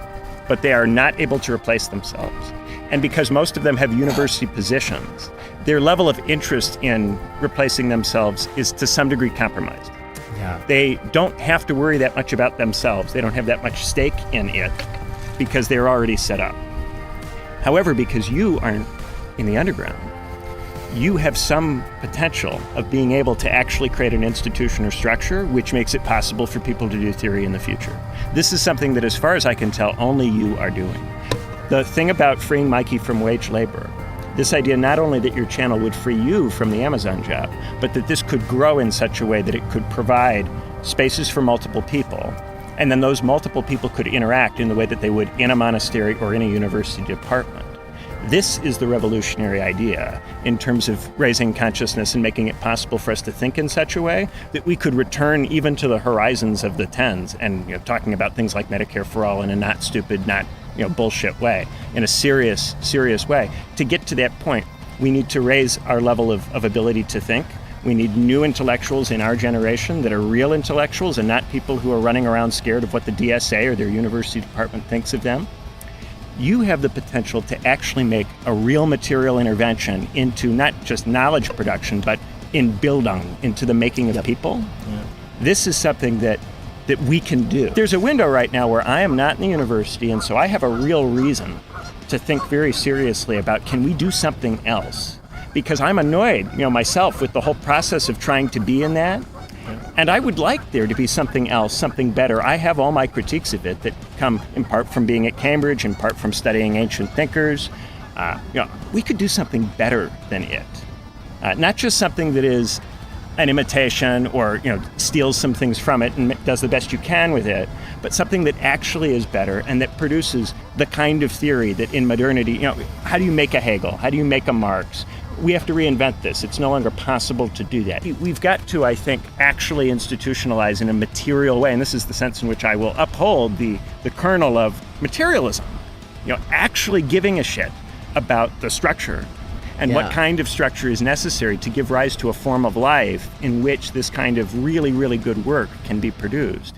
but they are not able to replace themselves. And because most of them have university positions, their level of interest in replacing themselves is to some degree compromised. Yeah. They don't have to worry that much about themselves. They don't have that much stake in it because they're already set up. However, because you aren't in the underground, you have some potential of being able to actually create an institution or structure which makes it possible for people to do theory in the future. This is something that, as far as I can tell, only you are doing. The thing about freeing Mikey from wage labor, this idea not only that your channel would free you from the Amazon job, but that this could grow in such a way that it could provide spaces for multiple people, and then those multiple people could interact in the way that they would in a monastery or in a university department. This is the revolutionary idea in terms of raising consciousness and making it possible for us to think in such a way that we could return even to the horizons of the tens and talking about things like Medicare for all in a not stupid, not bullshit way, in a serious way. To get to that point, we need to raise our level of ability to think. We need new intellectuals in our generation that are real intellectuals and not people who are running around scared of what the DSA or their university department thinks of them. You have the potential to actually make a real material intervention into not just knowledge production, but in Bildung, into the making of people. Yeah. This is something that we can do. There's a window right now where I am not in the university, and so I have a real reason to think very seriously about, can we do something else? Because I'm annoyed, myself with the whole process of trying to be in that. And I would like there to be something else, something better. I have all my critiques of it that come in part from being at Cambridge, in part from studying ancient thinkers. We could do something better than it. Not just something that is an imitation or, steals some things from it and does the best you can with it, but something that actually is better and that produces the kind of theory that in modernity, how do you make a Hegel? How do you make a Marx? We have to reinvent this. It's no longer possible to do that. We've got to, I think, actually institutionalize in a material way, and this is the sense in which I will uphold the kernel of materialism, actually giving a shit about the structure and what kind of structure is necessary to give rise to a form of life in which this kind of really, really good work can be produced.